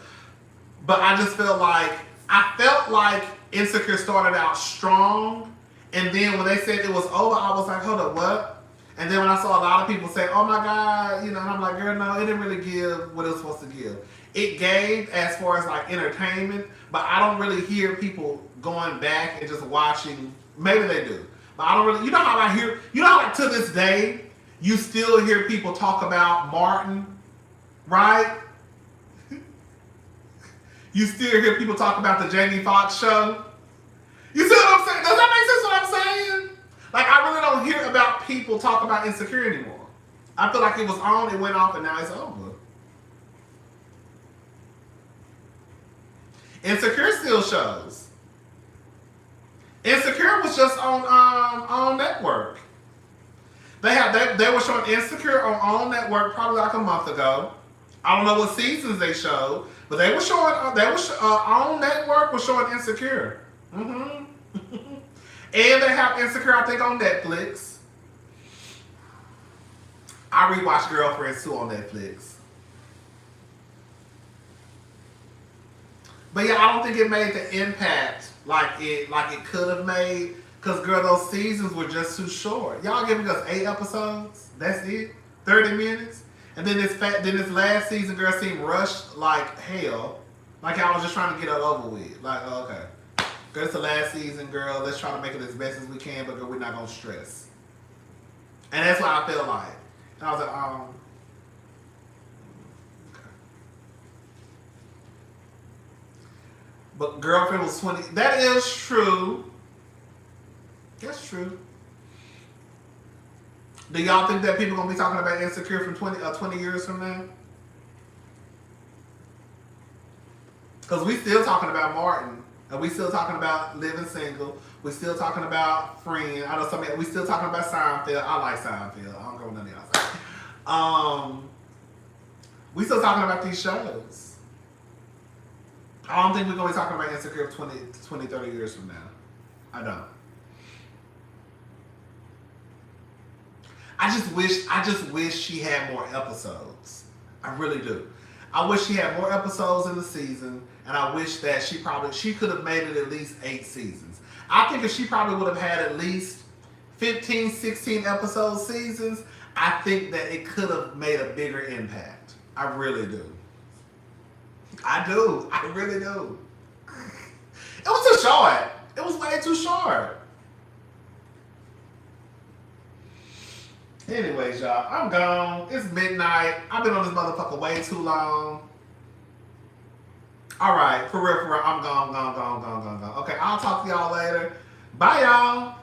But I just felt like Insecure started out strong. And then when they said it was over, I was like, hold up, what? And then when I saw a lot of people say, oh my God, and I'm like, girl, no, it didn't really give what it was supposed to give. It gave as far as entertainment, but I don't really hear people going back and just watching. Maybe they do. But I don't really, how to this day, you still hear people talk about Martin, right? You still hear people talk about the Jamie Foxx show. You see what I'm saying? Does that make sense what I'm saying? I really don't hear about people talk about Insecure anymore. I feel like it was on, it went off, and now it's over. Insecure still shows. Insecure was just on network. They were showing Insecure on network probably a month ago. I don't know what seasons they showed, but they were showing. On network was showing Insecure. Mm-hmm. And they have Insecure, I think, on Netflix. I rewatched Girlfriends too on Netflix. But yeah, I don't think it made the impact like it could have made. Cause girl, those seasons were just too short. Y'all giving us 8 episodes. That's it. 30 minutes. And then this last season, girl, seemed rushed like hell. Like I was just trying to get it over with. Okay. Girl, it's the last season, girl. Let's try to make it as best as we can, but girl, we're not gonna stress. And that's what I feel like. And I was like, okay. But Girlfriend was 20. That is true. That's true. Do y'all think that people gonna be talking about Insecure from 20 years from now? Because we still talking about Martin And we still talking about living single. We still talking about friends. I know some. We still talking about Seinfeld. I like Seinfeld. I don't go with none of y'all. We still talking about these shows. I don't think we're gonna be talking about Insecure 20, 30 years from now. I don't. I just wish she had more episodes. I really do. I wish she had more episodes in the season, and I wish that she could have made it at least 8 seasons. I think if she probably would have had at least 15, 16 episode seasons, I think that it could have made a bigger impact. I really do. I do. I really do. It was too short. It was way too short. Anyways, y'all, I'm gone. It's midnight. I've been on this motherfucker way too long. All right, for real, I'm gone. Okay, I'll talk to y'all later. Bye, y'all.